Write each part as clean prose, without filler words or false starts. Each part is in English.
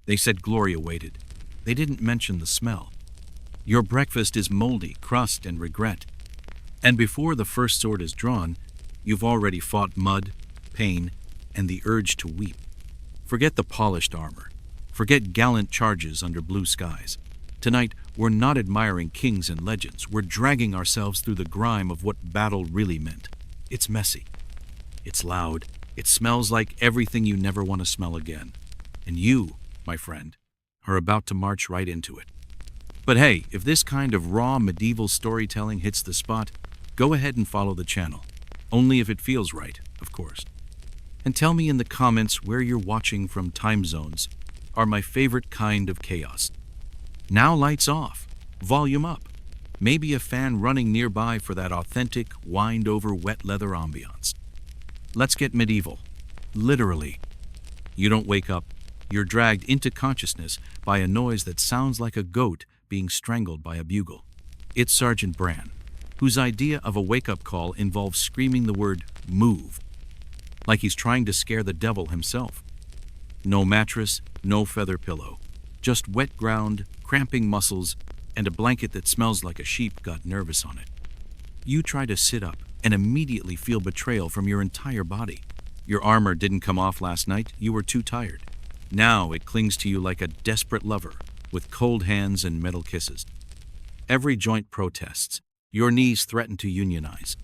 They said Gloria waited. They didn't mention the smell. Your breakfast is moldy, crust, and regret. And before the first sword is drawn, you've already fought mud, pain, and the urge to weep. Forget the polished armor. Forget gallant charges under blue skies. Tonight, we're not admiring kings and legends. We're dragging ourselves through the grime of what battle really meant. It's messy. It's loud. It smells like everything you never want to smell again. And you, my friend, are about to march right into it. But hey, if this kind of raw medieval storytelling hits the spot, go ahead and follow the channel. Only if it feels right, of course. And tell me in the comments where you're watching from. Time zones are my favorite kind of chaos. Now lights off, volume up, maybe a fan running nearby for that authentic, wind-over wet leather ambiance. Let's get medieval. Literally. You don't wake up, you're dragged into consciousness by a noise that sounds like a goat being strangled by a bugle. It's Sergeant Bran, whose idea of a wake-up call involves screaming the word "move," like he's trying to scare the devil himself. No mattress, no feather pillow, just wet ground, cramping muscles, and a blanket that smells like a sheep got nervous on it. You try to sit up and immediately feel betrayal from your entire body. Your armor didn't come off last night, you were too tired. Now it clings to you like a desperate lover, with cold hands and metal kisses. Every joint protests. Your knees threaten to unionize.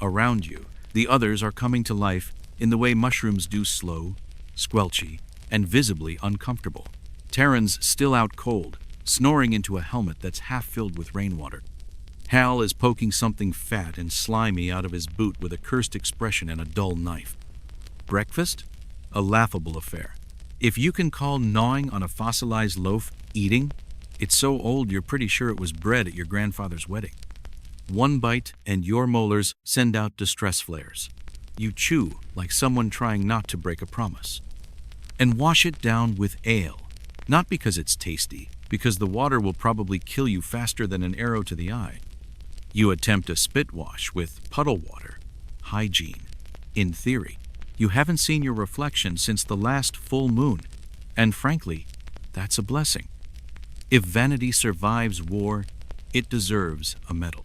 Around you, the others are coming to life in the way mushrooms do, slow, squelchy, and visibly uncomfortable. Terran's still out cold, snoring into a helmet that's half filled with rainwater. Hal is poking something fat and slimy out of his boot with a cursed expression and a dull knife. Breakfast? A laughable affair. If you can call gnawing on a fossilized loaf eating, it's so old you're pretty sure it was bread at your grandfather's wedding. One bite and your molars send out distress flares. You chew like someone trying not to break a promise. And wash it down with ale. Not because it's tasty, because the water will probably kill you faster than an arrow to the eye. You attempt a spit wash with puddle water. Hygiene. In theory. You haven't seen your reflection since the last full moon, and frankly, that's a blessing. If vanity survives war, it deserves a medal.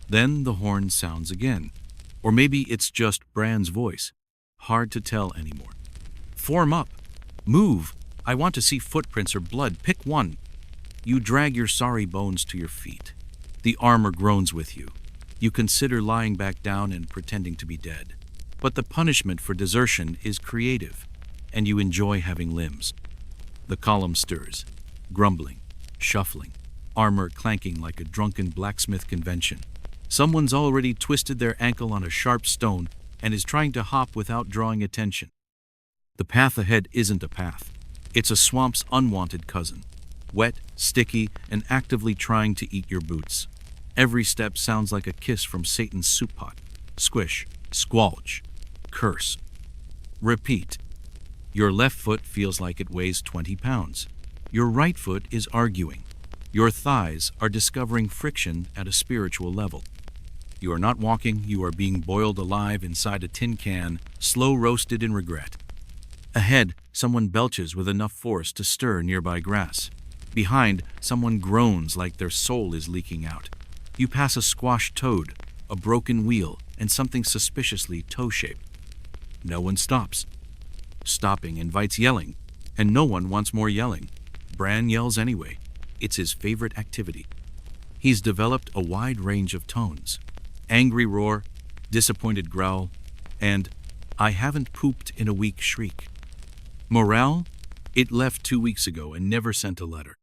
Then the horn sounds again. Or maybe it's just Bran's voice. Hard to tell anymore. Form up. Move. I want to see footprints or blood. Pick one. You drag your sorry bones to your feet. The armor groans with you. You consider lying back down and pretending to be dead. But the punishment for desertion is creative, and you enjoy having limbs. The column stirs, grumbling, shuffling, armor clanking like a drunken blacksmith convention. Someone's already twisted their ankle on a sharp stone and is trying to hop without drawing attention. The path ahead isn't a path. It's a swamp's unwanted cousin, wet, sticky, and actively trying to eat your boots. Every step sounds like a kiss from Satan's soup pot. Squish, squelch, curse. Repeat. Your left foot feels like it weighs 20 pounds. Your right foot is arguing. Your thighs are discovering friction at a spiritual level. You are not walking, you are being boiled alive inside a tin can, slow roasted in regret. Ahead, someone belches with enough force to stir nearby grass. Behind, someone groans like their soul is leaking out. You pass a squashed toad, a broken wheel, and something suspiciously toe-shaped. No one stops. Stopping invites yelling, and no one wants more yelling. Bran yells anyway. It's his favorite activity. He's developed a wide range of tones. Angry roar, disappointed growl, and "I haven't pooped in a week" shriek. Morale? It left 2 weeks ago and never sent a letter.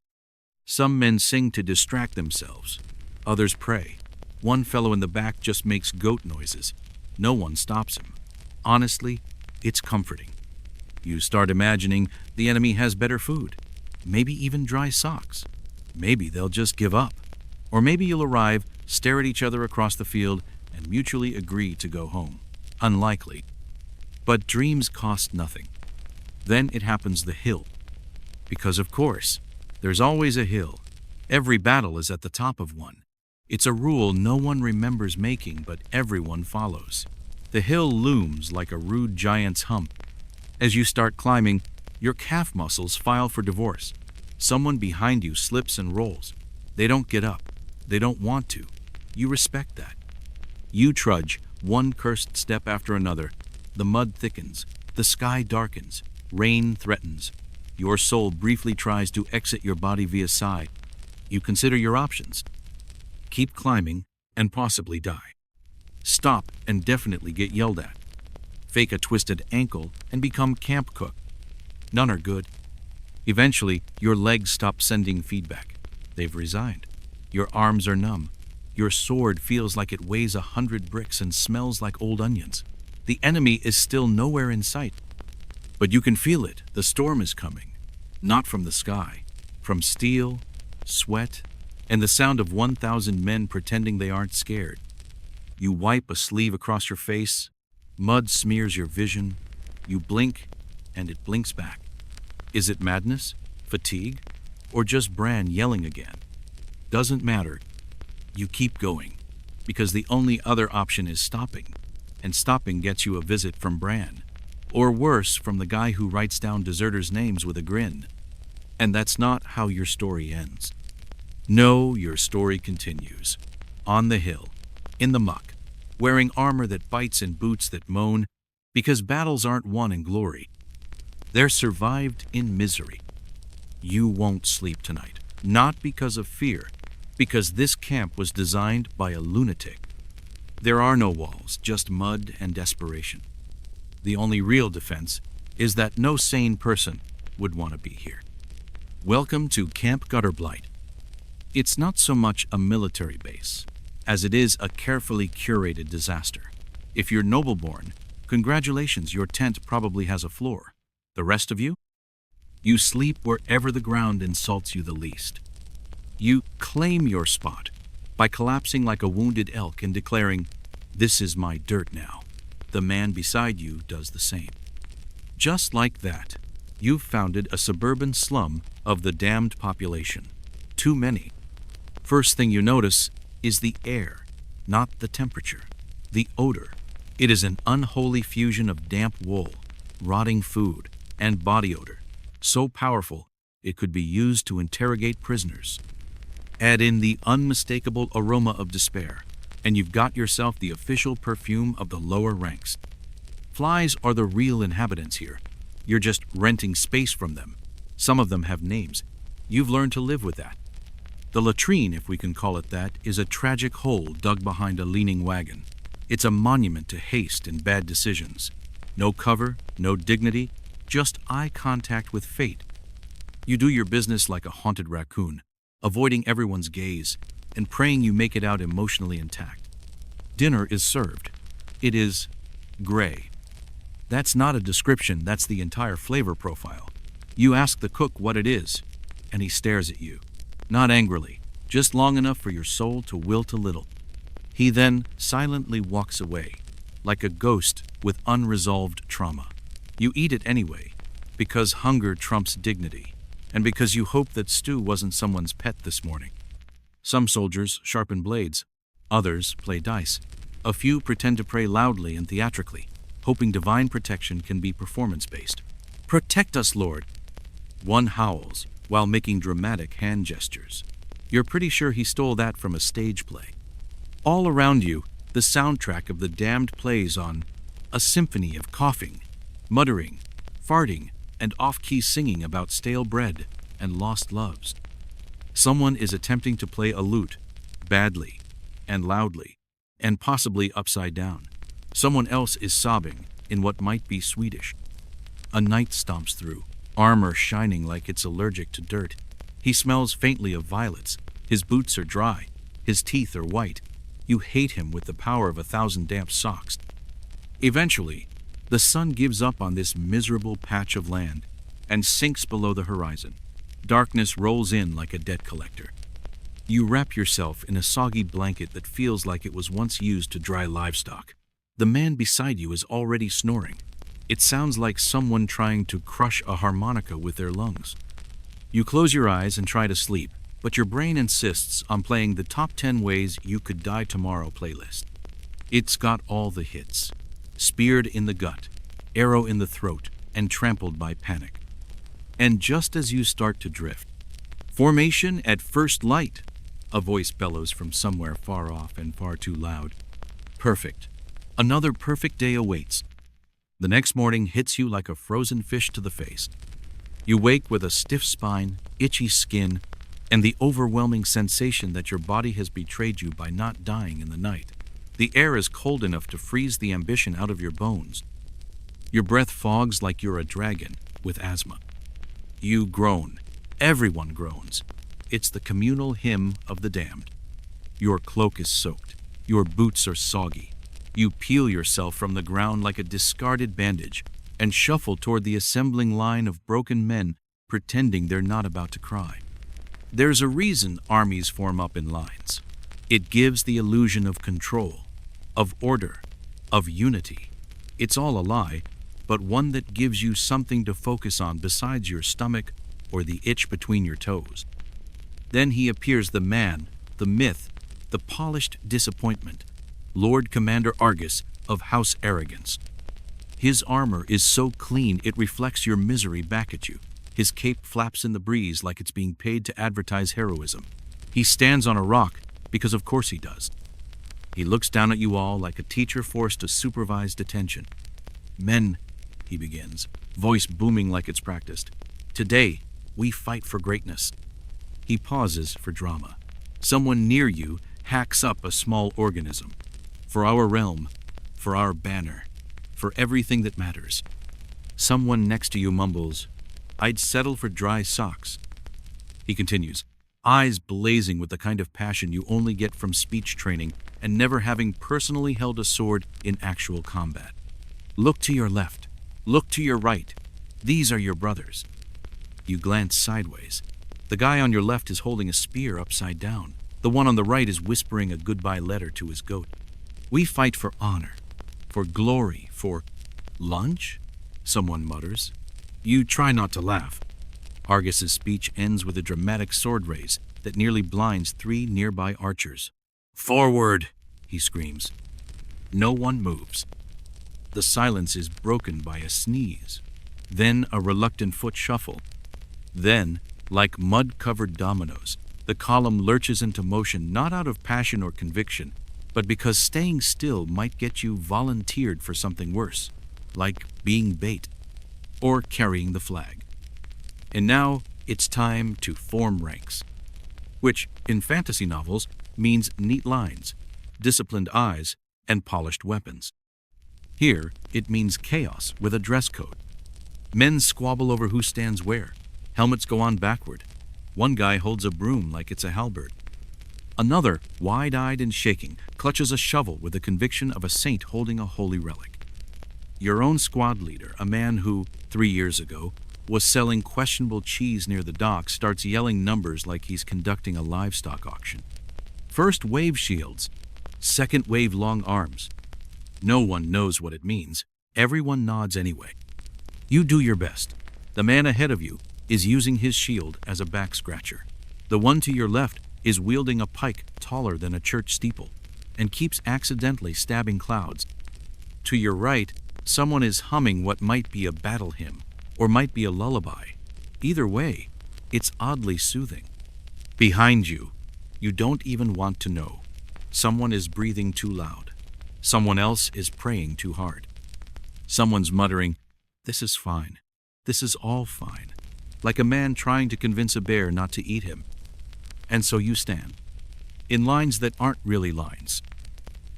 Some men sing to distract themselves. Others pray. One fellow in the back just makes goat noises. No one stops him. Honestly, it's comforting. You start imagining the enemy has better food, maybe even dry socks. Maybe they'll just give up. Or maybe you'll arrive, stare at each other across the field, and mutually agree to go home. Unlikely. But dreams cost nothing. Then it happens, the hill. Because of course, there's always a hill. Every battle is at the top of one. It's a rule no one remembers making, but everyone follows. The hill looms like a rude giant's hump. As you start climbing, Your calf muscles file for divorce. Someone behind you slips and rolls. They don't get up. They don't want to. You respect that. You trudge, one cursed step after another. The mud thickens. The sky darkens. Rain threatens. Your soul briefly tries to exit your body via sigh. You consider your options. Keep climbing and possibly die. Stop and definitely get yelled at. Fake a twisted ankle and become camp cook. None are good. Eventually, your legs stop sending feedback. They've resigned. Your arms are numb. Your sword feels like it weighs 100 bricks and smells like old onions. The enemy is still nowhere in sight. But you can feel it. The storm is coming. Not from the sky. From steel, sweat, and the sound of 1,000 men pretending they aren't scared. You wipe a sleeve across your face. Mud smears your vision. You blink, and it blinks back. Is it madness, fatigue, or just Bran yelling again? Doesn't matter. You keep going, because the only other option is stopping, and stopping gets you a visit from Bran, or worse, from the guy who writes down deserters' names with a grin. And that's not how your story ends. No, your story continues. On the hill, in the muck, wearing armor that bites and boots that moan, because battles aren't won in glory. They're survived in misery. You won't sleep tonight, not because of fear, because this camp was designed by a lunatic. There are no walls, just mud and desperation. The only real defense is that no sane person would want to be here. Welcome to Camp Gutterblight. It's not so much a military base as it is a carefully curated disaster. If you're noble-born, congratulations, your tent probably has a floor. The rest of you? You sleep wherever the ground insults you the least. You claim your spot by collapsing like a wounded elk and declaring, "This is my dirt now." The man beside you does the same. Just like that, you've founded a suburban slum of the damned population. Too many. First thing you notice is the air, not the temperature. The odor. It is an unholy fusion of damp wool, rotting food, and body odor, so powerful it could be used to interrogate prisoners. Add in the unmistakable aroma of despair, and you've got yourself the official perfume of the lower ranks. Flies are the real inhabitants here. You're just renting space from them. Some of them have names. You've learned to live with that. The latrine, if we can call it that, is a tragic hole dug behind a leaning wagon. It's a monument to haste and bad decisions. No cover, no dignity, just eye contact with fate. You do your business like a haunted raccoon, avoiding everyone's gaze and praying you make it out emotionally intact. Dinner is served. It is gray. That's not a description, that's the entire flavor profile. You ask the cook what it is, and he stares at you. Not angrily, just long enough for your soul to wilt a little. He then silently walks away, like a ghost with unresolved trauma. You eat it anyway, because hunger trumps dignity, and because you hope that stew wasn't someone's pet this morning. Some soldiers sharpen blades, others play dice. A few pretend to pray loudly and theatrically, hoping divine protection can be performance-based. "Protect us, Lord!" One howls while making dramatic hand gestures. You're pretty sure he stole that from a stage play. All around you, the soundtrack of the damned plays on, a symphony of coughing, muttering, farting, and off-key singing about stale bread and lost loves. Someone is attempting to play a lute, badly, and loudly, and possibly upside down. Someone else is sobbing in what might be Swedish. A knight stomps through, armor shining like it's allergic to dirt. He smells faintly of violets. His boots are dry. His teeth are white. You hate him with the power of 1,000 damp socks. Eventually, the sun gives up on this miserable patch of land and sinks below the horizon. Darkness rolls in like a debt collector. You wrap yourself in a soggy blanket that feels like it was once used to dry livestock. The man beside you is already snoring. It sounds like someone trying to crush a harmonica with their lungs. You close your eyes and try to sleep, but your brain insists on playing the top 10 ways you could die tomorrow playlist. It's got all the hits. Speared in the gut, arrow in the throat, and trampled by panic. And just as you start to drift, "Formation at first light," a voice bellows from somewhere far off and far too loud. Perfect. Another perfect day awaits. The next morning hits you like a frozen fish to the face. You wake with a stiff spine, itchy skin, and the overwhelming sensation that your body has betrayed you by not dying in the night. The air is cold enough to freeze the ambition out of your bones. Your breath fogs like you're a dragon with asthma. You groan. Everyone groans. It's the communal hymn of the damned. Your cloak is soaked. Your boots are soggy. You peel yourself from the ground like a discarded bandage and shuffle toward the assembling line of broken men pretending they're not about to cry. There's a reason armies form up in lines. It gives the illusion of control, of order, of unity. It's all a lie, but one that gives you something to focus on besides your stomach or the itch between your toes. Then he appears, the man, the myth, the polished disappointment, Lord Commander Argus of House Arrogance. His armor is so clean it reflects your misery back at you. His cape flaps in the breeze like it's being paid to advertise heroism. He stands on a rock because of course he does. He looks down at you all like a teacher forced to supervise detention. "Men," he begins, voice booming like it's practiced, "today we fight for greatness." He pauses for drama. Someone near you hacks up a small organism. "For our realm, for our banner, for everything that matters." Someone next to you mumbles, "I'd settle for dry socks." He continues, eyes blazing with the kind of passion you only get from speech training and never having personally held a sword in actual combat. "Look to your left. Look to your right. These are your brothers." You glance sideways. The guy on your left is holding a spear upside down. The one on the right is whispering a goodbye letter to his goat. "We fight for honor, for glory, for lunch?" someone mutters. You try not to laugh. Argus's speech ends with a dramatic sword raise that nearly blinds 3 nearby archers. "Forward!" he screams. No one moves. The silence is broken by a sneeze, then a reluctant foot shuffle. Then, like mud-covered dominoes, the column lurches into motion not out of passion or conviction, but because staying still might get you volunteered for something worse, like being bait or carrying the flag. And now it's time to form ranks, which, in fantasy novels, means neat lines, disciplined eyes, and polished weapons. Here, it means chaos with a dress code. Men squabble over who stands where. Helmets go on backward. One guy holds a broom like it's a halberd. Another, wide-eyed and shaking, clutches a shovel with the conviction of a saint holding a holy relic. Your own squad leader, a man who, 3 years ago, was selling questionable cheese near the dock, starts yelling numbers like he's conducting a livestock auction. First wave shields, second wave long arms. No one knows what it means. Everyone nods anyway. You do your best. The man ahead of you is using his shield as a back scratcher. The one to your left is wielding a pike taller than a church steeple and keeps accidentally stabbing clouds. To your right, someone is humming what might be a battle hymn or might be a lullaby. Either way, it's oddly soothing. Behind you, you don't even want to know. Someone is breathing too loud. Someone else is praying too hard. Someone's muttering, "This is fine. This is all fine," like a man trying to convince a bear not to eat him. And so you stand, in lines that aren't really lines,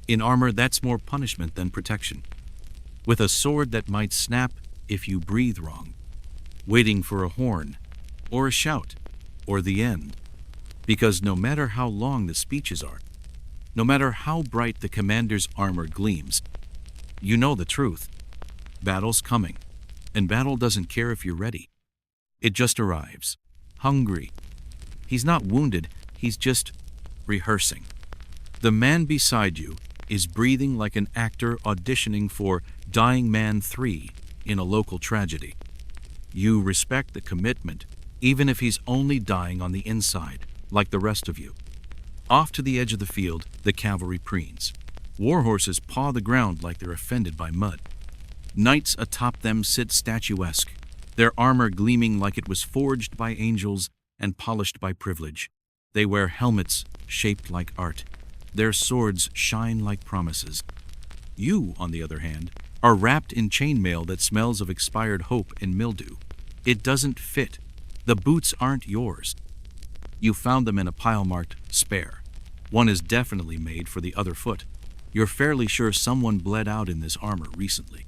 in armor that's more punishment than protection, with a sword that might snap if you breathe wrong, waiting for a horn, or a shout, or the end. Because no matter how long the speeches are, no matter how bright the commander's armor gleams, you know the truth. Battle's coming, and battle doesn't care if you're ready. It just arrives, hungry. He's not wounded, he's just rehearsing. The man beside you is breathing like an actor auditioning for Dying Man 3 in a local tragedy. You respect the commitment, even if he's only dying on the inside, like the rest of you. Off to the edge of the field, the cavalry preens. War horses paw the ground like they're offended by mud. Knights atop them sit statuesque, their armor gleaming like it was forged by angels and polished by privilege. They wear helmets shaped like art. Their swords shine like promises. You, on the other hand, are wrapped in chainmail that smells of expired hope and mildew. It doesn't fit. The boots aren't yours. You found them in a pile marked spare. One is definitely made for the other foot. You're fairly sure someone bled out in this armor recently.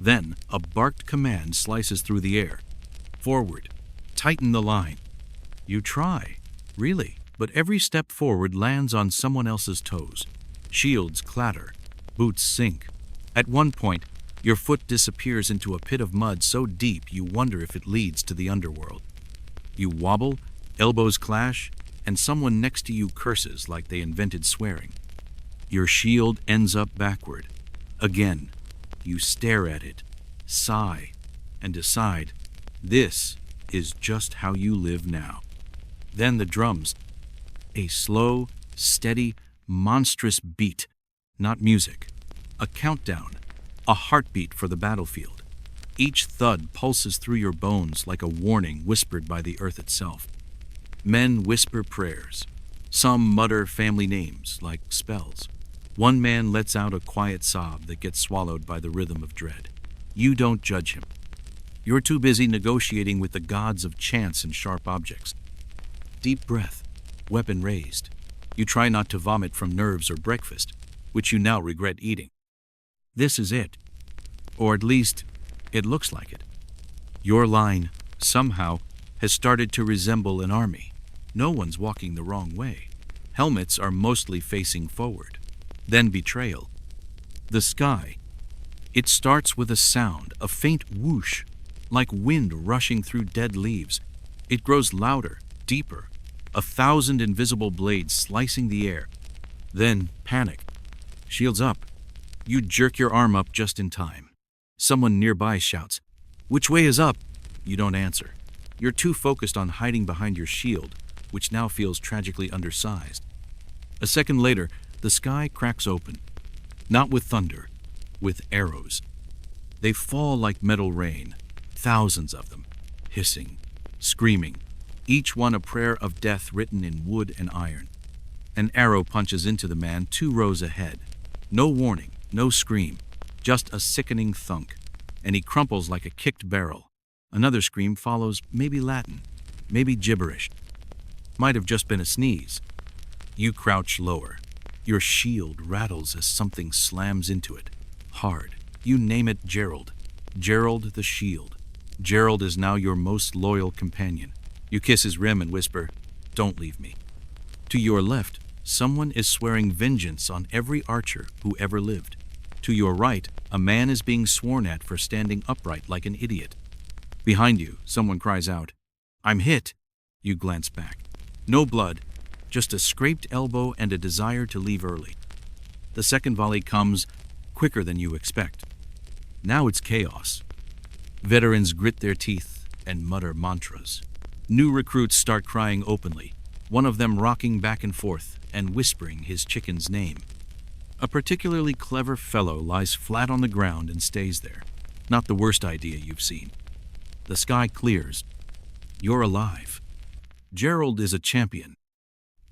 Then, a barked command slices through the air. Forward. Tighten the line. You try. Really. But every step forward lands on someone else's toes. Shields clatter. Boots sink. At one point, your foot disappears into a pit of mud so deep you wonder if it leads to the underworld. You wobble, elbows clash, and someone next to you curses like they invented swearing. Your shield ends up backward. Again, you stare at it, sigh, and decide, this is just how you live now. Then the drums. A slow, steady, monstrous beat. Not music. A countdown. A heartbeat for the battlefield. Each thud pulses through your bones like a warning whispered by the earth itself. Men whisper prayers. Some mutter family names like spells. One man lets out a quiet sob that gets swallowed by the rhythm of dread. You don't judge him. You're too busy negotiating with the gods of chance and sharp objects. Deep breath, weapon raised. You try not to vomit from nerves or breakfast, which you now regret eating. This is it. Or at least, it looks like it. Your line, somehow, has started to resemble an army. No one's walking the wrong way. Helmets are mostly facing forward. Then betrayal. The sky. It starts with a sound, a faint whoosh, like wind rushing through dead leaves. It grows louder, deeper, 1,000 invisible blades slicing the air. Then panic. Shields up. You jerk your arm up just in time. Someone nearby shouts, "Which way is up?" You don't answer. You're too focused on hiding behind your shield, which now feels tragically undersized. A second later, the sky cracks open. Not with thunder, with arrows. They fall like metal rain, thousands of them, hissing, screaming, each one a prayer of death written in wood and iron. An arrow punches into the man 2 rows ahead. No warning, no scream, just a sickening thunk, and he crumples like a kicked barrel. Another scream follows, maybe Latin, maybe gibberish. Might have just been a sneeze. You crouch lower. Your shield rattles as something slams into it. Hard. You name it Gerald. Gerald the shield. Gerald is now your most loyal companion. You kiss his rim and whisper, "Don't leave me." To your left, someone is swearing vengeance on every archer who ever lived. To your right, a man is being sworn at for standing upright like an idiot. Behind you, someone cries out, "I'm hit." You glance back. No blood, just a scraped elbow and a desire to leave early. The second volley comes quicker than you expect. Now it's chaos. Veterans grit their teeth and mutter mantras. New recruits start crying openly, one of them rocking back and forth and whispering his chicken's name. A particularly clever fellow lies flat on the ground and stays there. Not the worst idea you've seen. The sky clears. You're alive. Gerald is a champion.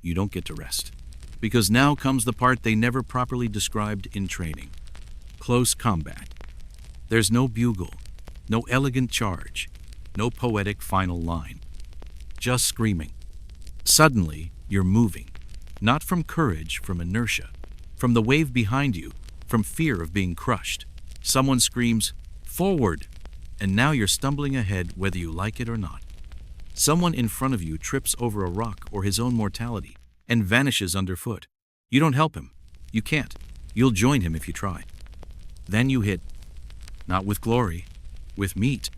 You don't get to rest. Because now comes the part they never properly described in training. Close combat. There's no bugle, no elegant charge, no poetic final line. Just screaming. Suddenly, you're moving. Not from courage, from inertia. From the wave behind you, from fear of being crushed. Someone screams, "Forward!" And now you're stumbling ahead whether you like it or not. Someone in front of you trips over a rock or his own mortality and vanishes underfoot. You don't help him. You can't. You'll join him if you try. Then you hit, not with glory, with meat.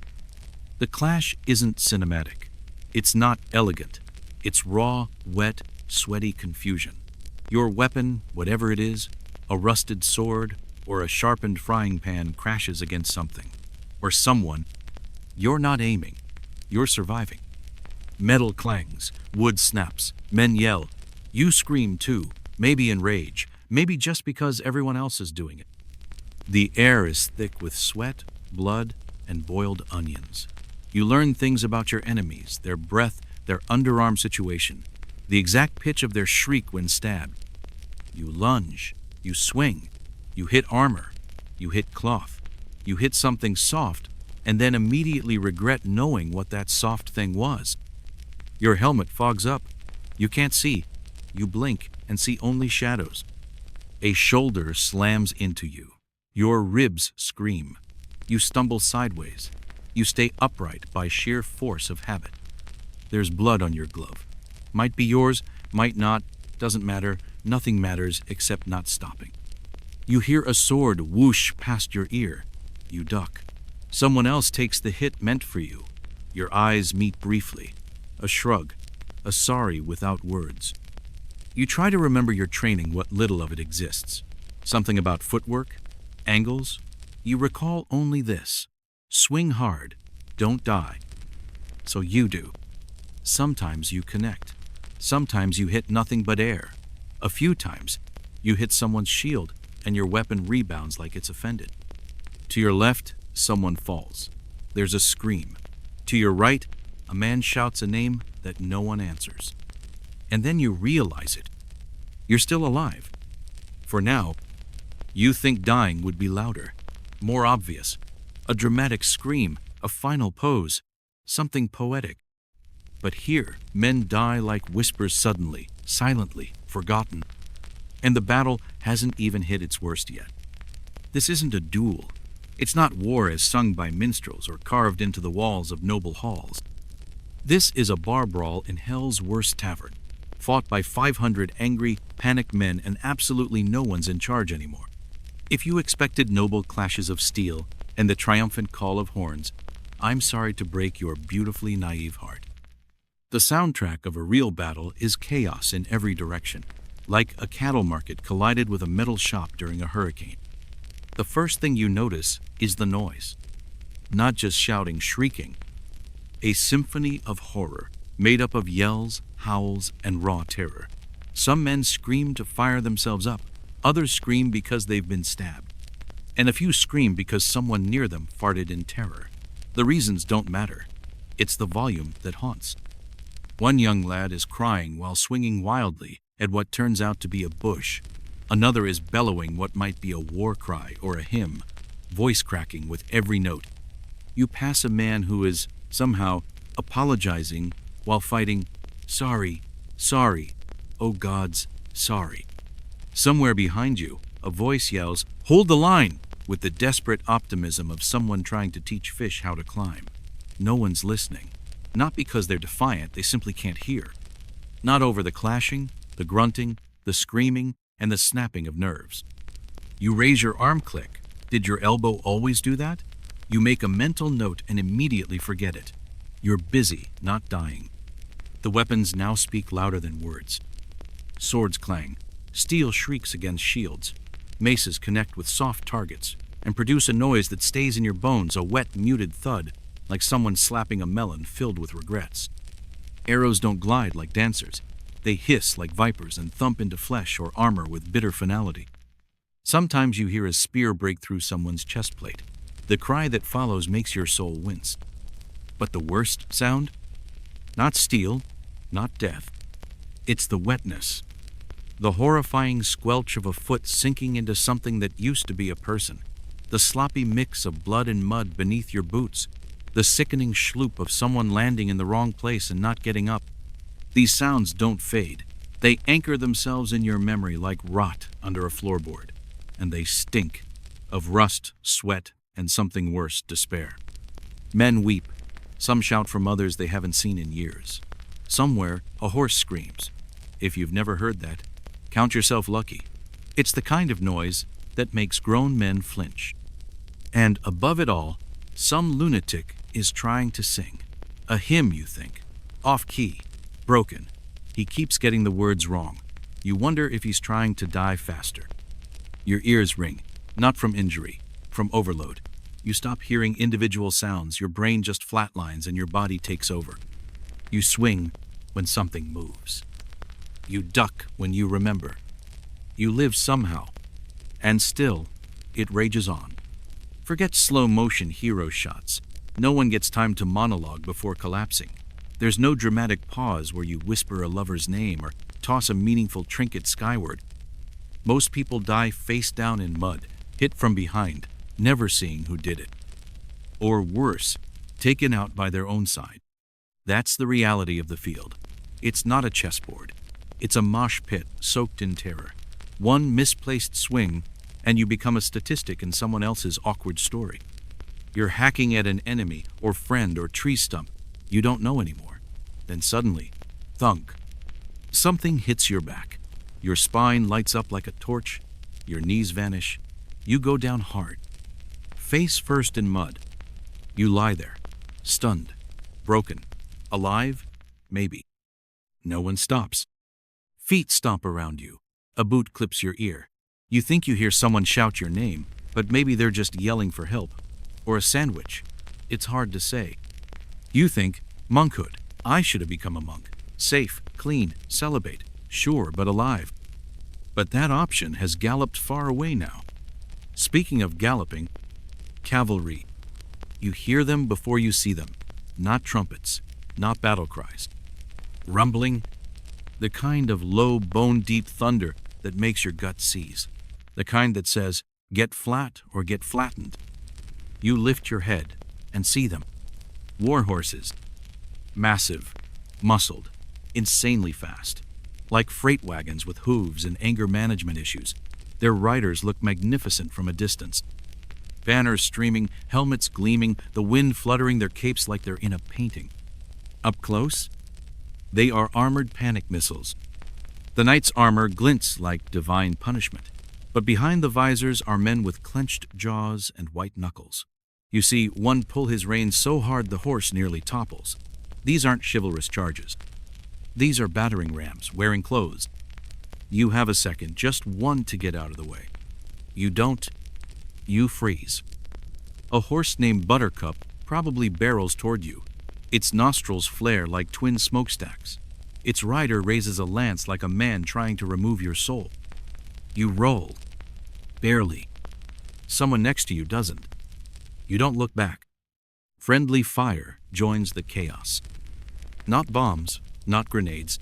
The clash isn't cinematic. It's not elegant. It's raw, wet, sweaty confusion. Your weapon, whatever it is, a rusted sword or a sharpened frying pan, crashes against something or someone. You're not aiming. You're surviving. Metal clangs, wood snaps, men yell. You scream too, maybe in rage, maybe just because everyone else is doing it. The air is thick with sweat, blood, and boiled onions. You learn things about your enemies, their breath, their underarm situation, the exact pitch of their shriek when stabbed. You lunge, you swing, you hit armor, you hit cloth, you hit something soft, and then immediately regret knowing what that soft thing was. Your helmet fogs up. You can't see. You blink and see only shadows. A shoulder slams into you. Your ribs scream. You stumble sideways. You stay upright by sheer force of habit. There's blood on your glove. Might be yours, might not, doesn't matter. Nothing matters except not stopping. You hear a sword whoosh past your ear. You duck. Someone else takes the hit meant for you. Your eyes meet briefly. A shrug. A sorry without words. You try to remember your training, what little of it exists. Something about footwork, angles. You recall only this. Swing hard. Don't die. So you do. Sometimes you connect. Sometimes you hit nothing but air. A few times, you hit someone's shield and your weapon rebounds like it's offended. To your left, someone falls. There's a scream. To your right, a man shouts a name that no one answers. And then you realize it. You're still alive. For now, you think dying would be louder, more obvious. A dramatic scream, a final pose, something poetic. But here, men die like whispers suddenly, silently, forgotten. And the battle hasn't even hit its worst yet. This isn't a duel. It's not war as sung by minstrels or carved into the walls of noble halls. This is a bar brawl in hell's worst tavern, fought by 500 angry, panicked men, and absolutely no one's in charge anymore. If you expected noble clashes of steel and the triumphant call of horns, I'm sorry to break your beautifully naive heart. The soundtrack of a real battle is chaos in every direction, like a cattle market collided with a metal shop during a hurricane. The first thing you notice is the noise. Not just shouting, shrieking. A symphony of horror, made up of yells, howls, and raw terror. Some men scream to fire themselves up. Others scream because they've been stabbed. And a few scream because someone near them farted in terror. The reasons don't matter. It's the volume that haunts. One young lad is crying while swinging wildly at what turns out to be a bush. Another is bellowing what might be a war cry or a hymn, voice cracking with every note. You pass a man who is, somehow, apologizing while fighting, sorry, sorry, oh gods, sorry. Somewhere behind you, a voice yells, hold the line, with the desperate optimism of someone trying to teach fish how to climb. No one's listening. Not because they're defiant, they simply can't hear. Not over the clashing, the grunting, the screaming, and the snapping of nerves. You raise your arm, click. Did your elbow always do that? You make a mental note and immediately forget it. You're busy, not dying. The weapons now speak louder than words. Swords clang. Steel shrieks against shields. Maces connect with soft targets and produce a noise that stays in your bones, a wet, muted thud, like someone slapping a melon filled with regrets. Arrows don't glide like dancers. They hiss like vipers and thump into flesh or armor with bitter finality. Sometimes you hear a spear break through someone's chest plate. The cry that follows makes your soul wince. But the worst sound? Not steel, not death. It's the wetness. The horrifying squelch of a foot sinking into something that used to be a person. The sloppy mix of blood and mud beneath your boots. The sickening schloop of someone landing in the wrong place and not getting up. These sounds don't fade. They anchor themselves in your memory like rot under a floorboard. And they stink of rust, sweat, and something worse, despair. Men weep. Some shout for mothers they haven't seen in years. Somewhere, a horse screams. If you've never heard that, count yourself lucky. It's the kind of noise that makes grown men flinch. And above it all, some lunatic is trying to sing. A hymn, you think. Off-key. Broken. He keeps getting the words wrong. You wonder if he's trying to die faster. Your ears ring, not from injury, from overload. You stop hearing individual sounds, your brain just flatlines and your body takes over. You swing when something moves. You duck when you remember. You live somehow. And still, it rages on. Forget slow-motion hero shots. No one gets time to monologue before collapsing. There's no dramatic pause where you whisper a lover's name or toss a meaningful trinket skyward. Most people die face down in mud, hit from behind, never seeing who did it. Or worse, taken out by their own side. That's the reality of the field. It's not a chessboard. It's a mosh pit soaked in terror. One misplaced swing, and you become a statistic in someone else's awkward story. You're hacking at an enemy or friend or tree stump you don't know anymore. Then suddenly, thunk. Something hits your back. Your spine lights up like a torch. Your knees vanish. You go down hard. Face first in mud. You lie there, stunned, broken, alive, maybe. No one stops. Feet stomp around you. A boot clips your ear. You think you hear someone shout your name, but maybe they're just yelling for help. Or a sandwich. It's hard to say. You think, monkhood. I should have become a monk. Safe, clean, celibate. Sure, but alive. But that option has galloped far away now. Speaking of galloping, cavalry. You hear them before you see them. Not trumpets, not battle cries. Rumbling, the kind of low, bone-deep thunder that makes your gut seize. The kind that says, get flat or get flattened. You lift your head and see them. War horses. Massive, muscled, insanely fast. Like freight wagons with hooves and anger management issues. Their riders look magnificent from a distance. Banners streaming, helmets gleaming, the wind fluttering their capes like they're in a painting. Up close, they are armored panic missiles. The knight's armor glints like divine punishment, but behind the visors are men with clenched jaws and white knuckles. You see one pull his reins so hard the horse nearly topples. These aren't chivalrous charges. These are battering rams wearing clothes. You have a second, just one, to get out of the way. You don't. You freeze. A horse named Buttercup probably barrels toward you. Its nostrils flare like twin smokestacks. Its rider raises a lance like a man trying to remove your soul. You roll. Barely. Someone next to you doesn't. You don't look back. Friendly fire joins the chaos. Not bombs, not grenades.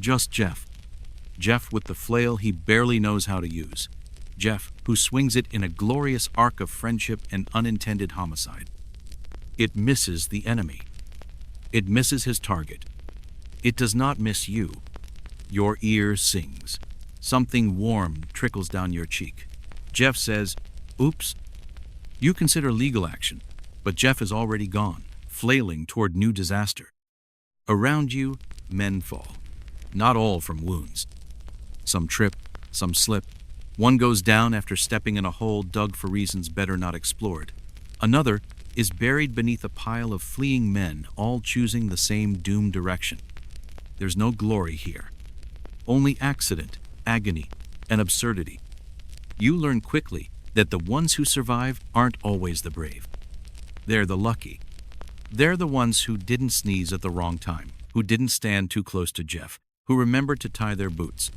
Just Jeff. Jeff with the flail he barely knows how to use. Jeff, who swings it in a glorious arc of friendship and unintended homicide. It misses the enemy. It misses his target. It does not miss you. Your ear sings. Something warm trickles down your cheek. Jeff says, oops. You consider legal action, but Jeff is already gone, flailing toward new disaster. Around you, men fall. Not all from wounds. Some trip, some slip. One goes down after stepping in a hole dug for reasons better not explored. Another is buried beneath a pile of fleeing men, all choosing the same doomed direction. There's no glory here. Only accident, agony, and absurdity. You learn quickly that the ones who survive aren't always the brave. They're the lucky. They're the ones who didn't sneeze at the wrong time, who didn't stand too close to Jeff, who remembered to tie their boots.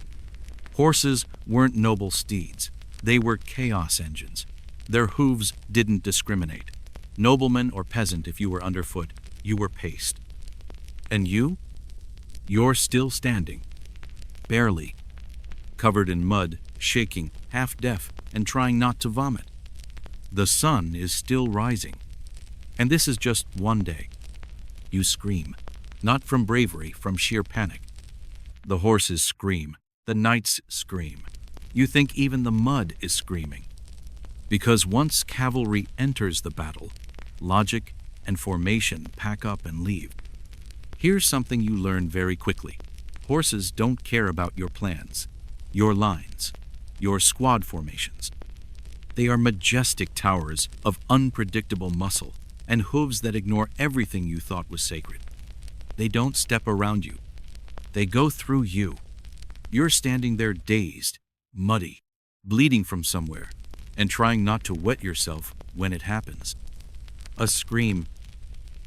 Horses weren't noble steeds. They were chaos engines. Their hooves didn't discriminate. Nobleman or peasant, if you were underfoot, you were paced. And you? You're still standing. Barely. Covered in mud, shaking, half deaf, and trying not to vomit. The sun is still rising. And this is just one day. You scream. Not from bravery, from sheer panic. The horses scream. The knights scream. You think even the mud is screaming. Because once cavalry enters the battle, logic and formation pack up and leave. Here's something you learn very quickly. Horses don't care about your plans, your lines, your squad formations. They are majestic towers of unpredictable muscle and hooves that ignore everything you thought was sacred. They don't step around you. They go through you. You're standing there dazed, muddy, bleeding from somewhere, and trying not to wet yourself when it happens. A scream,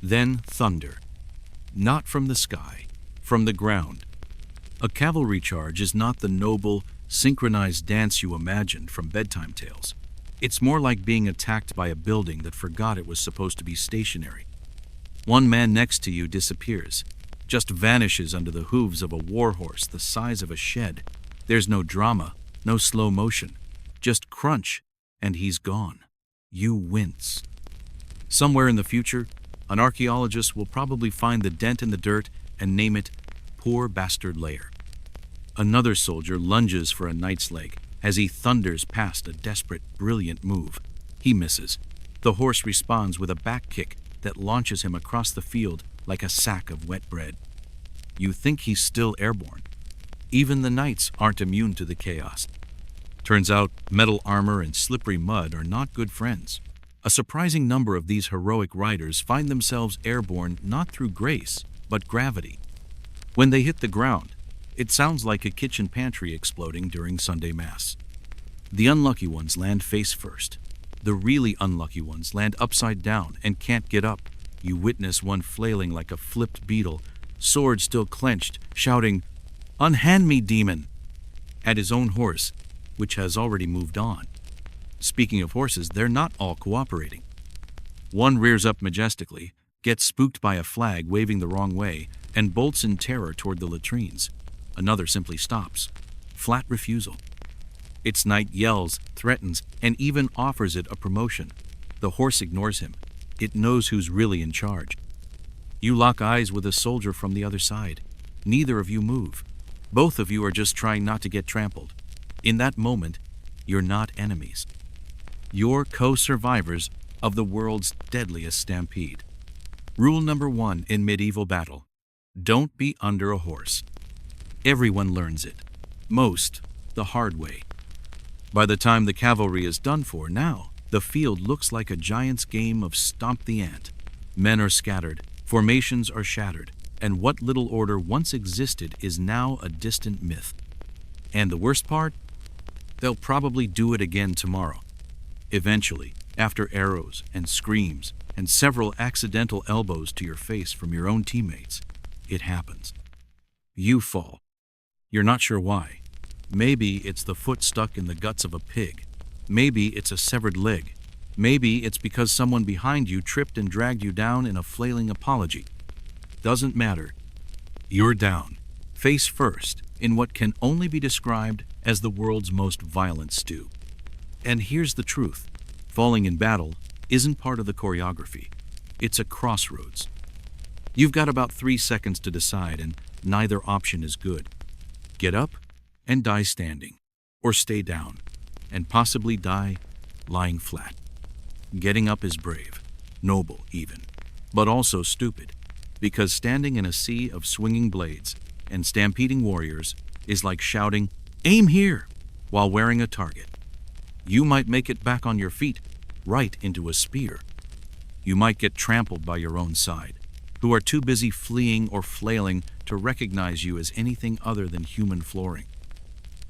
then thunder. Not from the sky, from the ground. A cavalry charge is not the noble, synchronized dance you imagined from bedtime tales. It's more like being attacked by a building that forgot it was supposed to be stationary. One man next to you disappears, just vanishes under the hooves of a warhorse the size of a shed. There's no drama, no slow motion, just crunch, and he's gone. You wince. Somewhere in the future, an archaeologist will probably find the dent in the dirt and name it Poor Bastard Lair. Another soldier lunges for a knight's leg as he thunders past a desperate, brilliant move. He misses. The horse responds with a back kick that launches him across the field like a sack of wet bread. You think he's still airborne. Even the knights aren't immune to the chaos. Turns out metal armor and slippery mud are not good friends. A surprising number of these heroic riders find themselves airborne not through grace, but gravity. When they hit the ground, it sounds like a kitchen pantry exploding during Sunday Mass. The unlucky ones land face first. The really unlucky ones land upside down and can't get up. You witness one flailing like a flipped beetle, sword still clenched, shouting, "Unhand me, demon!" at his own horse, which has already moved on. Speaking of horses, they're not all cooperating. One rears up majestically, gets spooked by a flag waving the wrong way, and bolts in terror toward the latrines. Another simply stops. Flat refusal. Its knight yells, threatens, and even offers it a promotion. The horse ignores him. It knows who's really in charge. You lock eyes with a soldier from the other side. Neither of you move. Both of you are just trying not to get trampled. In that moment, you're not enemies. You're co-survivors of the world's deadliest stampede. Rule number 1 in medieval battle: don't be under a horse. Everyone learns it. Most the hard way. By the time the cavalry is done for, now, the field looks like a giant's game of stomp the ant. Men are scattered, formations are shattered, and what little order once existed is now a distant myth. And the worst part? They'll probably do it again tomorrow. Eventually, after arrows and screams and several accidental elbows to your face from your own teammates, it happens. You fall. You're not sure why. Maybe it's the foot stuck in the guts of a pig. Maybe it's a severed leg. Maybe it's because someone behind you tripped and dragged you down in a flailing apology. Doesn't matter. You're down, face first, in what can only be described as the world's most violent stew. And here's the truth. Falling in battle isn't part of the choreography. It's a crossroads. You've got about 3 seconds to decide, and neither option is good. Get up and die standing, or stay down, and possibly die lying flat. Getting up is brave, noble even, but also stupid, because standing in a sea of swinging blades and stampeding warriors is like shouting, "Aim here!" while wearing a target. You might make it back on your feet, right into a spear. You might get trampled by your own side, who are too busy fleeing or flailing to recognize you as anything other than human flooring.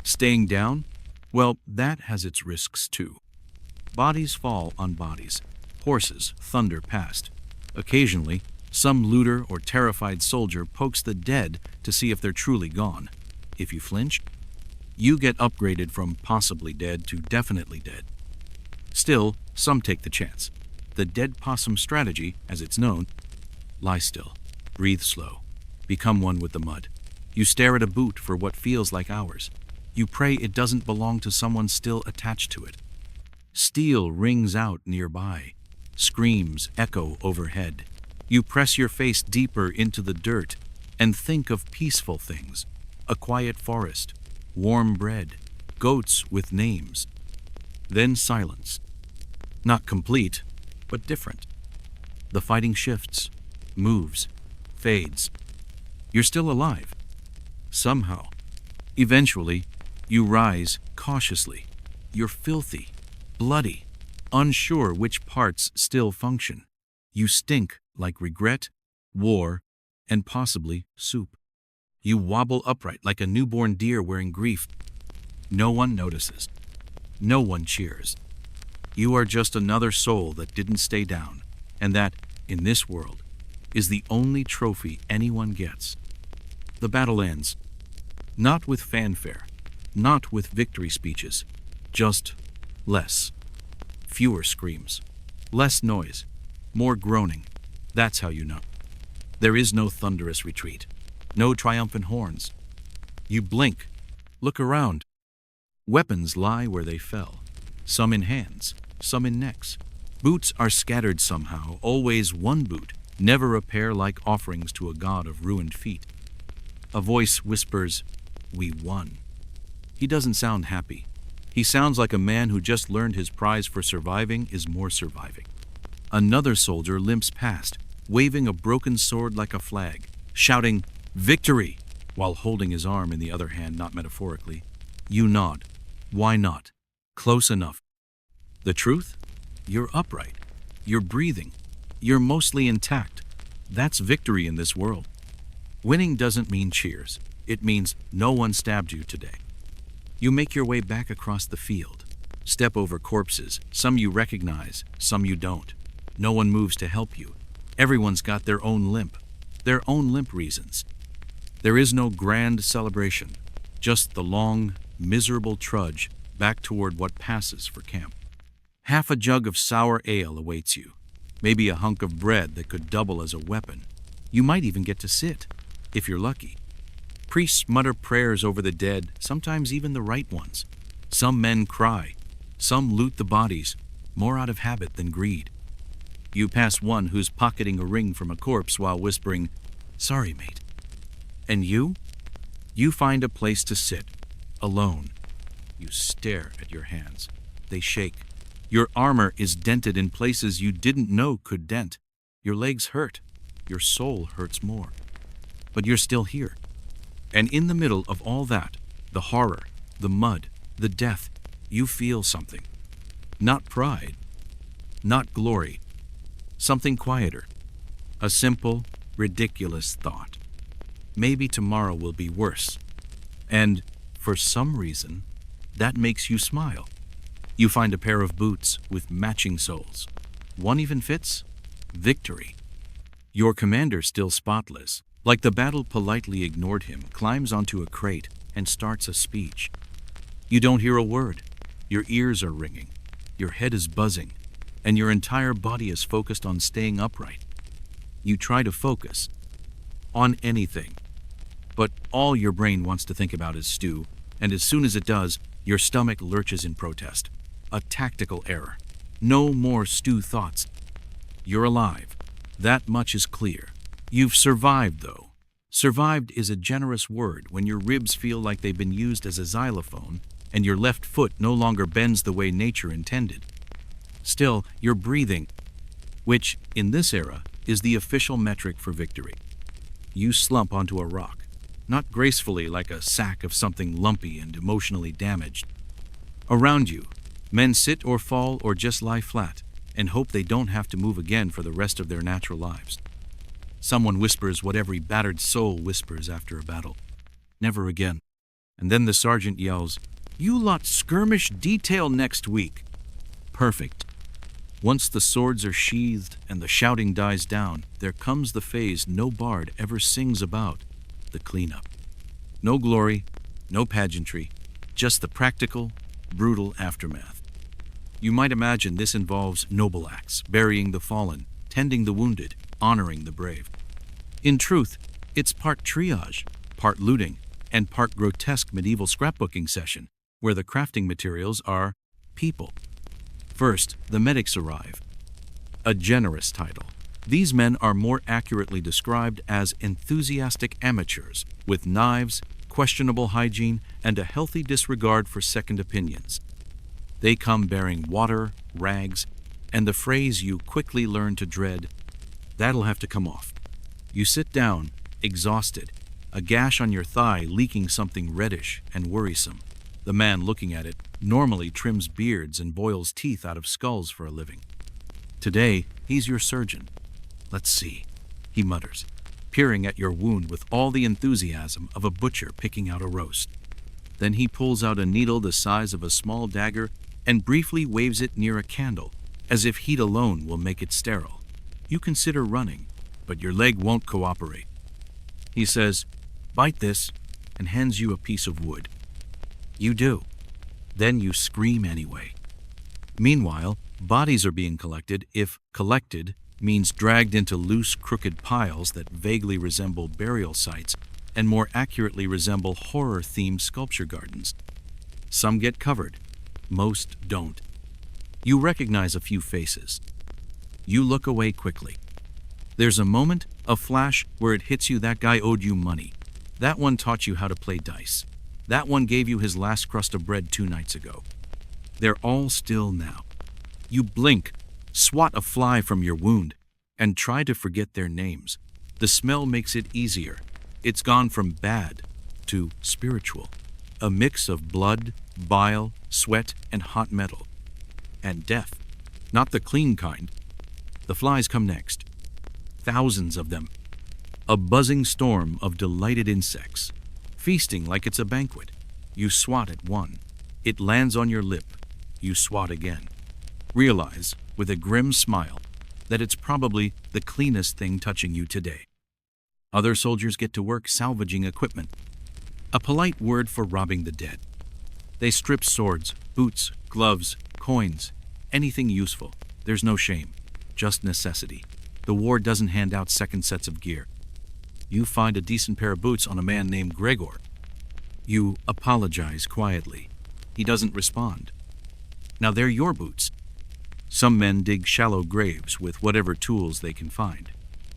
Staying down? Well, that has its risks too. Bodies fall on bodies. Horses thunder past. Occasionally, some looter or terrified soldier pokes the dead to see if they're truly gone. If you flinch, you get upgraded from possibly dead to definitely dead. Still, some take the chance. The dead possum strategy, as it's known: lie still, breathe slow, become one with the mud. You stare at a boot for what feels like hours. You pray it doesn't belong to someone still attached to it. Steel rings out nearby. Screams echo overhead. You press your face deeper into the dirt and think of peaceful things: a quiet forest, warm bread, goats with names. Then silence. Not complete, but different. The fighting shifts, moves, fades. You're still alive. Somehow. Eventually, you rise cautiously. You're filthy, bloody, unsure which parts still function. You stink like regret, war, and possibly soup. You wobble upright like a newborn deer wearing grief. No one notices. No one cheers. You are just another soul that didn't stay down, and that, in this world, is the only trophy anyone gets. The battle ends. Not with fanfare, not with victory speeches, just less. Fewer screams. Less noise. More groaning. That's how you know. There is no thunderous retreat. No triumphant horns. You blink. Look around. Weapons lie where they fell. Some in hands, some in necks. Boots are scattered somehow, always one boot, never a pair like offerings to a god of ruined feet. A voice whispers, "We won." He doesn't sound happy. He sounds like a man who just learned his prize for surviving is more surviving. Another soldier limps past, waving a broken sword like a flag, shouting, "Victory!" while holding his arm in the other hand, not metaphorically. You nod. Why not? Close enough. The truth? You're upright. You're breathing. You're mostly intact. That's victory in this world. Winning doesn't mean cheers. It means no one stabbed you today. You make your way back across the field. Step over corpses, some you recognize, some you don't. No one moves to help you. Everyone's got their own limp reasons. There is no grand celebration, just the long, miserable trudge back toward what passes for camp. Half a jug of sour ale awaits you, maybe a hunk of bread that could double as a weapon. You might even get to sit, if you're lucky. Priests mutter prayers over the dead, sometimes even the right ones. Some men cry, some loot the bodies, more out of habit than greed. You pass one who's pocketing a ring from a corpse while whispering, "Sorry, mate." And you? You find a place to sit, alone. You stare at your hands. They shake. Your armor is dented in places you didn't know could dent. Your legs hurt. Your soul hurts more. But you're still here. And in the middle of all that, the horror, the mud, the death, you feel something. Not pride. Not glory. Something quieter. A simple, ridiculous thought. Maybe tomorrow will be worse. And, for some reason, that makes you smile. You find a pair of boots with matching soles. One even fits. Victory. Your commander, still spotless, like the battle politely ignored him, climbs onto a crate and starts a speech. You don't hear a word. Your ears are ringing. Your head is buzzing. And your entire body is focused on staying upright. You try to focus on anything. But all your brain wants to think about is stew, and as soon as it does, your stomach lurches in protest. A tactical error. No more stew thoughts. You're alive. That much is clear. You've survived, though. Survived is a generous word when your ribs feel like they've been used as a xylophone and your left foot no longer bends the way nature intended. Still, you're breathing, which, in this era, is the official metric for victory. You slump onto a rock, not gracefully like a sack of something lumpy and emotionally damaged. Around you, men sit or fall or just lie flat and hope they don't have to move again for the rest of their natural lives. Someone whispers what every battered soul whispers after a battle. Never again. And then the sergeant yells, "You lot skirmish detail next week." Perfect. Once the swords are sheathed and the shouting dies down, there comes the phase no bard ever sings about, the cleanup. No glory, no pageantry, just the practical, brutal aftermath. You might imagine this involves noble acts, burying the fallen, tending the wounded, honoring the brave. In truth, it's part triage, part looting, and part grotesque medieval scrapbooking session, where the crafting materials are people. First, the medics arrive. A generous title. These men are more accurately described as enthusiastic amateurs with knives, questionable hygiene, and a healthy disregard for second opinions. They come bearing water, rags, and the phrase you quickly learn to dread, "That'll have to come off." You sit down, exhausted, a gash on your thigh leaking something reddish and worrisome. The man looking at it normally trims beards and boils teeth out of skulls for a living. Today, he's your surgeon. "Let's see," he mutters, peering at your wound with all the enthusiasm of a butcher picking out a roast. Then he pulls out a needle the size of a small dagger and briefly waves it near a candle, as if heat alone will make it sterile. You consider running, but your leg won't cooperate. He says, "Bite this," and hands you a piece of wood. You do. Then you scream anyway. Meanwhile, bodies are being collected if collected means dragged into loose, crooked piles that vaguely resemble burial sites and more accurately resemble horror-themed sculpture gardens. Some get covered, most don't. You recognize a few faces. You look away quickly. There's a moment, a flash, where it hits you that guy owed you money. That one taught you how to play dice. That one gave you his last crust of bread 2 nights ago. They're all still now. You blink, swat a fly from your wound, and try to forget their names. The smell makes it easier. It's gone from bad to spiritual. A mix of blood, bile, sweat, and hot metal. And death. Not the clean kind. The flies come next. Thousands of them. A buzzing storm of delighted insects. Feasting like it's a banquet. You swat at one. It lands on your lip. You swat again. Realize, with a grim smile, that it's probably the cleanest thing touching you today. Other soldiers get to work salvaging equipment. A polite word for robbing the dead. They strip swords, boots, gloves, coins, anything useful. There's no shame, just necessity. The war doesn't hand out second sets of gear. You find a decent pair of boots on a man named Gregor. You apologize quietly. He doesn't respond. Now they're your boots. Some men dig shallow graves with whatever tools they can find.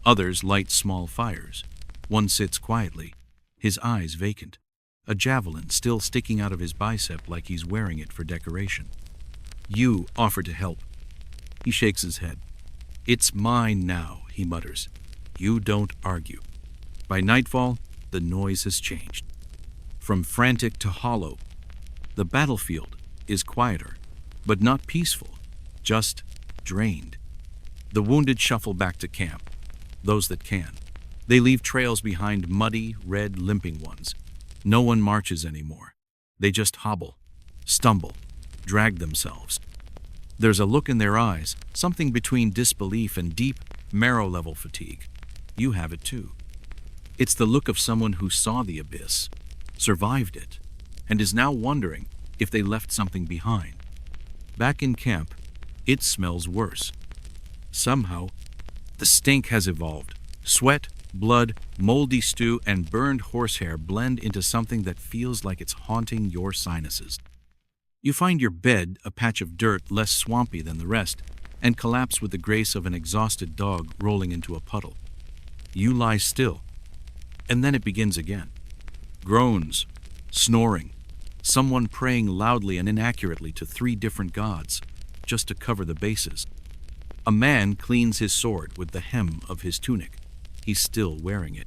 Others light small fires. One sits quietly, his eyes vacant, a javelin still sticking out of his bicep like he's wearing it for decoration. You offer to help. He shakes his head. "It's mine now," he mutters. You don't argue. By nightfall, the noise has changed. From frantic to hollow, the battlefield is quieter, but not peaceful, just drained. The wounded shuffle back to camp, those that can. They leave trails behind, muddy, red, limping ones. No one marches anymore. They just hobble, stumble, drag themselves. There's a look in their eyes, something between disbelief and deep, marrow-level fatigue. You have it too. It's the look of someone who saw the abyss, survived it, and is now wondering if they left something behind. Back in camp, it smells worse. Somehow, the stink has evolved. Sweat, blood, moldy stew, and burned horsehair blend into something that feels like it's haunting your sinuses. You find your bed, a patch of dirt less swampy than the rest, and collapse with the grace of an exhausted dog rolling into a puddle. You lie still, and then it begins again. Groans, snoring, someone praying loudly and inaccurately to 3 different gods, just to cover the bases. A man cleans his sword with the hem of his tunic. He's still wearing it.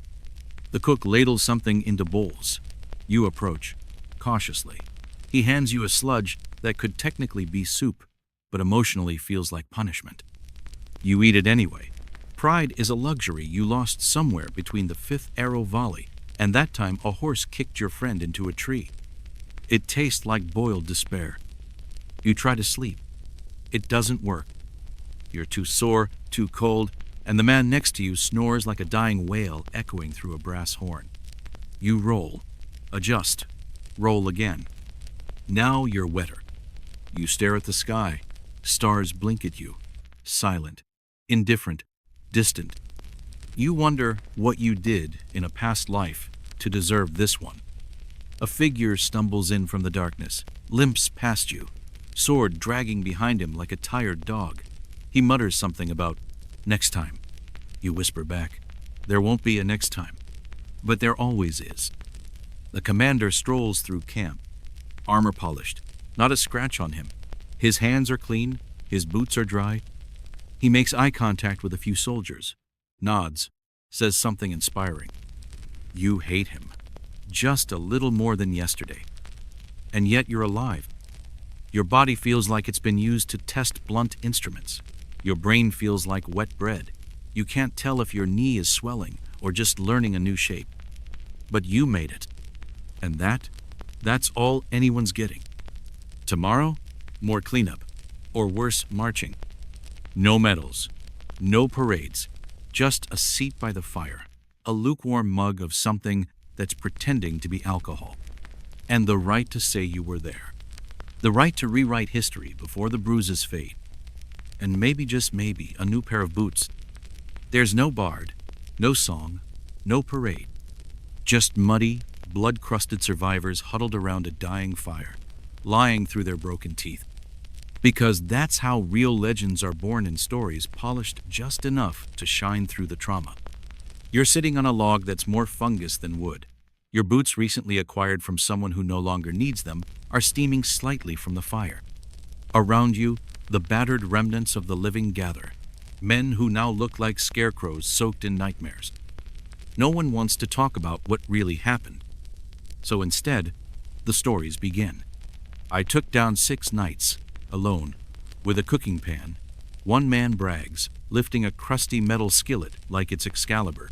The cook ladles something into bowls. You approach, cautiously. He hands you a sludge that could technically be soup, but emotionally feels like punishment. You eat it anyway. Pride is a luxury you lost somewhere between the 5th arrow volley and that time a horse kicked your friend into a tree. It tastes like boiled despair. You try to sleep. It doesn't work. You're too sore, too cold, and the man next to you snores like a dying whale echoing through a brass horn. You roll, adjust, roll again. Now you're wetter. You stare at the sky. Stars blink at you. Silent, indifferent, distant. You wonder what you did in a past life to deserve this one. A figure stumbles in from the darkness, limps past you, sword dragging behind him like a tired dog. He mutters something about next time. You whisper back, there won't be a next time. But there always is. The commander strolls through camp, armor polished, not a scratch on him. His hands are clean, his boots are dry. He makes eye contact with a few soldiers, nods, says something inspiring. You hate him, just a little more than yesterday. And yet you're alive. Your body feels like it's been used to test blunt instruments. Your brain feels like wet bread. You can't tell if your knee is swelling or just learning a new shape. But you made it. And that's all anyone's getting. Tomorrow, more cleanup, or worse, marching. No medals, no parades, just a seat by the fire, a lukewarm mug of something that's pretending to be alcohol, and the right to say you were there. The right to rewrite history before the bruises fade. And maybe, just maybe, a new pair of boots. There's no bard, no song, no parade. Just muddy, blood-crusted survivors huddled around a dying fire, lying through their broken teeth. Because that's how real legends are born, in stories polished just enough to shine through the trauma. You're sitting on a log that's more fungus than wood. Your boots, recently acquired from someone who no longer needs them, are steaming slightly from the fire. Around you, the battered remnants of the living gather, men who now look like scarecrows soaked in nightmares. No one wants to talk about what really happened. So instead, the stories begin. I took down 6 knights, alone, with a cooking pan. One man brags, lifting a crusty metal skillet like it's Excalibur.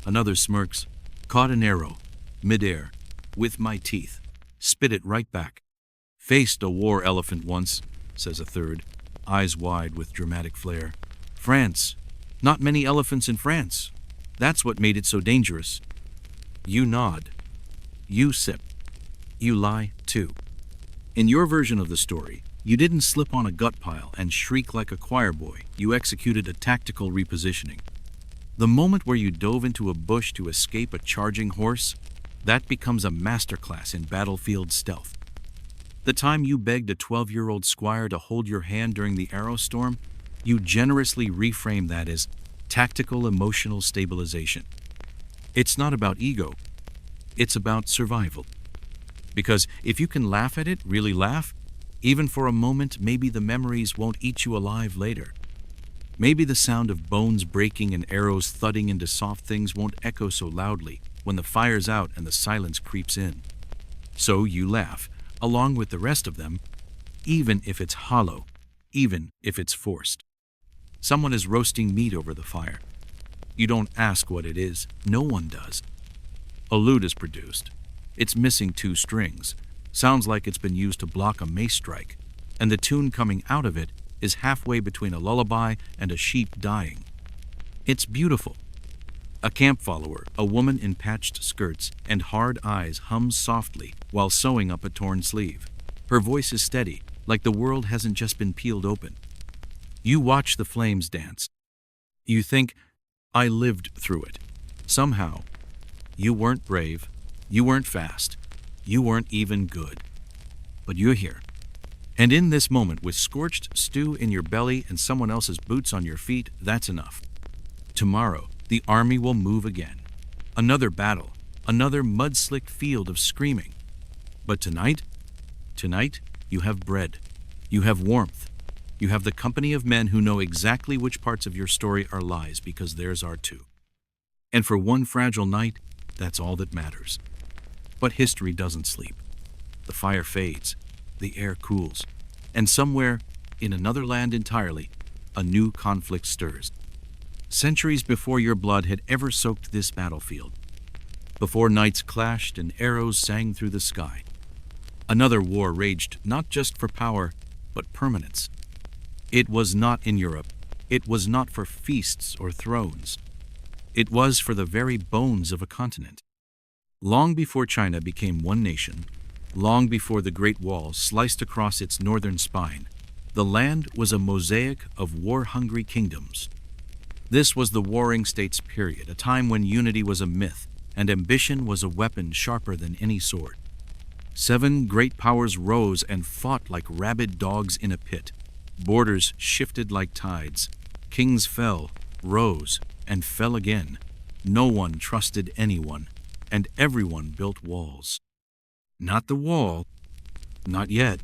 Another smirks, caught an arrow, midair, with my teeth, spit it right back. Faced a war elephant once, says a third, eyes wide with dramatic flair. France. Not many elephants in France. That's what made it so dangerous. You nod. You sip. You lie, too. In your version of the story, you didn't slip on a gut pile and shriek like a choir boy. You executed a tactical repositioning. The moment where you dove into a bush to escape a charging horse, that becomes a masterclass in battlefield stealth. The time you begged a 12-year-old squire to hold your hand during the arrow storm, you generously reframe that as tactical emotional stabilization. It's not about ego. It's about survival. Because if you can laugh at it, really laugh, even for a moment, maybe the memories won't eat you alive later. Maybe the sound of bones breaking and arrows thudding into soft things won't echo so loudly when the fire's out and the silence creeps in. So you laugh, along with the rest of them, even if it's hollow, even if it's forced. Someone is roasting meat over the fire. You don't ask what it is. No one does. A lute is produced. It's missing 2 strings. Sounds like it's been used to block a mace strike. And the tune coming out of it is halfway between a lullaby and a sheep dying. It's beautiful. A camp follower, a woman in patched skirts and hard eyes, hums softly while sewing up a torn sleeve. Her voice is steady, like the world hasn't just been peeled open. You watch the flames dance. You think, I lived through it. Somehow. You weren't brave. You weren't fast. You weren't even good. But you're here. And in this moment, with scorched stew in your belly and someone else's boots on your feet, that's enough. Tomorrow, the army will move again. Another battle, another mud-slicked field of screaming. But tonight, you have bread. You have warmth. You have the company of men who know exactly which parts of your story are lies, because theirs are too. And for one fragile night, that's all that matters. But history doesn't sleep. The fire fades. The air cools. And somewhere, in another land entirely, a new conflict stirs. Centuries before your blood had ever soaked this battlefield. Before knights clashed and arrows sang through the sky. Another war raged, not just for power, but permanence. It was not in Europe. It was not for feasts or thrones. It was for the very bones of a continent. Long before China became one nation, long before the Great Wall sliced across its northern spine, the land was a mosaic of war-hungry kingdoms. This was the Warring States period, a time when unity was a myth and ambition was a weapon sharper than any sword. 7 great powers rose and fought like rabid dogs in a pit. Borders shifted like tides. Kings fell, rose, and fell again. No one trusted anyone, and everyone built walls. Not the wall, not yet,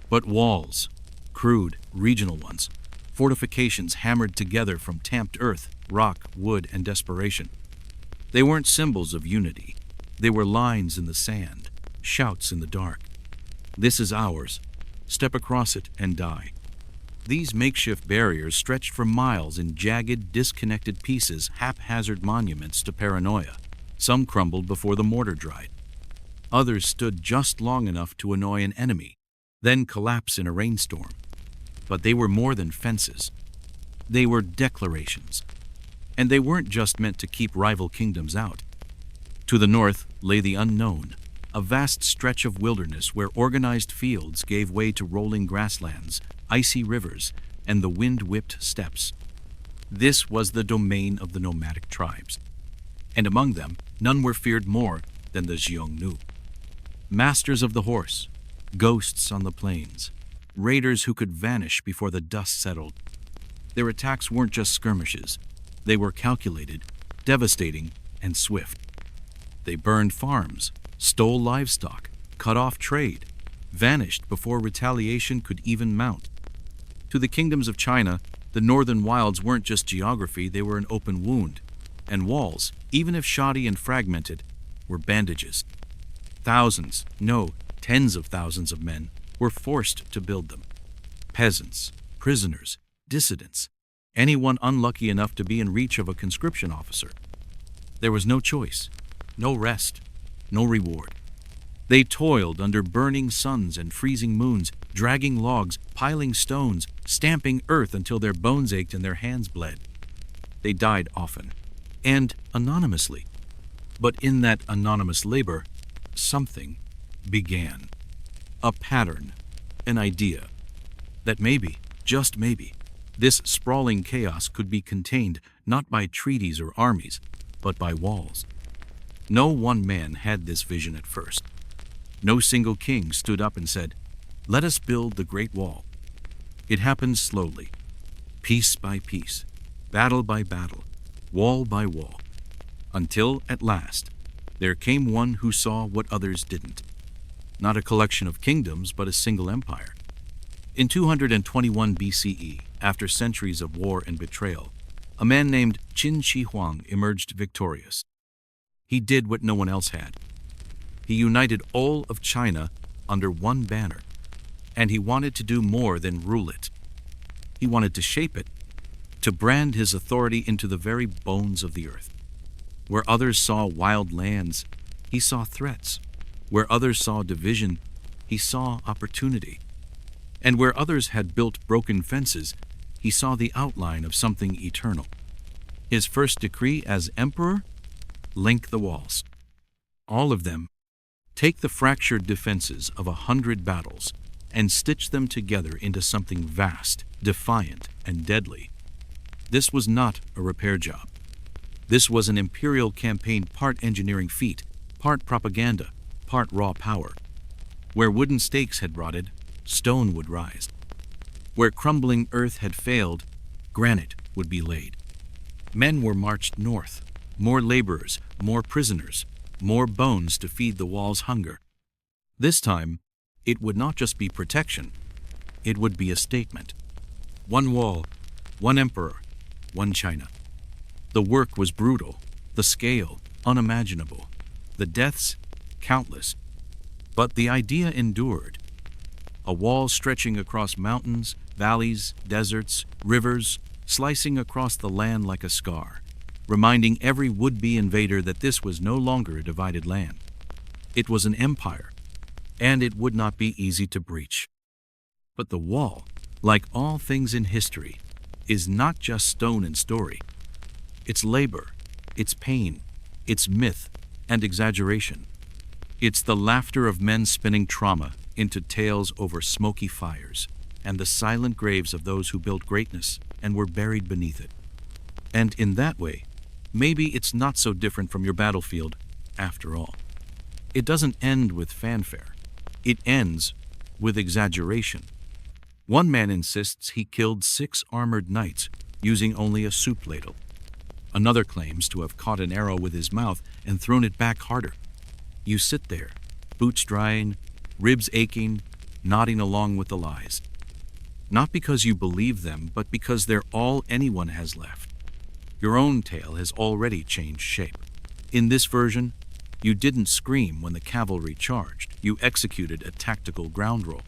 but walls, crude, regional ones, fortifications hammered together from tamped earth, rock, wood, and desperation. They weren't symbols of unity. They were lines in the sand, shouts in the dark. This is ours. Step across it and die. These makeshift barriers stretched for miles in jagged, disconnected pieces, haphazard monuments to paranoia. Some crumbled before the mortar dried. Others stood just long enough to annoy an enemy, then collapse in a rainstorm. But they were more than fences. They were declarations. And they weren't just meant to keep rival kingdoms out. To the north lay the unknown, a vast stretch of wilderness where organized fields gave way to rolling grasslands, icy rivers, and the wind-whipped steppes. This was the domain of the nomadic tribes, and among them none were feared more than the Xiongnu. Masters of the horse, ghosts on the plains, raiders who could vanish before the dust settled. Their attacks weren't just skirmishes. They were calculated, devastating, and swift. They burned farms, stole livestock, cut off trade, vanished before retaliation could even mount. To the kingdoms of China, the northern wilds weren't just geography, they were an open wound. And walls, even if shoddy and fragmented, were bandages. Thousands, no, tens of thousands of men were forced to build them. Peasants, prisoners, dissidents, anyone unlucky enough to be in reach of a conscription officer. There was no choice, no rest, no reward. They toiled under burning suns and freezing moons, dragging logs, piling stones, stamping earth until their bones ached and their hands bled. They died often, and anonymously. But in that anonymous labor, something began. A pattern, an idea, that maybe, just maybe, this sprawling chaos could be contained not by treaties or armies, but by walls. No one man had this vision at first. No single king stood up and said, "Let us build the Great Wall." It happened slowly, piece by piece, battle by battle, wall by wall, until, at last, there came one who saw what others didn't. Not a collection of kingdoms, but a single empire. In 221 BCE, after centuries of war and betrayal, a man named Qin Shi Huang emerged victorious. He did what no one else had. He united all of China under one banner, and he wanted to do more than rule it. He wanted to shape it, to brand his authority into the very bones of the earth. Where others saw wild lands, he saw threats. Where others saw division, he saw opportunity. And where others had built broken fences, he saw the outline of something eternal. His first decree as emperor? Link the walls. All of them. Take the fractured defenses of 100 battles and stitch them together into something vast, defiant, and deadly. This was not a repair job. This was an imperial campaign, part engineering feat, part propaganda, part raw power. Where wooden stakes had rotted, stone would rise. Where crumbling earth had failed, granite would be laid. Men were marched north, more laborers, more prisoners, more bones to feed the wall's hunger. This time, it would not just be protection, it would be a statement. One wall, one emperor, one China. The work was brutal, the scale unimaginable, the deaths countless. But the idea endured. A wall stretching across mountains, valleys, deserts, rivers, slicing across the land like a scar, reminding every would-be invader that this was no longer a divided land. It was an empire, and it would not be easy to breach. But the wall, like all things in history, is not just stone and story. It's labor, it's pain, it's myth and exaggeration. It's the laughter of men spinning trauma into tales over smoky fires, and the silent graves of those who built greatness and were buried beneath it. And in that way, maybe it's not so different from your battlefield after all. It doesn't end with fanfare. It ends with exaggeration. One man insists he killed 6 armored knights using only a soup ladle. Another claims to have caught an arrow with his mouth and thrown it back harder. You sit there, boots drying, ribs aching, nodding along with the lies. Not because you believe them, but because they're all anyone has left. Your own tale has already changed shape. In this version, you didn't scream when the cavalry charged. You executed a tactical ground roll.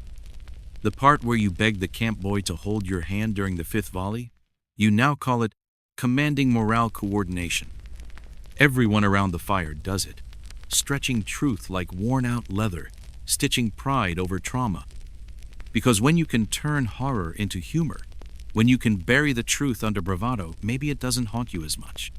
The part where you begged the camp boy to hold your hand during the 5th volley, you now call it commanding morale coordination. Everyone around the fire does it, stretching truth like worn-out leather, stitching pride over trauma. Because when you can turn horror into humor, when you can bury the truth under bravado, maybe it doesn't haunt you as much.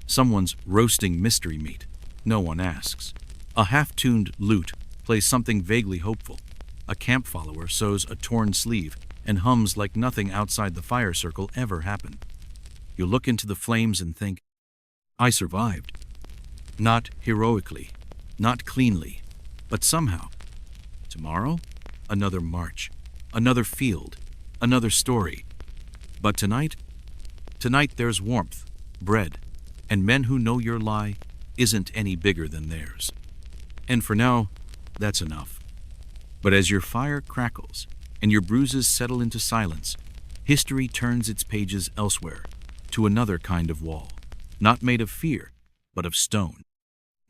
Someone's roasting mystery meat. No one asks. A half-tuned lute plays something vaguely hopeful. A camp follower sews a torn sleeve and hums like nothing outside the fire circle ever happened. You look into the flames and think, I survived. Not heroically, not cleanly, but somehow. Tomorrow, another march, another field, another story. But tonight there's warmth, bread, and men who know your lie isn't any bigger than theirs. And for now, that's enough. But as your fire crackles and your bruises settle into silence, history turns its pages elsewhere, to another kind of wall, not made of fear, but of stone.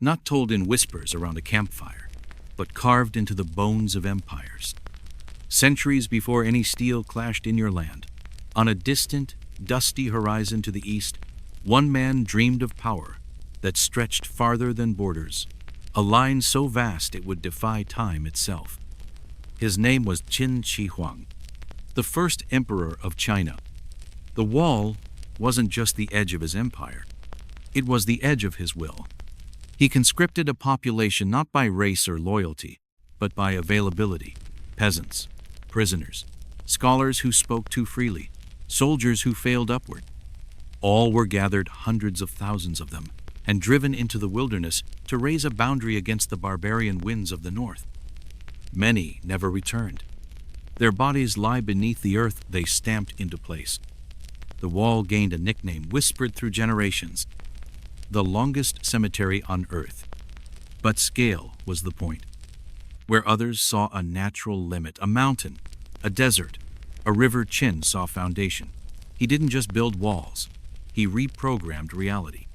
Not told in whispers around a campfire, but carved into the bones of empires. Centuries before any steel clashed in your land, on a distant, dusty horizon to the east, one man dreamed of power that stretched farther than borders, a line so vast it would defy time itself. His name was Qin Shi Huang, the first emperor of China. The wall wasn't just the edge of his empire, it was the edge of his will. He conscripted a population not by race or loyalty, but by availability. Peasants, prisoners, scholars who spoke too freely, soldiers who failed upward. All were gathered, hundreds of thousands of them, and driven into the wilderness to raise a boundary against the barbarian winds of the north. Many never returned. Their bodies lie beneath the earth they stamped into place. The wall gained a nickname whispered through generations, the longest cemetery on earth. But scale was the point. Where others saw a natural limit, a mountain, a desert, a river, Qin saw foundation. He didn't just build walls, he reprogrammed reality.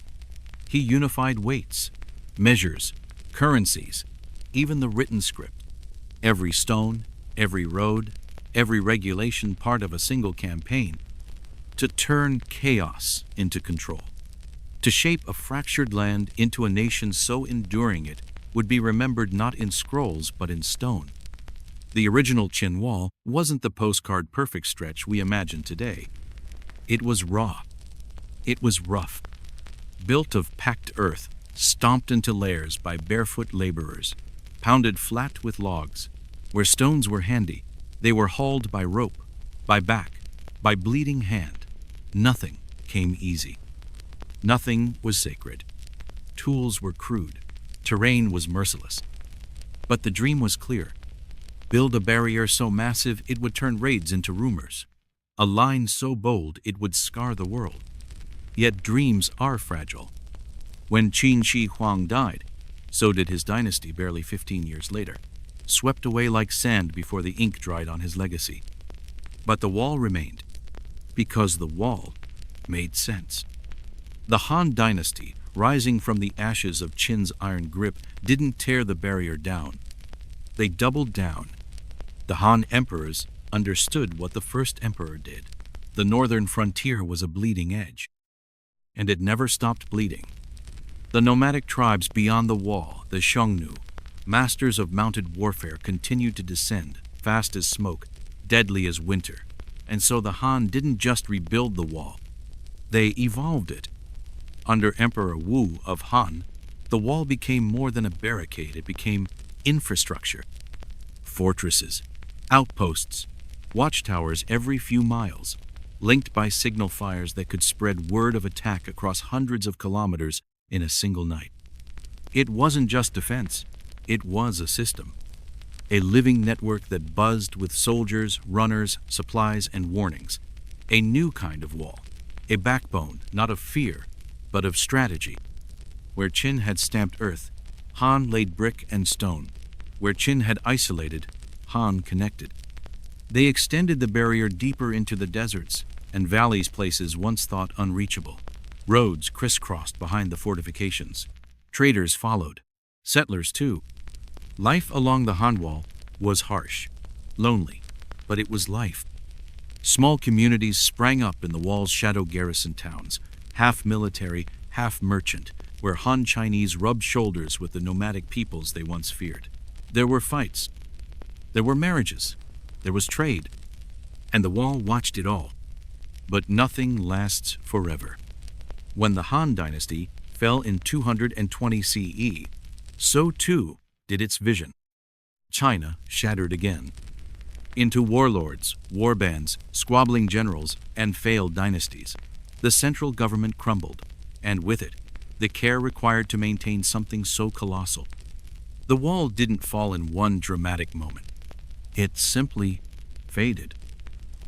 He unified weights, measures, currencies, even the written script. Every stone, every road, every regulation part of a single campaign, to turn chaos into control. To shape a fractured land into a nation so enduring it would be remembered not in scrolls but in stone. The original Qin Wall wasn't the postcard perfect stretch we imagine today. It was raw. It was rough. Built of packed earth, stomped into layers by barefoot laborers, pounded flat with logs. Where stones were handy, they were hauled by rope, by back, by bleeding hand. Nothing came easy. Nothing was sacred. Tools were crude. Terrain was merciless. But the dream was clear. Build a barrier so massive it would turn raids into rumors. A line so bold it would scar the world. Yet dreams are fragile. When Qin Shi Huang died, so did his dynasty barely 15 years later, swept away like sand before the ink dried on his legacy. But the wall remained, because the wall made sense. The Han dynasty, rising from the ashes of Qin's iron grip, didn't tear the barrier down. They doubled down. The Han emperors understood what the first emperor did. The northern frontier was a bleeding edge, and it never stopped bleeding. The nomadic tribes beyond the wall, the Xiongnu, masters of mounted warfare, continued to descend, fast as smoke, deadly as winter. And so the Han didn't just rebuild the wall, they evolved it. Under Emperor Wu of Han, the wall became more than a barricade, it became infrastructure. Fortresses, outposts, watchtowers every few miles, linked by signal fires that could spread word of attack across hundreds of kilometers in a single night. It wasn't just defense, it was a system. A living network that buzzed with soldiers, runners, supplies, and warnings. A new kind of wall, a backbone not of fear, but of strategy. Where Qin had stamped earth, Han laid brick and stone. Where Qin had isolated, Han connected. They extended the barrier deeper into the deserts and valleys, places once thought unreachable. Roads crisscrossed behind the fortifications. Traders followed. Settlers too. Life along the Han Wall was harsh, lonely, but it was life. Small communities sprang up in the wall's shadow garrison towns, half military, half merchant, where Han Chinese rubbed shoulders with the nomadic peoples they once feared. There were fights. There were marriages. There was trade. And the wall watched it all. But nothing lasts forever. When the Han dynasty fell in 220 CE, so too did its vision. China shattered again. Into warlords, warbands, squabbling generals, and failed dynasties. The central government crumbled, and with it, the care required to maintain something so colossal. The wall didn't fall in one dramatic moment. It simply faded.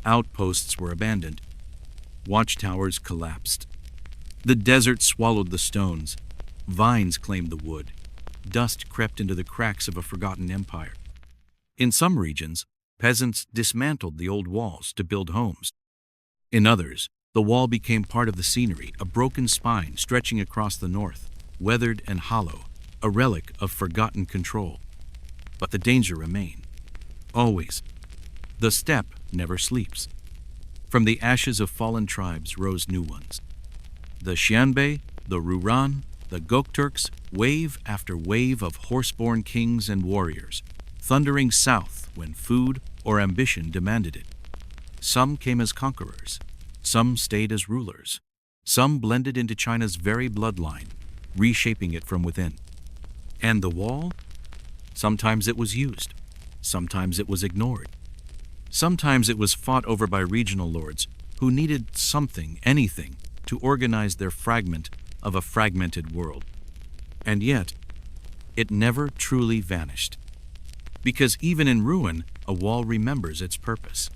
Outposts were abandoned. Watchtowers collapsed. The desert swallowed the stones. Vines claimed the wood. Dust crept into the cracks of a forgotten empire. In some regions, peasants dismantled the old walls to build homes. In others, the wall became part of the scenery, a broken spine stretching across the north, weathered and hollow, a relic of forgotten control. But the danger remained. Always. The steppe never sleeps. From the ashes of fallen tribes rose new ones. The Xianbei, the Ruran, the Gokturks, wave after wave of horse-born kings and warriors, thundering south when food or ambition demanded it. Some came as conquerors. Some stayed as rulers. Some blended into China's very bloodline, reshaping it from within. And the wall? Sometimes it was used. Sometimes it was ignored. Sometimes it was fought over by regional lords who needed something, anything, to organize their fragment of a fragmented world. And yet, it never truly vanished. Because even in ruin, a wall remembers its purpose.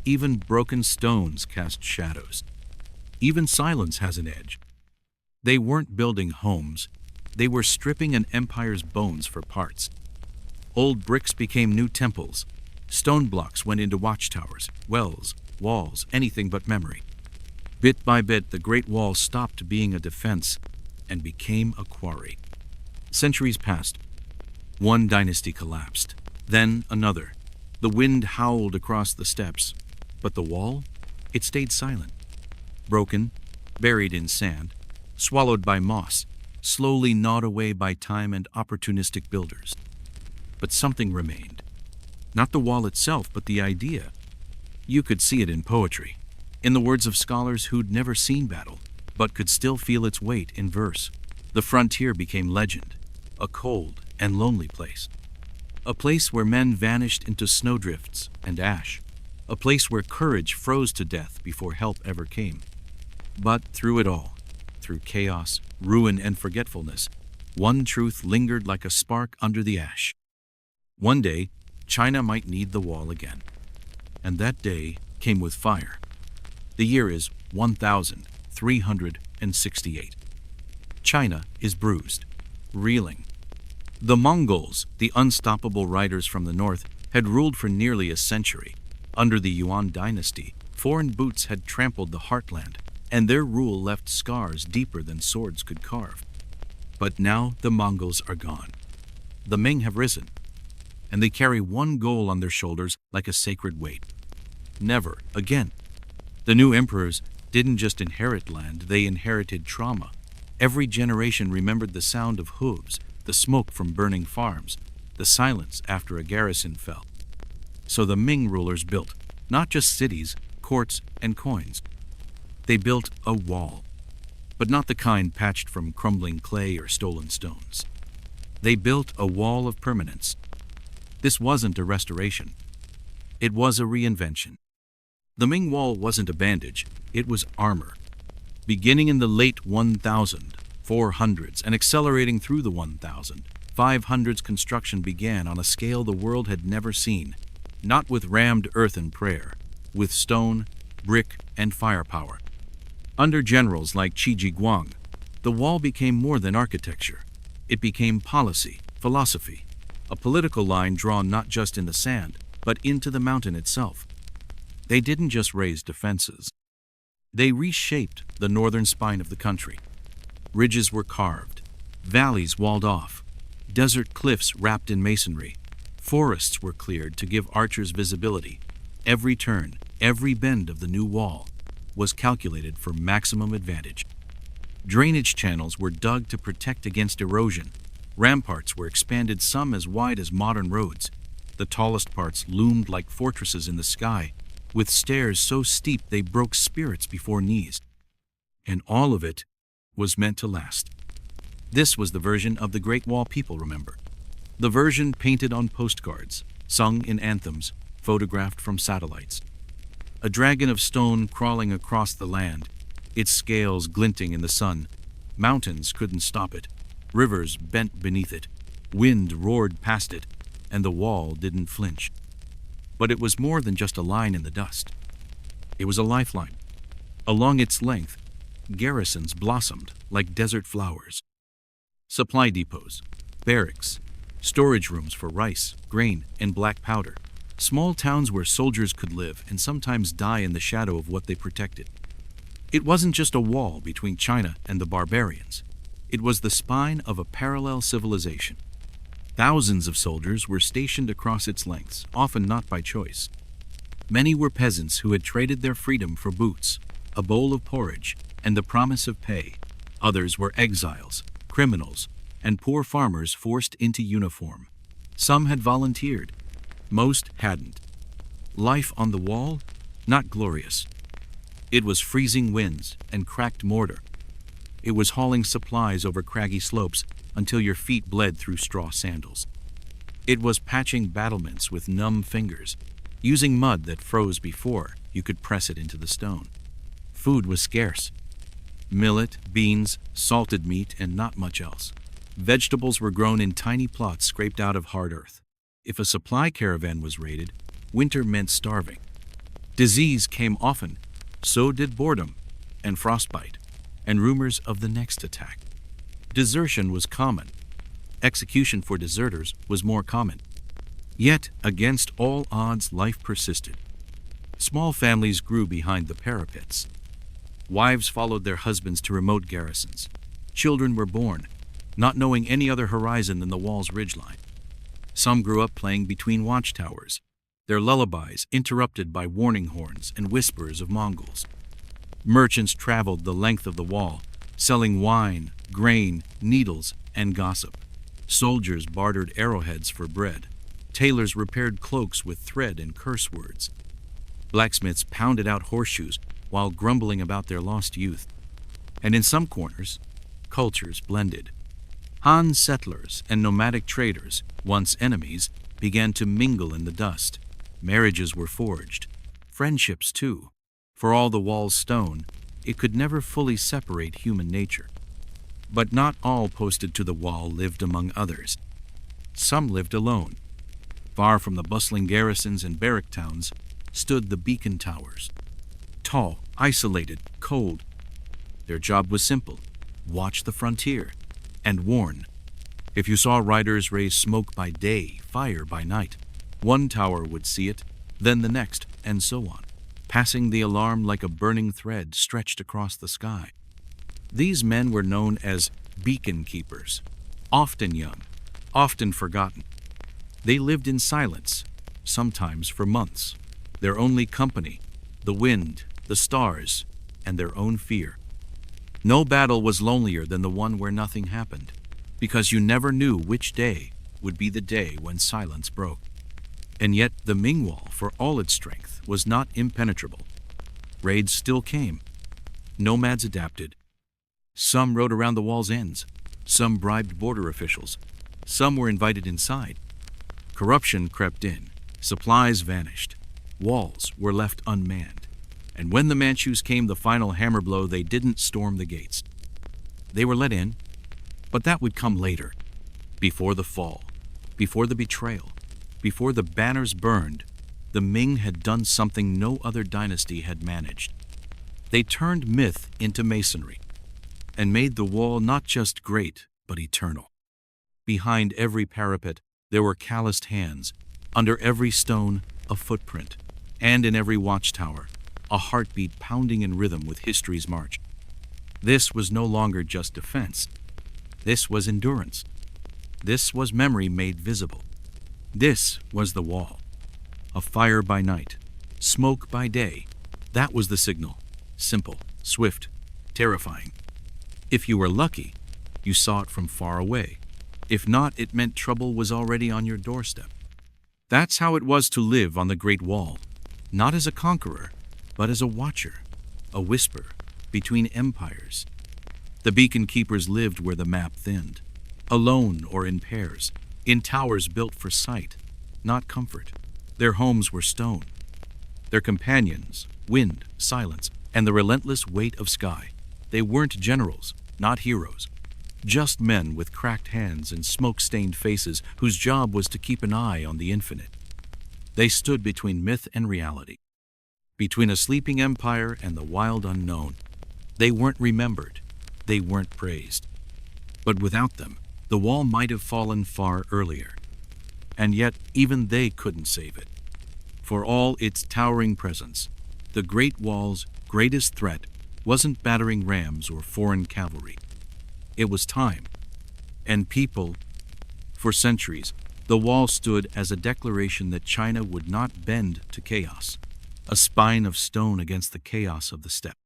Even broken stones cast shadows. Even silence has an edge. They weren't building homes. They were stripping an empire's bones for parts. Old bricks became new temples. Stone blocks went into watchtowers, wells, walls, anything but memory. Bit by bit, the Great Wall stopped being a defense and became a quarry. Centuries passed. One dynasty collapsed, then another. The wind howled across the steppes, but the wall, it stayed silent. Broken, buried in sand, swallowed by moss, slowly gnawed away by time and opportunistic builders. But something remained. Not the wall itself, but the idea. You could see it in poetry, in the words of scholars who'd never seen battle, but could still feel its weight in verse. The frontier became legend, a cold and lonely place. A place where men vanished into snowdrifts and ash. A place where courage froze to death before help ever came. But through it all, through chaos, ruin, and forgetfulness, one truth lingered like a spark under the ash. One day, China might need the wall again. And that day came with fire. The year is 1368. China is bruised, reeling. The Mongols, the unstoppable riders from the north, had ruled for nearly a century. Under the Yuan dynasty, foreign boots had trampled the heartland, and their rule left scars deeper than swords could carve. But now the Mongols are gone. The Ming have risen, and they carry one goal on their shoulders like a sacred weight. Never again. The new emperors didn't just inherit land, they inherited trauma. Every generation remembered the sound of hooves, the smoke from burning farms, the silence after a garrison fell. So the Ming rulers built, not just cities, courts, and coins. They built a wall, but not the kind patched from crumbling clay or stolen stones. They built a wall of permanence. This wasn't a restoration. It was a reinvention. The Ming Wall wasn't a bandage, it was armor. Beginning in the late 1400s and accelerating through the 1500s, construction began on a scale the world had never seen. Not with rammed earth and prayer, with stone, brick, and firepower. Under generals like Qi Jiguang, the wall became more than architecture. It became policy, philosophy, a political line drawn not just in the sand, but into the mountain itself. They didn't just raise defenses. They reshaped the northern spine of the country. Ridges were carved, valleys walled off, desert cliffs wrapped in masonry. Forests were cleared to give archers visibility. Every turn, every bend of the new wall was calculated for maximum advantage. Drainage channels were dug to protect against erosion. Ramparts were expanded, some as wide as modern roads. The tallest parts loomed like fortresses in the sky, with stairs so steep they broke spirits before knees. And all of it was meant to last. This was the version of the Great Wall people remember. The version painted on postcards, sung in anthems, photographed from satellites. A dragon of stone crawling across the land, its scales glinting in the sun. Mountains couldn't stop it. Rivers bent beneath it. Wind roared past it, and the wall didn't flinch. But it was more than just a line in the dust. It was a lifeline. Along its length, garrisons blossomed like desert flowers. Supply depots, barracks, storage rooms for rice, grain, and black powder. Small towns where soldiers could live and sometimes die in the shadow of what they protected. It wasn't just a wall between China and the barbarians. It was the spine of a parallel civilization. Thousands of soldiers were stationed across its lengths, often not by choice. Many were peasants who had traded their freedom for boots, a bowl of porridge, and the promise of pay. Others were exiles, criminals, and poor farmers forced into uniform. Some had volunteered. Most hadn't. Life on the wall? Not glorious. It was freezing winds and cracked mortar. It was hauling supplies over craggy slopes until your feet bled through straw sandals. It was patching battlements with numb fingers, using mud that froze before you could press it into the stone. Food was scarce. Millet, beans, salted meat, and not much else. Vegetables were grown in tiny plots scraped out of hard earth. If a supply caravan was raided, winter meant starving. Disease came often, so did boredom and frostbite, and rumors of the next attack. Desertion was common. Execution for deserters was more common. Yet, against all odds, life persisted. Small families grew behind the parapets. Wives followed their husbands to remote garrisons. Children were born, not knowing any other horizon than the wall's ridgeline. Some grew up playing between watchtowers, their lullabies interrupted by warning horns and whispers of Mongols. Merchants traveled the length of the wall, selling wine, grain, needles, and gossip. Soldiers bartered arrowheads for bread. Tailors repaired cloaks with thread and curse words. Blacksmiths pounded out horseshoes while grumbling about their lost youth. And in some corners, cultures blended. Han settlers and nomadic traders, once enemies, began to mingle in the dust. Marriages were forged. Friendships, too. For all the wall's stone, it could never fully separate human nature. But not all posted to the wall lived among others. Some lived alone. Far from the bustling garrisons and barrack towns stood the beacon towers. Tall, isolated, cold. Their job was simple: watch the frontier and warn. If you saw riders raise smoke by day, fire by night, one tower would see it, then the next, and so on, passing the alarm like a burning thread stretched across the sky. These men were known as beacon keepers, often young, often forgotten. They lived in silence, sometimes for months. Their only company, the wind, the stars, and their own fear. No battle was lonelier than the one where nothing happened, because you never knew which day would be the day when silence broke. And yet the Ming Wall, for all its strength, was not impenetrable. Raids still came. Nomads adapted. Some rode around the wall's ends. Some bribed border officials. Some were invited inside. Corruption crept in. Supplies vanished. Walls were left unmanned. And when the Manchus came the final hammer blow, they didn't storm the gates. They were let in, but that would come later, before the fall, before the betrayal, before the banners burned. The Ming had done something no other dynasty had managed. They turned myth into masonry and made the wall not just great, but eternal. Behind every parapet, there were calloused hands. Under every stone, a footprint. And in every watchtower, a heartbeat pounding in rhythm with history's march. This was no longer just defense. This was endurance. This was memory made visible. This was the wall. A fire by night, smoke by day. That was the signal. Simple, swift, terrifying. If you were lucky, you saw it from far away. If not, it meant trouble was already on your doorstep. That's how it was to live on the Great Wall, not as a conqueror, but as a watcher, a whisper between empires. The beacon keepers lived where the map thinned, alone or in pairs, in towers built for sight, not comfort. Their homes were stone. Their companions, wind, silence, and the relentless weight of sky. They weren't generals, not heroes. Just men with cracked hands and smoke-stained faces whose job was to keep an eye on the infinite. They stood between myth and reality, between a sleeping empire and the wild unknown. They weren't remembered. They weren't praised. But without them, the wall might have fallen far earlier. And yet, even they couldn't save it. For all its towering presence, the Great Wall's greatest threat wasn't battering rams or foreign cavalry. It was time. And people. For centuries, the wall stood as a declaration that China would not bend to chaos, a spine of stone against the chaos of the steppe.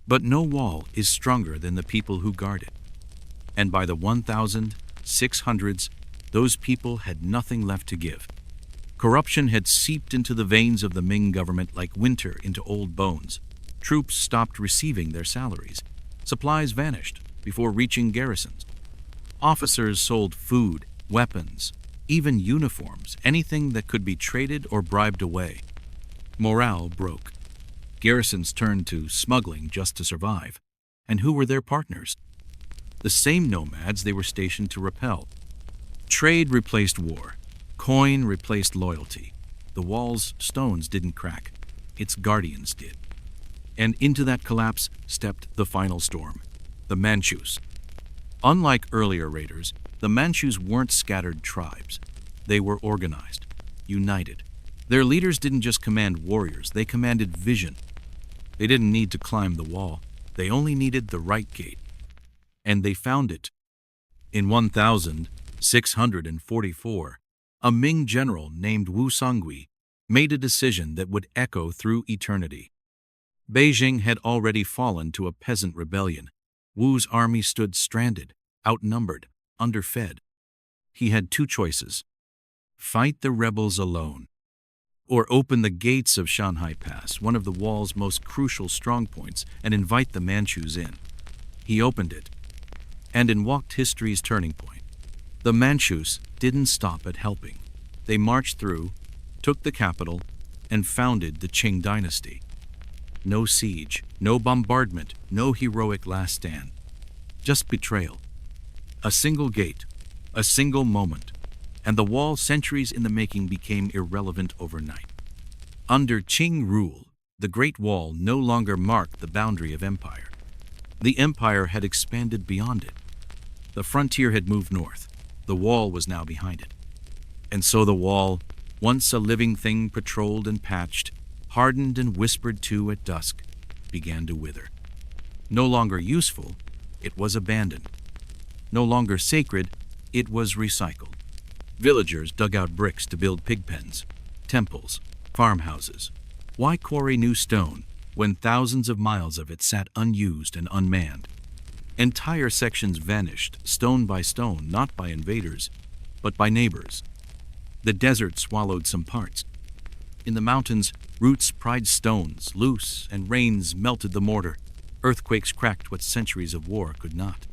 But no wall is stronger than the people who guard it. And by the 1600s, those people had nothing left to give. Corruption had seeped into the veins of the Ming government like winter into old bones. Troops stopped receiving their salaries. Supplies vanished before reaching garrisons. Officers sold food, weapons, even uniforms, anything that could be traded or bribed away. Morale broke. Garrisons turned to smuggling just to survive. And who were their partners? The same nomads they were stationed to repel. Trade replaced war. Coin replaced loyalty. The wall's stones didn't crack. Its guardians did. And into that collapse stepped the final storm, the Manchus. Unlike earlier raiders, the Manchus weren't scattered tribes. They were organized, united. Their leaders didn't just command warriors, they commanded vision. They didn't need to climb the wall. They only needed the right gate. And they found it. In 1644, a Ming general named Wu Songui made a decision that would echo through eternity. Beijing had already fallen to a peasant rebellion. Wu's army stood stranded, outnumbered, underfed. He had two choices: fight the rebels alone, or open the gates of Shanhai Pass, one of the wall's most crucial strongpoints, and invite the Manchus in. He opened it, and in walked history's turning point. The Manchus didn't stop at helping. They marched through, took the capital, and founded the Qing dynasty. No siege, no bombardment, no heroic last stand. Just betrayal. A single gate, a single moment, and the wall, centuries in the making, became irrelevant overnight. Under Qing rule, the Great Wall no longer marked the boundary of empire. The empire had expanded beyond it. The frontier had moved north. The wall was now behind it. And so the wall, once a living thing patrolled and patched, hardened and whispered to at dusk, began to wither. No longer useful, it was abandoned. No longer sacred, it was recycled. Villagers dug out bricks to build pig pens, temples, farmhouses. Why quarry new stone when thousands of miles of it sat unused and unmanned? Entire sections vanished, stone by stone, not by invaders, but by neighbors. The desert swallowed some parts. In the mountains, roots pried stones loose, and rains melted the mortar. Earthquakes cracked what centuries of war could not.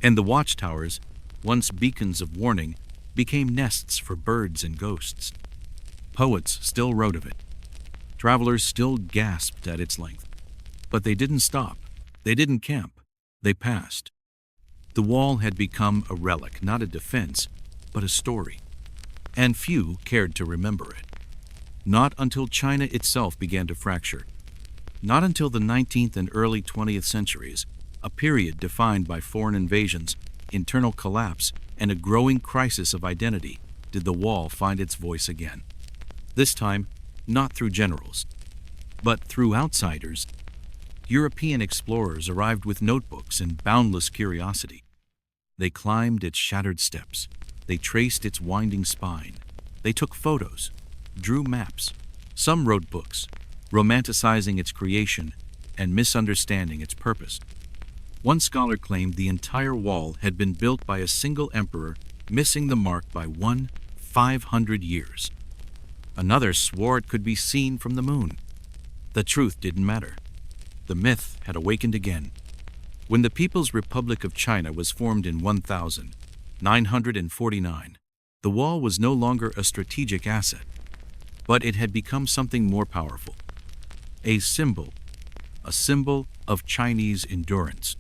And the watchtowers, once beacons of warning, became nests for birds and ghosts. Poets still wrote of it. Travelers still gasped at its length. But they didn't stop. They didn't camp. They passed. The wall had become a relic, not a defense, but a story. And few cared to remember it. Not until China itself began to fracture. Not until the 19th and early 20th centuries, a period defined by foreign invasions, internal collapse, and a growing crisis of identity, did the wall find its voice again. This time, not through generals, but through outsiders. European explorers arrived with notebooks and boundless curiosity. They climbed its shattered steps. They traced its winding spine. They took photos, drew maps. Some wrote books, romanticizing its creation and misunderstanding its purpose. One scholar claimed the entire wall had been built by a single emperor, missing the mark by 500 years. Another swore it could be seen from the moon. The truth didn't matter. The myth had awakened again. When the People's Republic of China was formed in 1949, the wall was no longer a strategic asset, but it had become something more powerful. A symbol of Chinese endurance,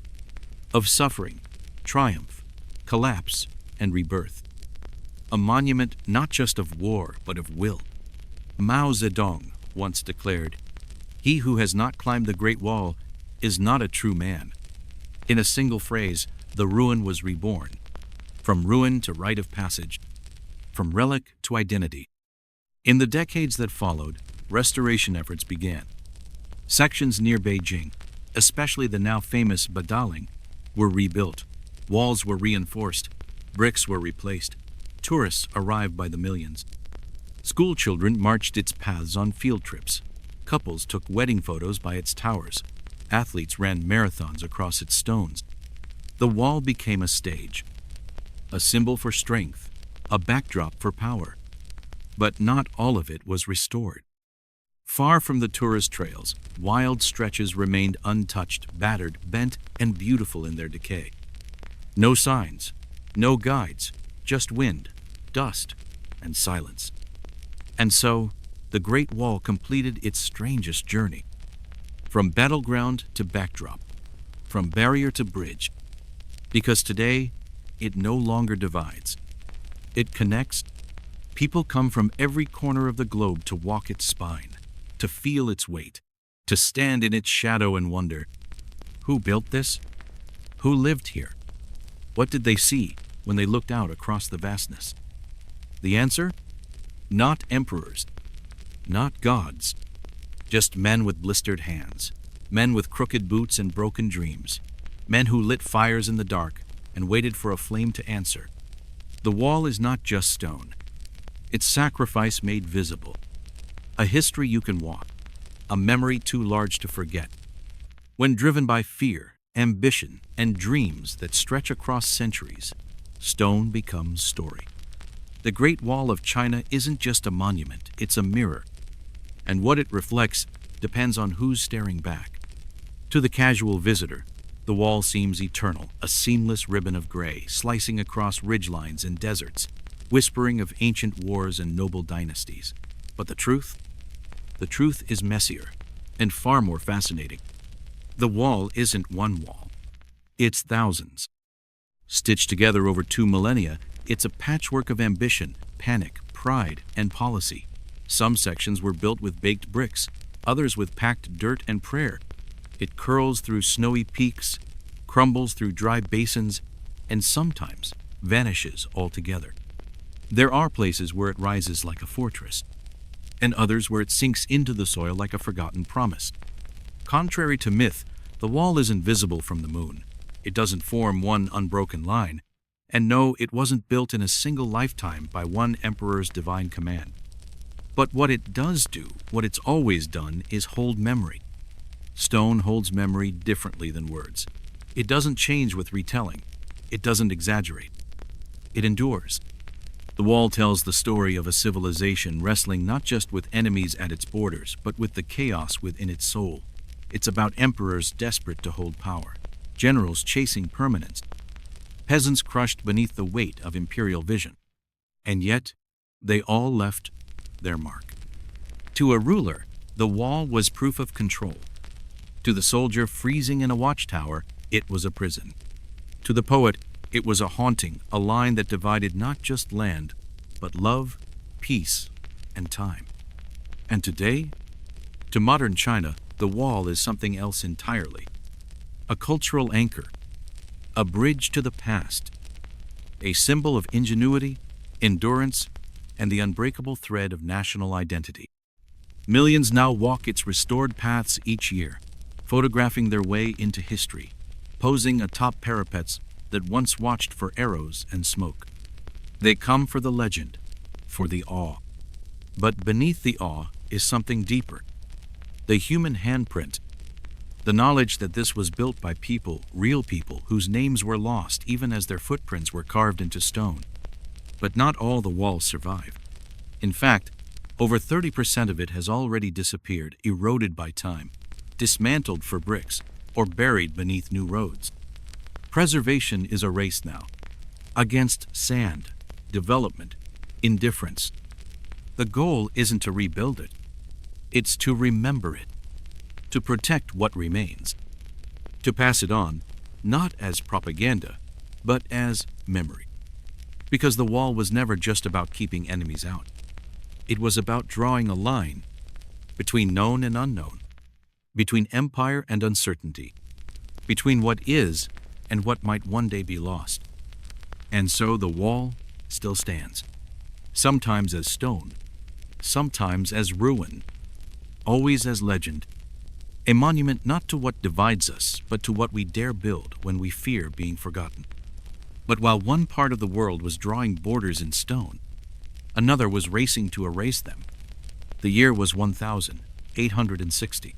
of suffering, triumph, collapse, and rebirth. A monument not just of war, but of will. Mao Zedong once declared, "He who has not climbed the Great Wall is not a true man." In a single phrase, the ruin was reborn. From ruin to rite of passage, from relic to identity. In the decades that followed, restoration efforts began. Sections near Beijing, especially the now famous Badaling, were rebuilt. Walls were reinforced. Bricks were replaced. Tourists arrived by the millions. School children marched its paths on field trips. Couples took wedding photos by its towers. Athletes ran marathons across its stones. The wall became a stage, a symbol for strength, a backdrop for power. But not all of it was restored. Far from the tourist trails, wild stretches remained untouched, battered, bent, and beautiful in their decay. No signs, no guides, just wind, dust, and silence. And so, the Great Wall completed its strangest journey. From battleground to backdrop, from barrier to bridge. Because today, it no longer divides. It connects. People come from every corner of the globe to walk its spine, to feel its weight, to stand in its shadow and wonder, who built this? Who lived here? What did they see when they looked out across the vastness? The answer? Not emperors, not gods, just men with blistered hands, men with crooked boots and broken dreams, men who lit fires in the dark and waited for a flame to answer. The wall is not just stone. It's sacrifice made visible. A history you can walk, a memory too large to forget. When driven by fear, ambition, and dreams that stretch across centuries, stone becomes story. The Great Wall of China isn't just a monument, it's a mirror. And what it reflects depends on who's staring back. To the casual visitor, the wall seems eternal, a seamless ribbon of gray, slicing across ridgelines and deserts, whispering of ancient wars and noble dynasties. But the truth? The truth is messier and far more fascinating. The wall isn't one wall. It's thousands. Stitched together over 2 millennia, it's a patchwork of ambition, panic, pride, and policy. Some sections were built with baked bricks, others with packed dirt and prayer. It curls through snowy peaks, crumbles through dry basins, and sometimes vanishes altogether. There are places where it rises like a fortress, and others where it sinks into the soil like a forgotten promise. Contrary to myth, the wall isn't visible from the moon. It doesn't form one unbroken line. And no, it wasn't built in a single lifetime by one emperor's divine command. But what it does do, what it's always done, is hold memory. Stone holds memory differently than words. It doesn't change with retelling. It doesn't exaggerate. It endures. The wall tells the story of a civilization wrestling not just with enemies at its borders, but with the chaos within its soul. It's about emperors desperate to hold power, generals chasing permanence, peasants crushed beneath the weight of imperial vision. And yet, they all left their mark. To a ruler, the wall was proof of control. To the soldier freezing in a watchtower, it was a prison. To the poet, it was a haunting, a line that divided not just land, but love, peace, and time. And today, to modern China, the wall is something else entirely. A cultural anchor, a bridge to the past, a symbol of ingenuity, endurance, and the unbreakable thread of national identity. Millions now walk its restored paths each year, photographing their way into history, posing atop parapets that once watched for arrows and smoke. They come for the legend, for the awe. But beneath the awe is something deeper. The human handprint, the knowledge that this was built by people, real people, whose names were lost even as their footprints were carved into stone. But not all the walls survive. In fact, over 30% of it has already disappeared, eroded by time, dismantled for bricks, or buried beneath new roads. Preservation is a race now, against sand, development, indifference. The goal isn't to rebuild it, it's to remember it, to protect what remains, to pass it on, not as propaganda, but as memory. Because the wall was never just about keeping enemies out. It was about drawing a line between known and unknown, between empire and uncertainty, between what is and what might one day be lost. And so the wall still stands, sometimes as stone, sometimes as ruin, always as legend, a monument not to what divides us, but to what we dare build when we fear being forgotten. But while one part of the world was drawing borders in stone, another was racing to erase them. The year was 1860.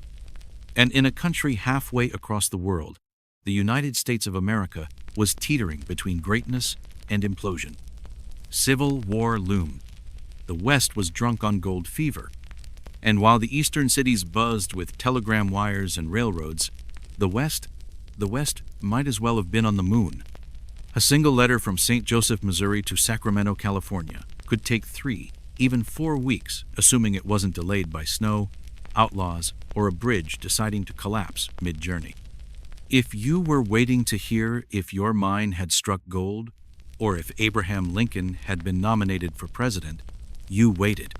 And in a country halfway across the world, the United States of America was teetering between greatness and implosion. Civil war loomed. The West was drunk on gold fever. And while the eastern cities buzzed with telegram wires and railroads, the West might as well have been on the moon. A single letter from St. Joseph, Missouri to Sacramento, California could take 3, even 4 weeks, assuming it wasn't delayed by snow, outlaws, or a bridge deciding to collapse mid-journey. If you were waiting to hear if your mine had struck gold, or if Abraham Lincoln had been nominated for president, you waited.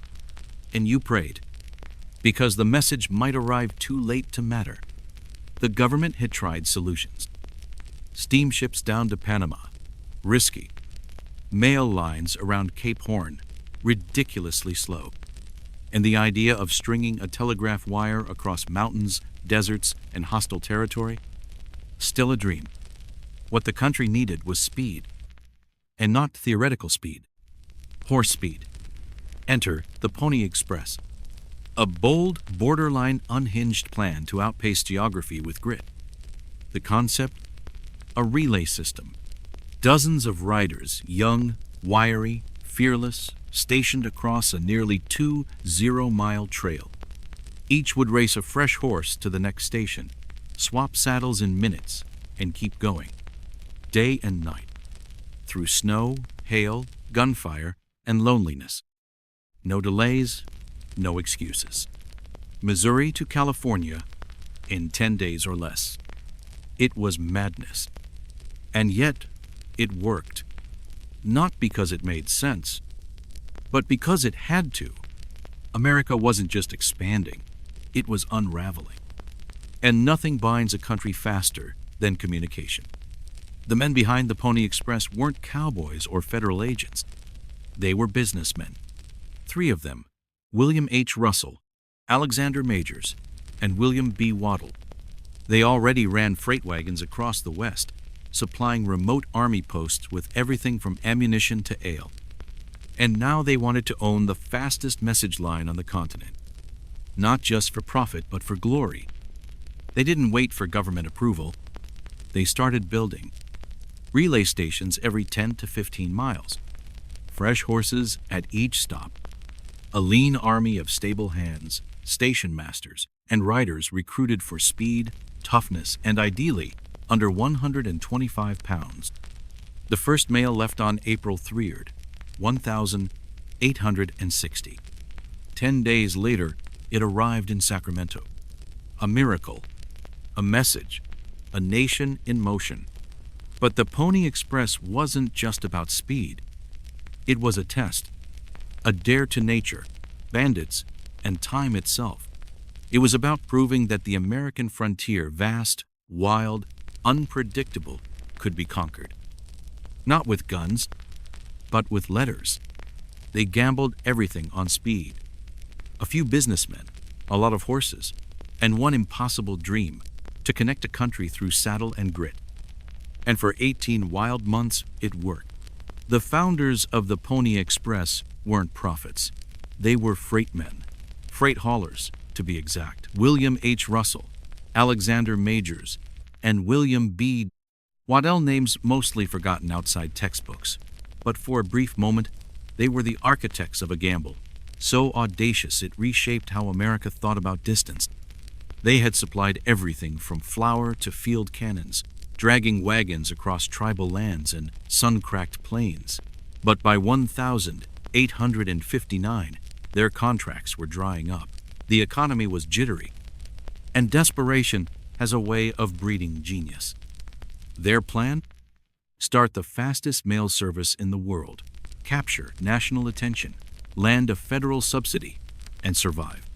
And you prayed. Because the message might arrive too late to matter. The government had tried solutions. Steamships down to Panama, risky. Mail lines around Cape Horn, ridiculously slow. And the idea of stringing a telegraph wire across mountains, deserts, and hostile territory? Still a dream. What the country needed was speed. And not theoretical speed. Horse speed. Enter the Pony Express. A bold, borderline unhinged plan to outpace geography with grit. The concept? A relay system. Dozens of riders, young, wiry, fearless, stationed across a nearly 2 zero-mile trail. Each would race a fresh horse to the next station, swap saddles in minutes, and keep going. Day and night. Through snow, hail, gunfire, and loneliness. No delays, no excuses. Missouri to California in 10 days or less. It was madness. And yet, it worked. Not because it made sense, but because it had to. America wasn't just expanding, it was unraveling. And nothing binds a country faster than communication. The men behind the Pony Express weren't cowboys or federal agents. They were businessmen. 3 of them, William H. Russell, Alexander Majors, and William B. Waddell. They already ran freight wagons across the West, supplying remote army posts with everything from ammunition to ale. And now they wanted to own the fastest message line on the continent. Not just for profit, but for glory. They didn't wait for government approval. They started building. Relay stations every 10 to 15 miles. Fresh horses at each stop. A lean army of stable hands, station masters, and riders recruited for speed, toughness, and ideally, under 125 pounds. The first mail left on April 3rd, 1860. 10 days later, it arrived in Sacramento. A miracle, a message, a nation in motion. But the Pony Express wasn't just about speed. It was a test, a dare to nature, bandits, and time itself. It was about proving that the American frontier, vast, wild, unpredictable, could be conquered. Not with guns, but with letters. They gambled everything on speed. A few businessmen, a lot of horses, and one impossible dream, to connect a country through saddle and grit. And for 18 wild months, it worked. The founders of the Pony Express weren't prophets. They were freight men, freight haulers, to be exact. William H. Russell, Alexander Majors, and William B. Waddell, names mostly forgotten outside textbooks. But for a brief moment, they were the architects of a gamble, so audacious it reshaped how America thought about distance. They had supplied everything from flour to field cannons, dragging wagons across tribal lands and sun-cracked plains. But by 1859, their contracts were drying up. The economy was jittery, and desperation has a way of breeding genius. Their plan? Start the fastest mail service in the world, capture national attention, land a federal subsidy, and survive.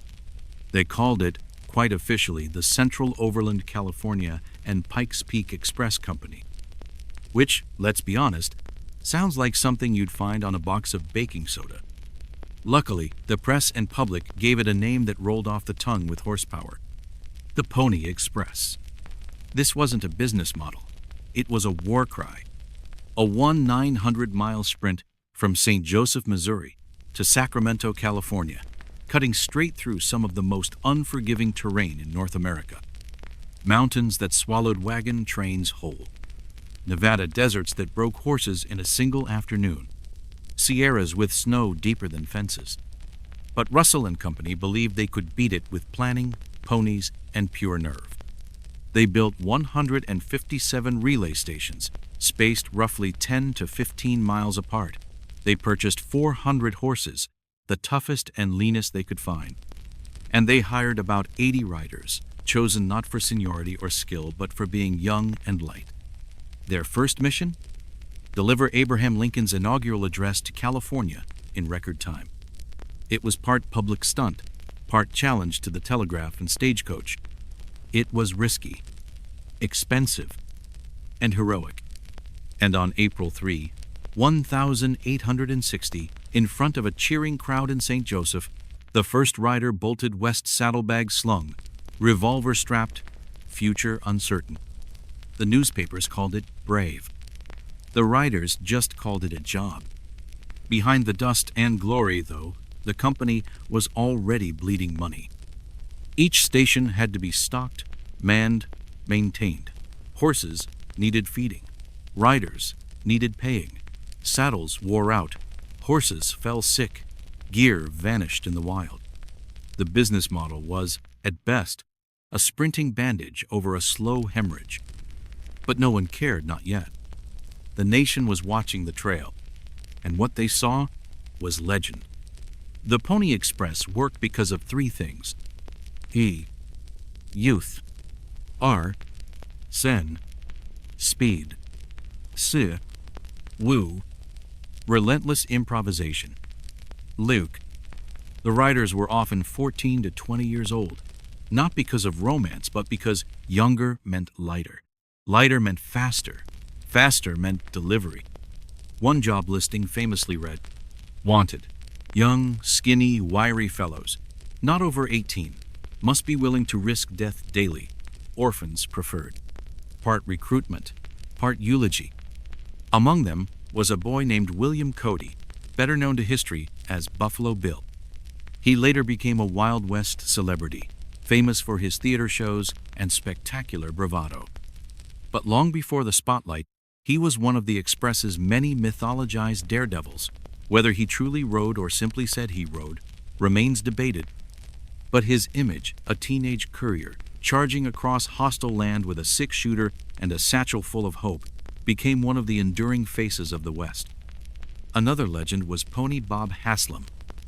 They called it, quite officially, the Central Overland California and Pikes Peak Express Company, which, let's be honest, sounds like something you'd find on a box of baking soda. Luckily, the press and public gave it a name that rolled off the tongue with horsepower: the Pony Express. This wasn't a business model. It was a war cry. A 900-mile sprint from St. Joseph, Missouri to Sacramento, California, cutting straight through some of the most unforgiving terrain in North America. Mountains that swallowed wagon trains whole. Nevada deserts that broke horses in a single afternoon. Sierras with snow deeper than fences. But Russell and Company believed they could beat it with planning, ponies, and pure nerve. They built 157 relay stations, spaced roughly 10 to 15 miles apart. They purchased 400 horses, the toughest and leanest they could find. And they hired about 80 riders, chosen not for seniority or skill, but for being young and light. Their first mission? Deliver Abraham Lincoln's inaugural address to California in record time. It was part public stunt, part challenge to the telegraph and stagecoach. It was risky, expensive, and heroic. And on April 3, 1860, in front of a cheering crowd in St. Joseph, the first rider bolted west, saddlebag slung, revolver strapped, future uncertain. The newspapers called it brave. The riders just called it a job. Behind the dust and glory, though, the company was already bleeding money. Each station had to be stocked, manned, maintained. Horses needed feeding. Riders needed paying. Saddles wore out. Horses fell sick. Gear vanished in the wild. The business model was, at best, a sprinting bandage over a slow hemorrhage. But no one cared, not yet. The nation was watching the trail, and what they saw was legend. The Pony Express worked because of three things: E, youth; R, sen, speed; S, woo, relentless improvisation. Luke. The riders were often 14 to 20 years old, not because of romance, but because younger meant lighter. Lighter meant faster. Faster meant delivery. One job listing famously read, "Wanted, young, skinny, wiry fellows, not over 18, must be willing to risk death daily, orphans preferred." Part recruitment, part eulogy. Among them was a boy named William Cody, better known to history as Buffalo Bill. He later became a Wild West celebrity, famous for his theater shows and spectacular bravado. But long before the spotlight, he was one of the Express's many mythologized daredevils. Whether he truly rode or simply said he rode remains debated. But his image, a teenage courier charging across hostile land with a six-shooter and a satchel full of hope, became one of the enduring faces of the West. Another legend was Pony Bob Haslam,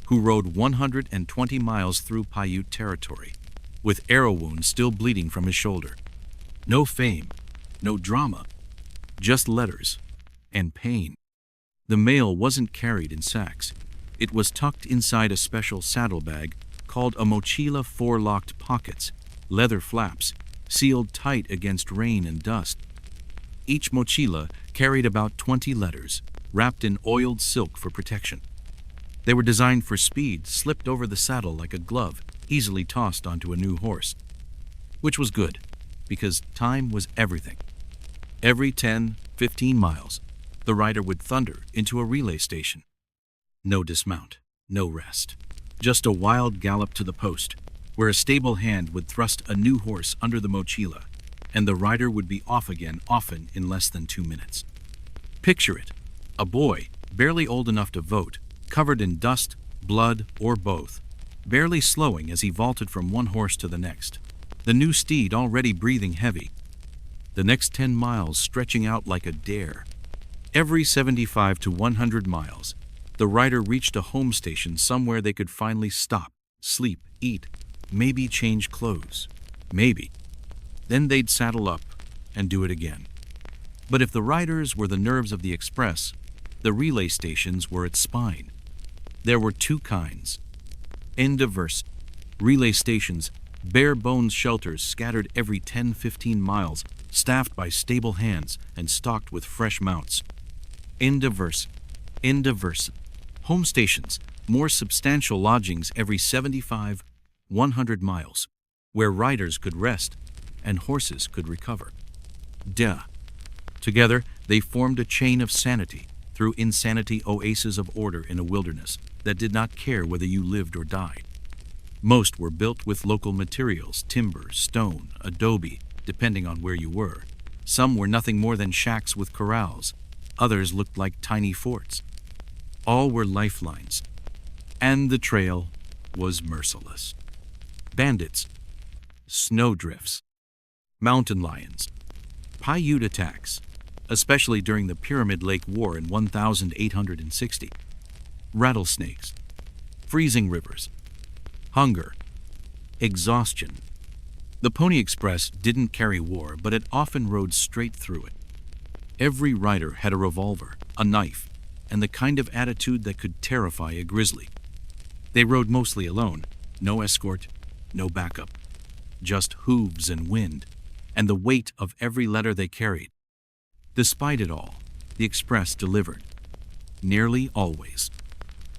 who rode 120 miles through Paiute territory, with arrow wounds still bleeding from his shoulder. No fame, no drama, just letters and pain. The mail wasn't carried in sacks. It was tucked inside a special saddlebag called a mochila, 4 locked pockets, leather flaps, sealed tight against rain and dust. Each mochila carried about 20 letters, wrapped in oiled silk for protection. They were designed for speed, slipped over the saddle like a glove, easily tossed onto a new horse. Which was good, because time was everything. Every 10, 15 miles, the rider would thunder into a relay station. No dismount, no rest. Just a wild gallop to the post, where a stable hand would thrust a new horse under the mochila, and the rider would be off again, often in less than 2 minutes. Picture it, a boy, barely old enough to vote, covered in dust, blood, or both, barely slowing as he vaulted from one horse to the next, the new steed already breathing heavy. the next 10 miles stretching out like a dare. Every 75 to 100 miles, the rider reached a home station somewhere they could finally stop, sleep, eat, maybe change clothes. Maybe. Then they'd saddle up and do it again. But if the riders were the nerves of the express, the relay stations were its spine. There were two kinds. Diverse relay stations, bare-bones shelters scattered every 10-15 miles, staffed by stable hands and stocked with fresh mounts. Diverse home stations, more substantial lodgings every 75, 100 miles, where riders could rest and horses could recover. Together, they formed a chain of sanity through insanity, oases of order in a wilderness that did not care whether you lived or died. Most were built with local materials, timber, stone, adobe, depending on where you were. Some were nothing more than shacks with corrals. Others looked like tiny forts. All were lifelines. And the trail was merciless. Bandits, snowdrifts, mountain lions, Paiute attacks, especially during the Pyramid Lake War in 1860, rattlesnakes, freezing rivers, hunger, exhaustion. The Pony Express didn't carry war, but it often rode straight through it. Every rider had a revolver, a knife, and the kind of attitude that could terrify a grizzly. They rode mostly alone, no escort, no backup, just hooves and wind, and the weight of every letter they carried. Despite it all, the Express delivered, nearly always.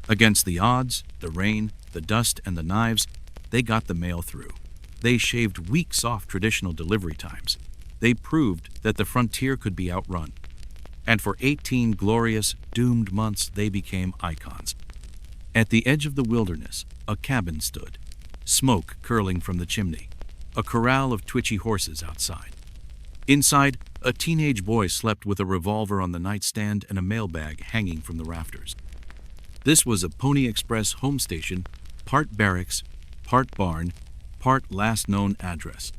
Against the odds, the rain, the dust, and the knives, they got the mail through. They shaved weeks off traditional delivery times. They proved that the frontier could be outrun. And for 18 glorious, doomed months, they became icons. At the edge of the wilderness, a cabin stood, smoke curling from the chimney, a corral of twitchy horses outside. Inside, a teenage boy slept with a revolver on the nightstand and a mailbag hanging from the rafters. This was a Pony Express home station, part barracks, part barn, part last known address.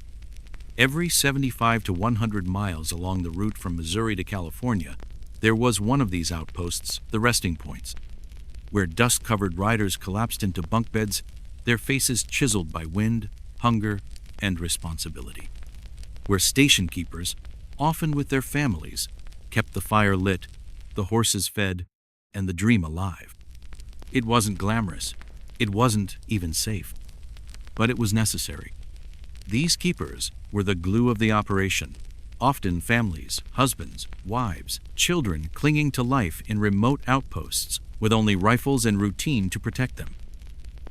Every 75 to 100 miles along the route from Missouri to California, there was one of these outposts, the resting points, where dust-covered riders collapsed into bunk beds, their faces chiseled by wind, hunger, and responsibility. Where station keepers, often with their families, kept the fire lit, the horses fed, and the dream alive. It wasn't glamorous. It wasn't even safe. But it was necessary. These keepers were the glue of the operation, often families, husbands, wives, children clinging to life in remote outposts with only rifles and routine to protect them.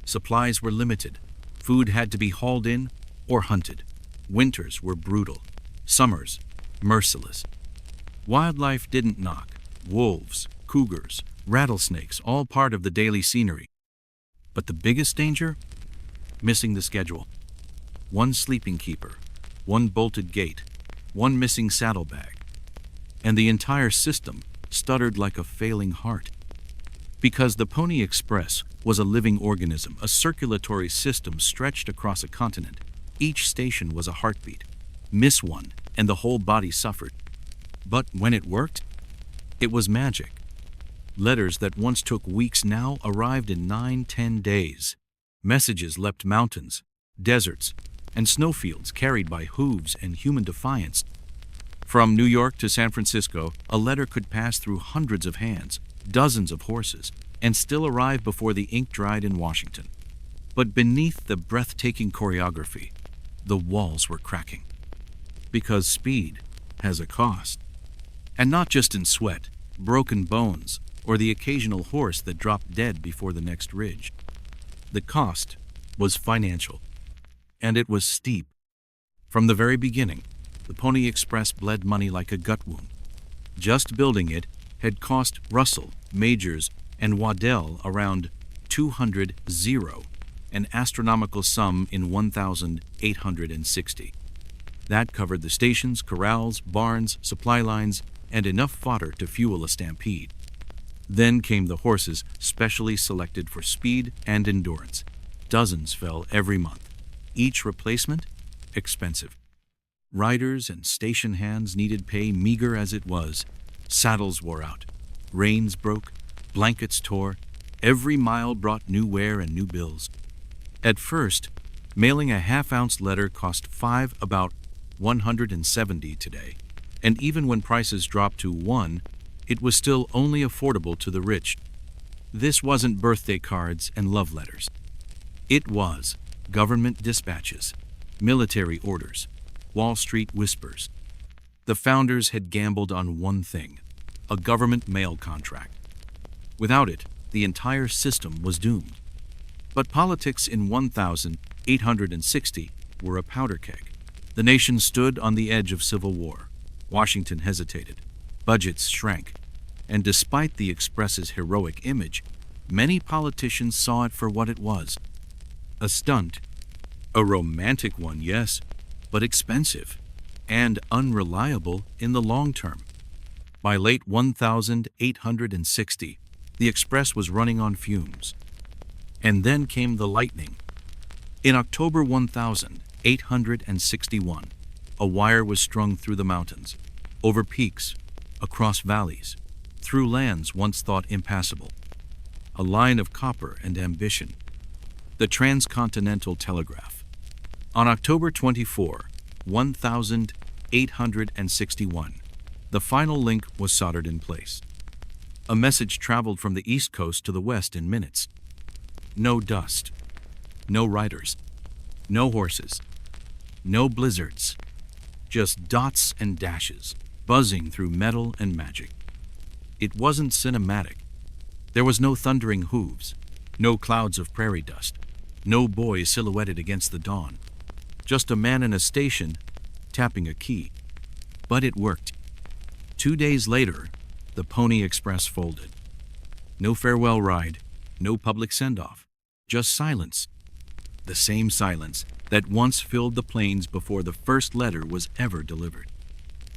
Supplies were limited. Food had to be hauled in or hunted. Winters were brutal. Summers, merciless. Wildlife didn't knock. Wolves, cougars, rattlesnakes, all part of the daily scenery. But the biggest danger? Missing the schedule. One sleeping keeper, one bolted gate, one missing saddlebag, and the entire system stuttered like a failing heart. Because the Pony Express was a living organism, a circulatory system stretched across a continent. Each station was a heartbeat. Miss one, and the whole body suffered. But when it worked, it was magic. Letters that once took weeks now arrived in 9-10 days. Messages leapt mountains, deserts, and snowfields carried by hooves and human defiance. From New York to San Francisco, a letter could pass through hundreds of hands, dozens of horses, and still arrive before the ink dried in Washington. But beneath the breathtaking choreography, the walls were cracking. Because speed has a cost. And not just in sweat, broken bones, or the occasional horse that dropped dead before the next ridge. The cost was financial, and it was steep. From the very beginning, the Pony Express bled money like a gut wound. Just building it had cost Russell, Majors, and Waddell around $200, an astronomical sum in 1,860. That covered the stations, corrals, barns, supply lines, and enough fodder to fuel a stampede. Then came the horses specially selected for speed and endurance. Dozens fell every month. Each replacement, expensive. Riders and station hands needed pay, meager as it was. Saddles wore out. Reins broke. Blankets tore. Every mile brought new wear and new bills. At first, mailing a half-ounce letter cost about $170 today. And even when prices dropped to $1, it was still only affordable to the rich. This wasn't birthday cards and love letters. It was government dispatches, military orders, Wall Street whispers. The founders had gambled on one thing: a government mail contract. Without it, the entire system was doomed. But politics in 1860 were a powder keg. The nation stood on the edge of civil war. Washington hesitated. Budgets shrank. And despite the Express's heroic image, many politicians saw it for what it was: a stunt. A romantic one, yes, but expensive and unreliable in the long term. By late 1860, the Express was running on fumes. And then came the lightning. In October 1861, a wire was strung through the mountains, over peaks, across valleys, through lands once thought impassable. A line of copper and ambition. The Transcontinental Telegraph. On October 24, 1861, the final link was soldered in place. A message traveled from the East Coast to the West in minutes. No dust, no riders, no horses, no blizzards, just dots and dashes, buzzing through metal and magic. It wasn't cinematic. There was no thundering hooves, no clouds of prairie dust, no boys silhouetted against the dawn. Just a man in a station tapping a key. But it worked. 2 days later, the Pony Express folded. No farewell ride, no public send-off, just silence. The same silence that once filled the plains before the first letter was ever delivered.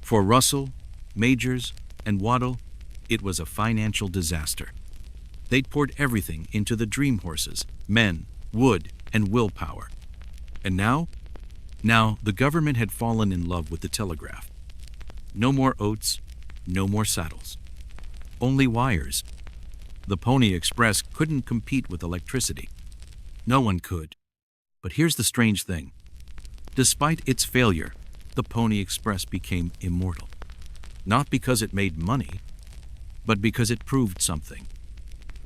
For Russell, Majors, and Waddell, it was a financial disaster. They'd poured everything into the dream horses, men, wood, and willpower. And now the government had fallen in love with the telegraph. No more oats, no more saddles. Only wires. The Pony Express couldn't compete with electricity. No one could. But here's the strange thing. Despite its failure, the Pony Express became immortal. Not because it made money, but because it proved something.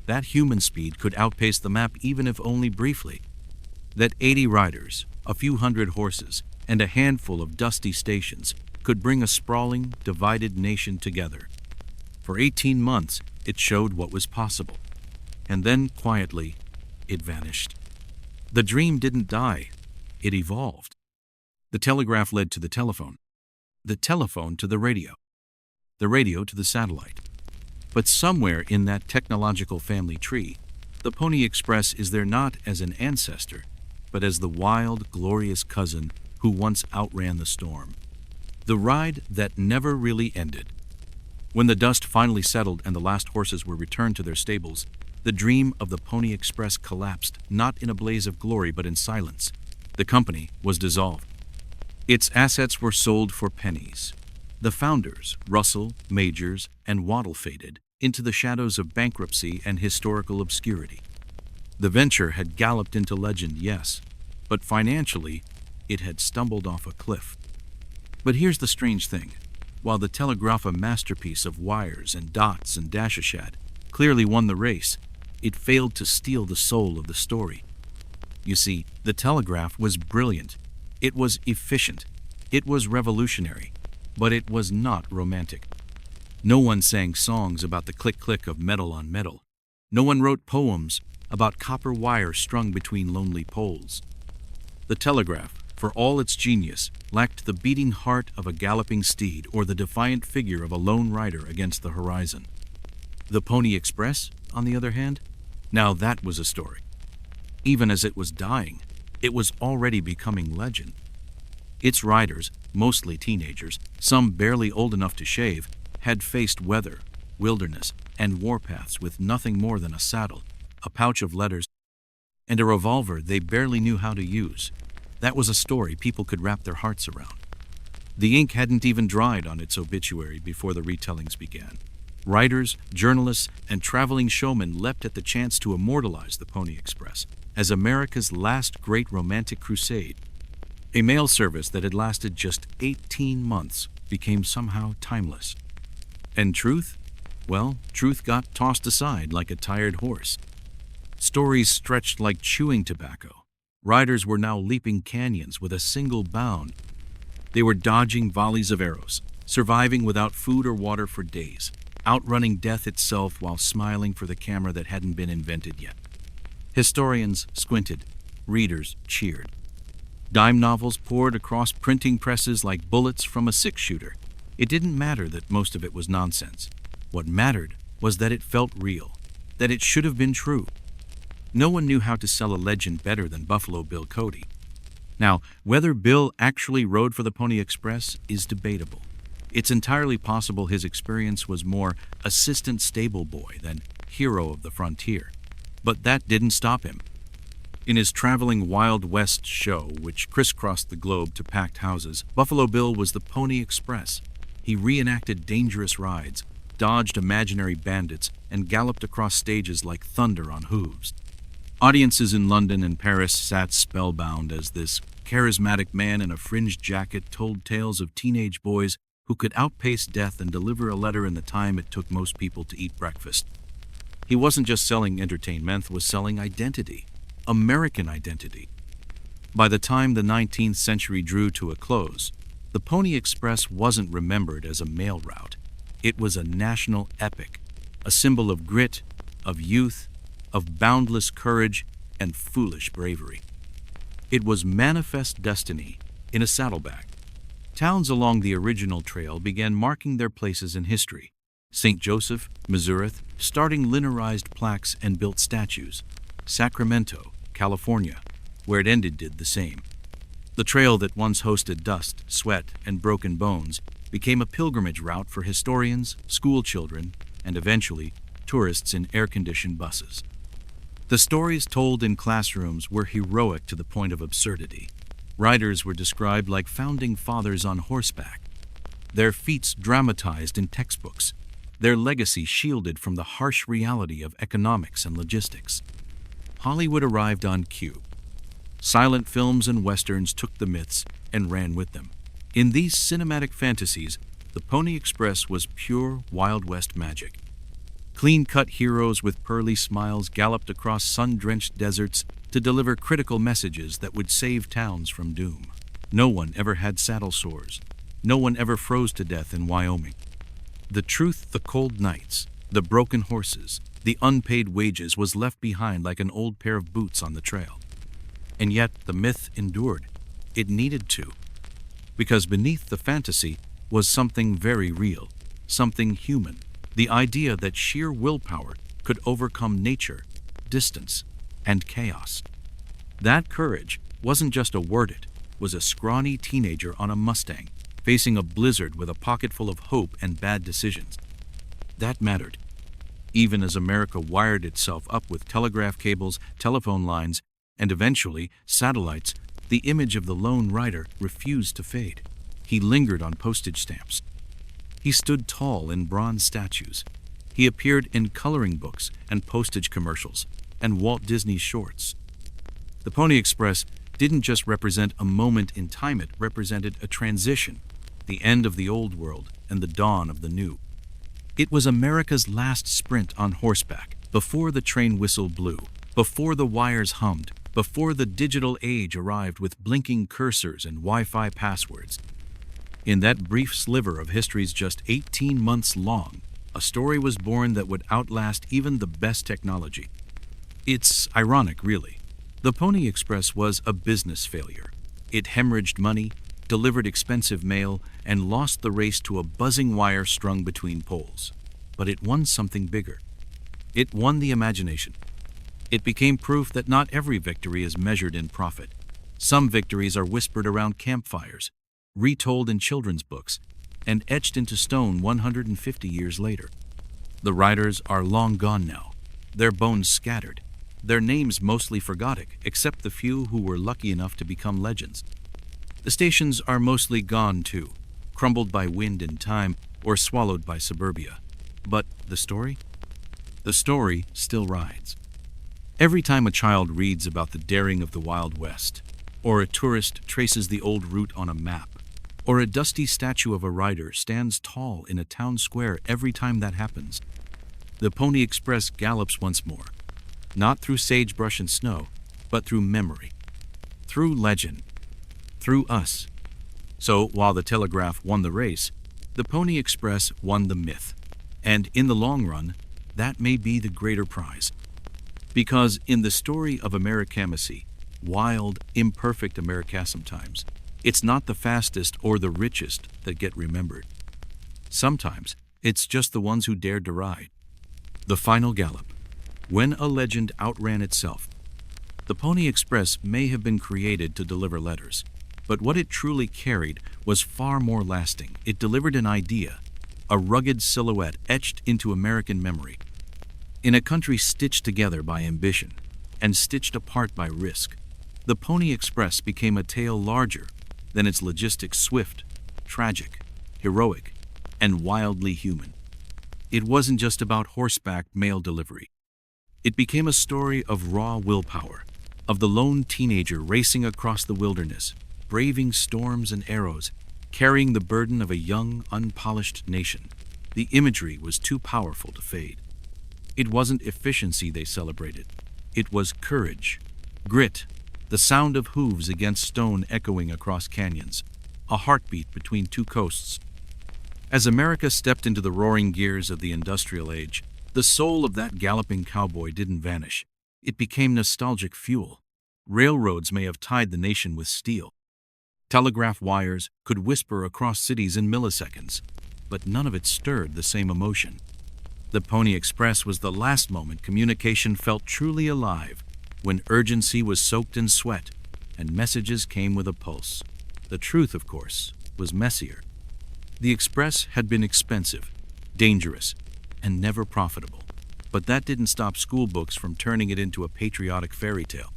That human speed could outpace the map even if only briefly. That 80 riders, a few hundred horses, and a handful of dusty stations could bring a sprawling, divided nation together. For 18 months, it showed what was possible. And then, quietly, it vanished. The dream didn't die. It evolved. The telegraph led to the telephone to the radio to the satellite. But somewhere in that technological family tree, the Pony Express is there not as an ancestor, but as the wild, glorious cousin who once outran the storm. The ride that never really ended. When the dust finally settled and the last horses were returned to their stables, the dream of the Pony Express collapsed, not in a blaze of glory but in silence. The company was dissolved. Its assets were sold for pennies. The founders, Russell, Majors, and Waddell, faded into the shadows of bankruptcy and historical obscurity. The venture had galloped into legend, yes, but financially, it had stumbled off a cliff. But here's the strange thing. While the telegraph, a masterpiece of wires and dots and dash-a-shad, clearly won the race, it failed to steal the soul of the story. You see, the telegraph was brilliant. It was efficient. It was revolutionary. But it was not romantic. No one sang songs about the click-click of metal on metal. No one wrote poems about copper wire strung between lonely poles. The telegraph, for all its genius, lacked the beating heart of a galloping steed or the defiant figure of a lone rider against the horizon. The Pony Express, on the other hand, now that was a story. Even as it was dying, it was already becoming legend. Its riders, mostly teenagers, some barely old enough to shave, had faced weather, wilderness, and warpaths with nothing more than a saddle, a pouch of letters, and a revolver they barely knew how to use. That was a story people could wrap their hearts around. The ink hadn't even dried on its obituary before the retellings began. Writers, journalists, and traveling showmen leapt at the chance to immortalize the Pony Express as America's last great romantic crusade. A mail service that had lasted just 18 months became somehow timeless. And truth? Well, truth got tossed aside like a tired horse. Stories stretched like chewing tobacco. Riders were now leaping canyons with a single bound. They were dodging volleys of arrows, surviving without food or water for days, outrunning death itself while smiling for the camera that hadn't been invented yet. Historians squinted. Readers cheered. Dime novels poured across printing presses like bullets from a six-shooter. It didn't matter that most of it was nonsense. What mattered was that it felt real, that it should have been true. No one knew how to sell a legend better than Buffalo Bill Cody. Now, whether Bill actually rode for the Pony Express is debatable. It's entirely possible his experience was more assistant stable boy than hero of the frontier. But that didn't stop him. In his traveling Wild West show, which crisscrossed the globe to packed houses, Buffalo Bill was the Pony Express. He reenacted dangerous rides, dodged imaginary bandits, and galloped across stages like thunder on hooves. Audiences in London and Paris sat spellbound as this charismatic man in a fringed jacket told tales of teenage boys who could outpace death and deliver a letter in the time it took most people to eat breakfast. He wasn't just selling entertainment, he was selling identity. American identity. By the time the 19th century drew to a close, the Pony Express wasn't remembered as a mail route. It was a national epic, a symbol of grit, of youth, of boundless courage and foolish bravery. It was manifest destiny in a saddlebag. Towns along the original trail began marking their places in history. St. Joseph, Missouri, starting linearized plaques and built statues. Sacramento, California, where it ended, did the same. The trail that once hosted dust, sweat, and broken bones became a pilgrimage route for historians, school children, and eventually tourists in air-conditioned buses. The stories told in classrooms were heroic to the point of absurdity. Riders were described like founding fathers on horseback, their feats dramatized in textbooks, their legacy shielded from the harsh reality of economics and logistics. Hollywood arrived on cue. Silent films and westerns took the myths and ran with them. In these cinematic fantasies, the Pony Express was pure Wild West magic. Clean-cut heroes with pearly smiles galloped across sun-drenched deserts to deliver critical messages that would save towns from doom. No one ever had saddle sores. No one ever froze to death in Wyoming. The truth, the cold nights, the broken horses, the unpaid wages was left behind like an old pair of boots on the trail. And yet the myth endured. It needed to. Because beneath the fantasy was something very real, something human. The idea that sheer willpower could overcome nature, distance, and chaos. That courage wasn't just a word, it was a scrawny teenager on a Mustang, facing a blizzard with a pocket full of hope and bad decisions. That mattered. Even as America wired itself up with telegraph cables, telephone lines, and eventually satellites, the image of the lone rider refused to fade. He lingered on postage stamps. He stood tall in bronze statues. He appeared in coloring books and postage commercials and Walt Disney shorts. The Pony Express didn't just represent a moment in time, it represented a transition, the end of the old world and the dawn of the new. It was America's last sprint on horseback, before the train whistle blew, before the wires hummed, before the digital age arrived with blinking cursors and Wi-Fi passwords. In that brief sliver of history's just 18 months long, a story was born that would outlast even the best technology. It's ironic, really. The Pony Express was a business failure. It hemorrhaged money, delivered expensive mail, and lost the race to a buzzing wire strung between poles. But it won something bigger. It won the imagination. It became proof that not every victory is measured in profit. Some victories are whispered around campfires, retold in children's books, and etched into stone 150 years later. The riders are long gone now, their bones scattered, their names mostly forgotten, except the few who were lucky enough to become legends. The stations are mostly gone too, crumbled by wind and time, or swallowed by suburbia. But the story? The story still rides. Every time a child reads about the daring of the Wild West, or a tourist traces the old route on a map, or a dusty statue of a rider stands tall in a town square every time that happens, the Pony Express gallops once more, not through sagebrush and snow, but through memory, through legend, through us. So, while the Telegraph won the race, the Pony Express won the myth. And in the long run, that may be the greater prize. Because in the story of Americamacy, wild, imperfect America sometimes, it's not the fastest or the richest that get remembered. Sometimes, it's just the ones who dared to ride. The final gallop. When a legend outran itself. The Pony Express may have been created to deliver letters, but what it truly carried was far more lasting. It delivered an idea, a rugged silhouette etched into American memory. In a country stitched together by ambition and stitched apart by risk, the Pony Express became a tale larger than its logistics, swift, tragic, heroic, and wildly human. It wasn't just about horseback mail delivery. It became a story of raw willpower, of the lone teenager racing across the wilderness, braving storms and arrows, carrying the burden of a young, unpolished nation. The imagery was too powerful to fade. It wasn't efficiency they celebrated. It was courage, grit, the sound of hooves against stone echoing across canyons, a heartbeat between two coasts. As America stepped into the roaring gears of the industrial age, the soul of that galloping cowboy didn't vanish. It became nostalgic fuel. Railroads may have tied the nation with steel. Telegraph wires could whisper across cities in milliseconds, but none of it stirred the same emotion. The Pony Express was the last moment communication felt truly alive, when urgency was soaked in sweat and messages came with a pulse. The truth, of course, was messier. The Express had been expensive, dangerous, and never profitable, but that didn't stop school books from turning it into a patriotic fairy tale.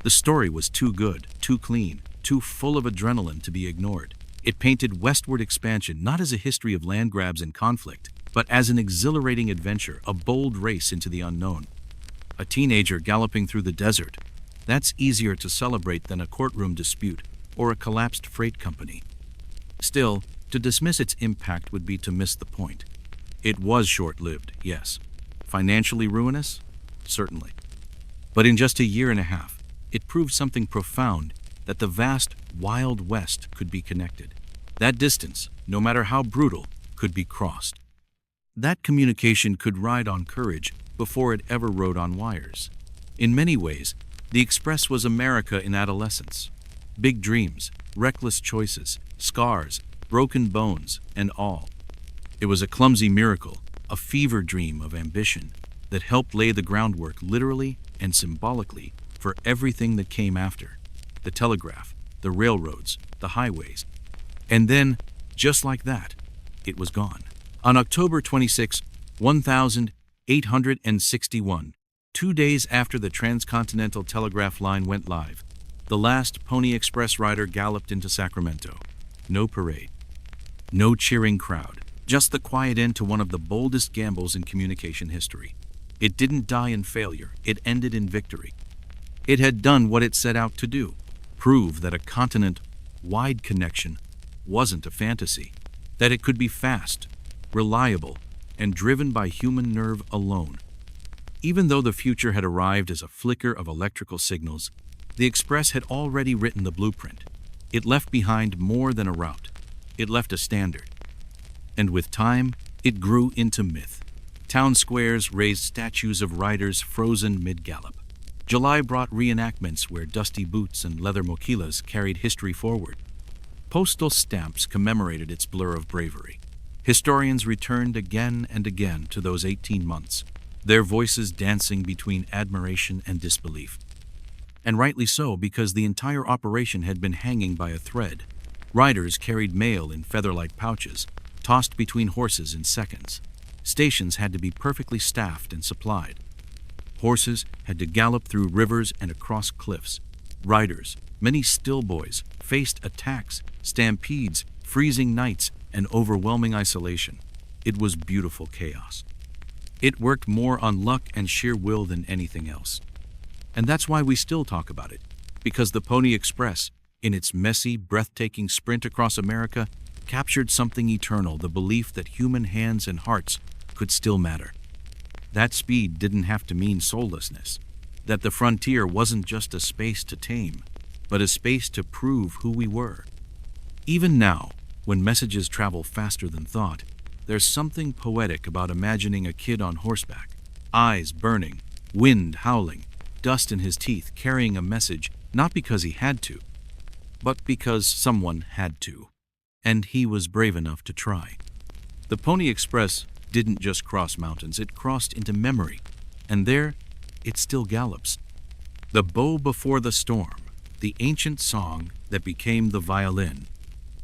The story was too good, too clean, too full of adrenaline to be ignored. It painted westward expansion not as a history of land grabs and conflict, but as an exhilarating adventure, a bold race into the unknown. A teenager galloping through the desert. That's easier to celebrate than a courtroom dispute or a collapsed freight company. Still, to dismiss its impact would be to miss the point. It was short-lived, yes. Financially ruinous? Certainly. But in just a year and a half, it proved something profound, that the vast, wild West could be connected. That distance, no matter how brutal, could be crossed. That communication could ride on courage before it ever rode on wires. In many ways, the Express was America in adolescence. Big dreams, reckless choices, scars, broken bones, and all. It was a clumsy miracle, a fever dream of ambition that helped lay the groundwork literally and symbolically for everything that came after. The telegraph, the railroads, the highways. And then, just like that, it was gone. On October 26, 1861, 2 days after the transcontinental telegraph line went live, the last Pony Express rider galloped into Sacramento. No parade, no cheering crowd, just the quiet end to one of the boldest gambles in communication history. It didn't die in failure, it ended in victory. It had done what it set out to do, prove that a continent-wide connection wasn't a fantasy, that it could be fast, reliable, and driven by human nerve alone. Even though the future had arrived as a flicker of electrical signals, the Express had already written the blueprint. It left behind more than a route. It left a standard. And with time, it grew into myth. Town squares raised statues of riders frozen mid-gallop. July brought reenactments where dusty boots and leather mochilas carried history forward. Postal stamps commemorated its blur of bravery. Historians returned again and again to those 18 months, their voices dancing between admiration and disbelief. And rightly so, because the entire operation had been hanging by a thread. Riders carried mail in feather-like pouches, tossed between horses in seconds. Stations had to be perfectly staffed and supplied. Horses had to gallop through rivers and across cliffs. Riders, many still boys, faced attacks, stampedes, freezing nights, and overwhelming isolation. It was beautiful chaos. It worked more on luck and sheer will than anything else. And that's why we still talk about it, because the Pony Express, in its messy, breathtaking sprint across America, captured something eternal, the belief that human hands and hearts could still matter. That speed didn't have to mean soullessness, that the frontier wasn't just a space to tame, but a space to prove who we were. Even now, when messages travel faster than thought, there's something poetic about imagining a kid on horseback, eyes burning, wind howling, dust in his teeth, carrying a message not because he had to, but because someone had to, and he was brave enough to try. The Pony Express didn't just cross mountains, it crossed into memory, and there it still gallops. The bow before the storm, the ancient song that became the violin.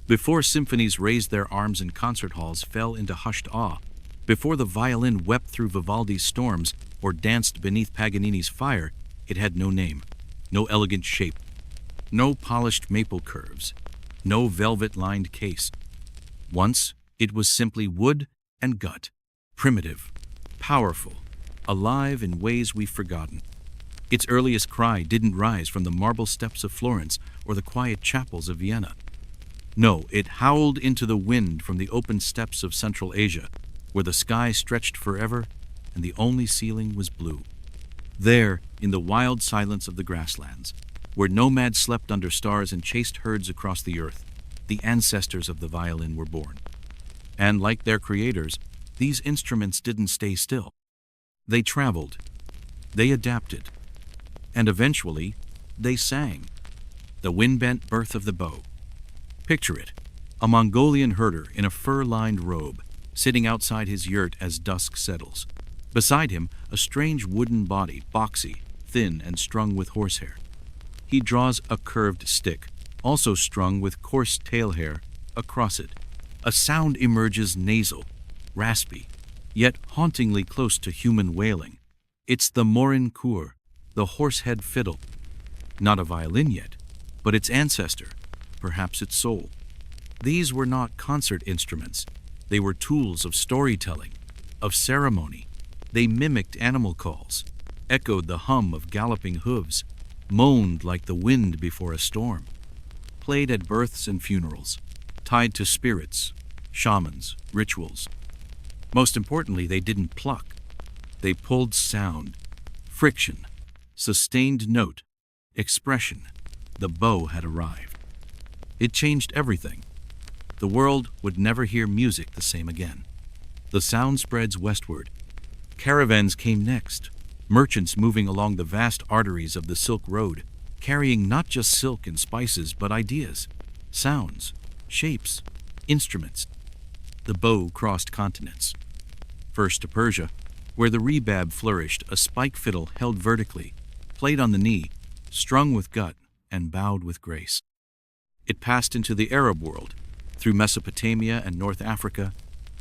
Before symphonies raised their arms and concert halls fell into hushed awe, before the violin wept through Vivaldi's storms or danced beneath Paganini's fire, it had no name, no elegant shape, no polished maple curves, no velvet-lined case. Once, it was simply wood and gut, primitive, powerful, alive in ways we've forgotten. Its earliest cry didn't rise from the marble steps of Florence or the quiet chapels of Vienna. No, it howled into the wind from the open steppes of Central Asia, where the sky stretched forever and the only ceiling was blue. There, in the wild silence of the grasslands, where nomads slept under stars and chased herds across the earth, the ancestors of the violin were born. And like their creators, these instruments didn't stay still. They traveled, they adapted, and eventually, they sang. The wind-bent birth of the bow. Picture it, a Mongolian herder in a fur-lined robe, sitting outside his yurt as dusk settles. Beside him, a strange wooden body, boxy, thin, and strung with horsehair. He draws a curved stick, also strung with coarse tail hair, across it. A sound emerges nasal, raspy, yet hauntingly close to human wailing. It's the morin kur, the horsehead fiddle. Not a violin yet, but its ancestor, perhaps its soul. These were not concert instruments. They were tools of storytelling, of ceremony. They mimicked animal calls, echoed the hum of galloping hooves, moaned like the wind before a storm, played at births and funerals, tied to spirits, shamans, rituals. Most importantly, they didn't pluck. They pulled sound, friction, sustained note, expression. The bow had arrived. It changed everything. The world would never hear music the same again. The sound spreads westward. Caravans came next, merchants moving along the vast arteries of the Silk Road, carrying not just silk and spices, but ideas, sounds, shapes, instruments. The bow crossed continents. First to Persia, where the rebab flourished, a spike fiddle held vertically, played on the knee, strung with gut, and bowed with grace. It passed into the Arab world, through Mesopotamia and North Africa,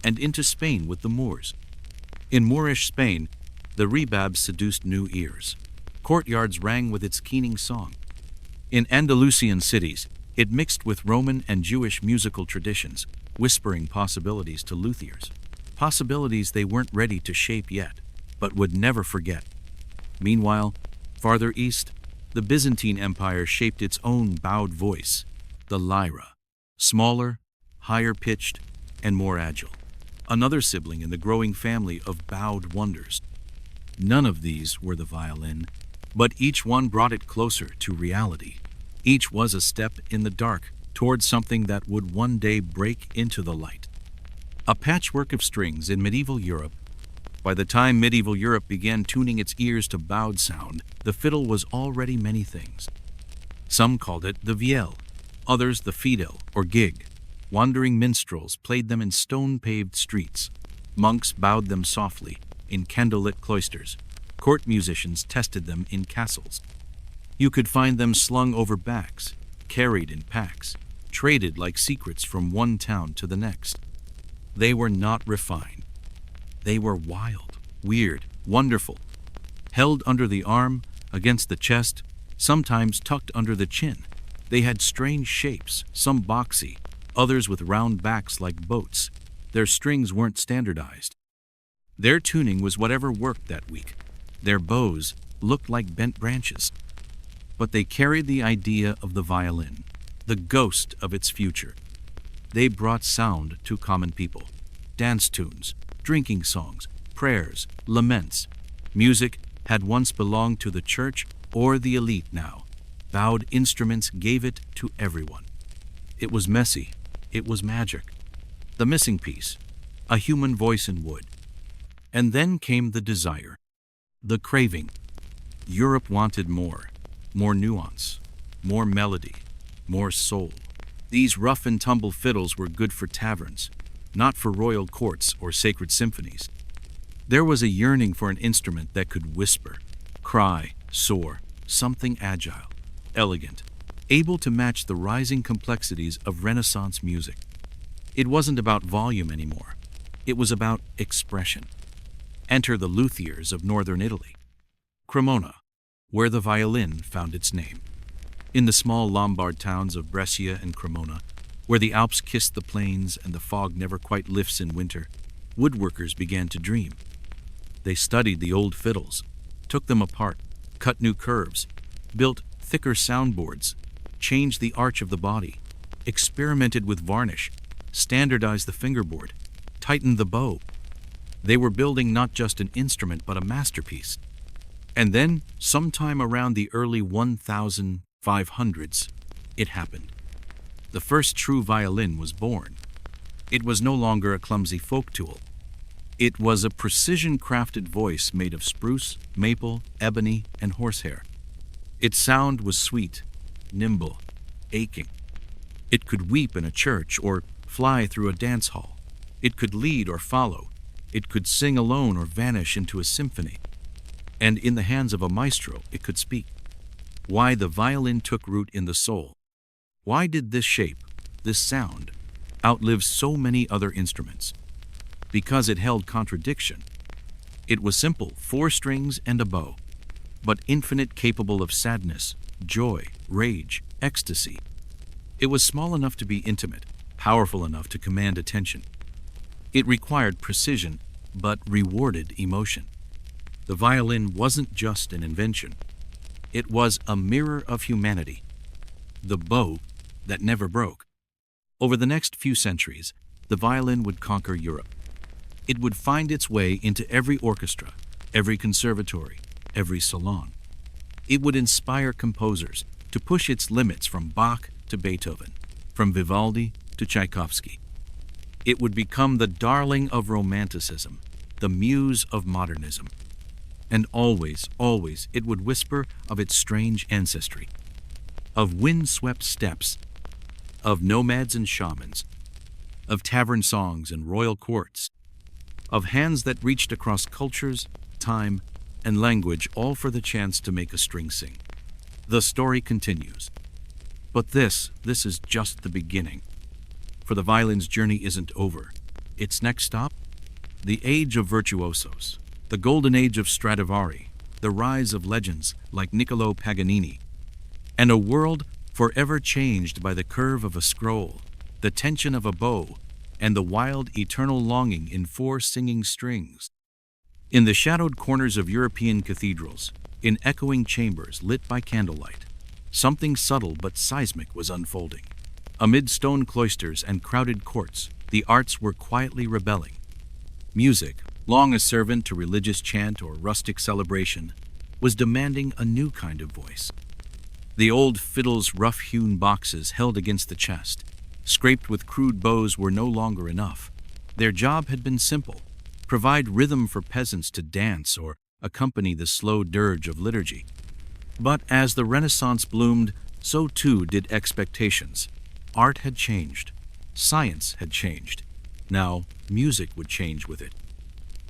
and into Spain with the Moors. In Moorish Spain, the rebab seduced new ears. Courtyards rang with its keening song. In Andalusian cities, it mixed with Roman and Jewish musical traditions, whispering possibilities to luthiers. Possibilities they weren't ready to shape yet, but would never forget. Meanwhile, farther east, the Byzantine Empire shaped its own bowed voice, the lyra, smaller, higher-pitched, and more agile. Another sibling in the growing family of bowed wonders. None of these were the violin, but each one brought it closer to reality. Each was a step in the dark toward something that would one day break into the light. A patchwork of strings in medieval Europe. By the time medieval Europe began tuning its ears to bowed sound, the fiddle was already many things. Some called it the vielle, others the fiddle or gig. Wandering minstrels played them in stone-paved streets. Monks bowed them softly in candlelit cloisters. Court musicians tested them in castles. You could find them slung over backs, carried in packs, traded like secrets from one town to the next. They were not refined. They were wild, weird, wonderful. Held under the arm, against the chest, sometimes tucked under the chin. They had strange shapes, some boxy, others with round backs like boats. Their strings weren't standardized. Their tuning was whatever worked that week. Their bows looked like bent branches. But they carried the idea of the violin, the ghost of its future. They brought sound to common people. Dance tunes, drinking songs, prayers, laments. Music had once belonged to the church or the elite now. Bowed instruments gave it to everyone. It was messy. It was magic. The missing piece, a human voice in wood. And then came the desire, the craving. Europe wanted more nuance, more melody, more soul. These rough and tumble fiddles were good for taverns, not for royal courts or sacred symphonies. There was a yearning for an instrument that could whisper, cry, soar, something agile, elegant, able to match the rising complexities of Renaissance music. It wasn't about volume anymore. It was about expression. Enter the luthiers of northern Italy. Cremona, where the violin found its name. In the small Lombard towns of Brescia and Cremona, where the Alps kiss the plains and the fog never quite lifts in winter, woodworkers began to dream. They studied the old fiddles, took them apart, cut new curves, built thicker soundboards, changed the arch of the body, experimented with varnish, standardized the fingerboard, tightened the bow. They were building not just an instrument but a masterpiece. And then, sometime around the early 1500s, it happened. The first true violin was born. It was no longer a clumsy folk tool. It was a precision-crafted voice made of spruce, maple, ebony, and horsehair. Its sound was sweet, nimble, aching. It could weep in a church or fly through a dance hall. It could lead or follow. It could sing alone or vanish into a symphony. And in the hands of a maestro, it could speak. Why the violin took root in the soul. Why did this shape, this sound, outlive so many other instruments? Because it held contradiction. It was simple, 4 strings and a bow, but infinite, capable of sadness, joy, rage, ecstasy. It was small enough to be intimate, powerful enough to command attention. It required precision, but rewarded emotion. The violin wasn't just an invention. It was a mirror of humanity, the bow that never broke. Over the next few centuries, the violin would conquer Europe. It would find its way into every orchestra, every conservatory, every salon. It would inspire composers to push its limits from Bach to Beethoven, from Vivaldi to Tchaikovsky. It would become the darling of Romanticism, the muse of modernism. And always, always, it would whisper of its strange ancestry, of wind-swept steppes, of nomads and shamans, of tavern songs and royal courts, of hands that reached across cultures, time, and language, all for the chance to make a string sing. The story continues. But this is just the beginning. For the violin's journey isn't over. Its next stop? The age of virtuosos, the golden age of Stradivari, the rise of legends like Niccolò Paganini, and a world forever changed by the curve of a scroll, the tension of a bow, and the wild, eternal longing in 4 singing strings. In the shadowed corners of European cathedrals, in echoing chambers lit by candlelight, something subtle but seismic was unfolding. Amid stone cloisters and crowded courts, the arts were quietly rebelling. Music, long a servant to religious chant or rustic celebration, was demanding a new kind of voice. The old fiddle's rough-hewn boxes held against the chest, scraped with crude bows, were no longer enough. Their job had been simple: provide rhythm for peasants to dance or accompany the slow dirge of liturgy. But as the Renaissance bloomed, so too did expectations. Art had changed. Science had changed. Now, music would change with it.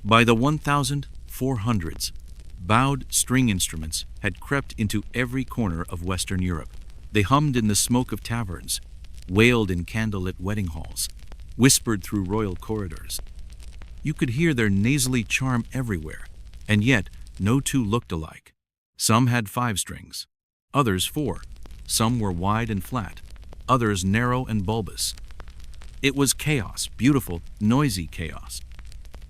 By the 1400s, bowed string instruments had crept into every corner of Western Europe. They hummed in the smoke of taverns, wailed in candlelit wedding halls, whispered through royal corridors. You could hear their nasally charm everywhere, and yet no two looked alike. Some had 5 strings, others 4. Some were wide and flat, others narrow and bulbous. It was chaos, beautiful, noisy chaos.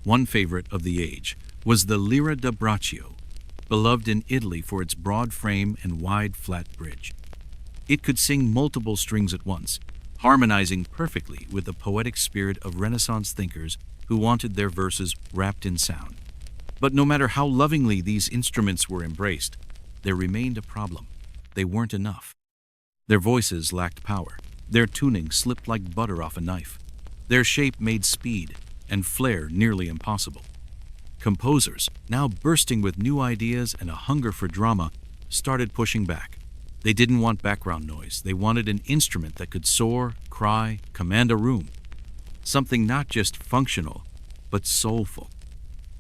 One favorite of the age was the lira da braccio, beloved in Italy for its broad frame and wide flat bridge. It could sing multiple strings at once, harmonizing perfectly with the poetic spirit of Renaissance thinkers who wanted their verses wrapped in sound. But no matter how lovingly these instruments were embraced, there remained a problem. They weren't enough. Their voices lacked power. Their tuning slipped like butter off a knife. Their shape made speed and flair nearly impossible. Composers, now bursting with new ideas and a hunger for drama, started pushing back. They didn't want background noise. They wanted an instrument that could soar, cry, command a room. Something not just functional, but soulful.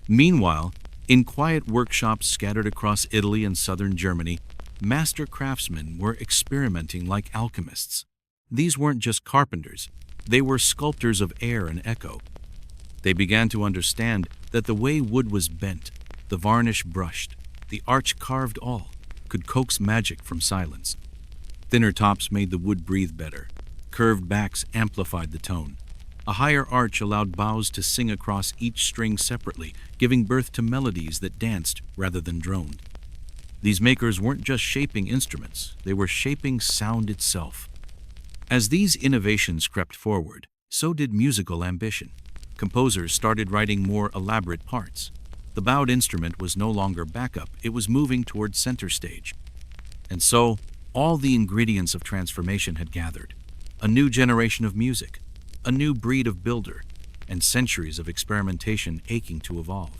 Meanwhile, in quiet workshops scattered across Italy and southern Germany, master craftsmen were experimenting like alchemists. These weren't just carpenters. They were sculptors of air and echo. They began to understand that the way wood was bent, the varnish brushed, the arch carved all, could coax magic from silence. Thinner tops made the wood breathe better. Curved backs amplified the tone. A higher arch allowed bows to sing across each string separately, giving birth to melodies that danced rather than droned. These makers weren't just shaping instruments, they were shaping sound itself. As these innovations crept forward, so did musical ambition. Composers started writing more elaborate parts. The bowed instrument was no longer backup, it was moving toward center stage. And so, all the ingredients of transformation had gathered. A new generation of music, a new breed of builder, and centuries of experimentation aching to evolve.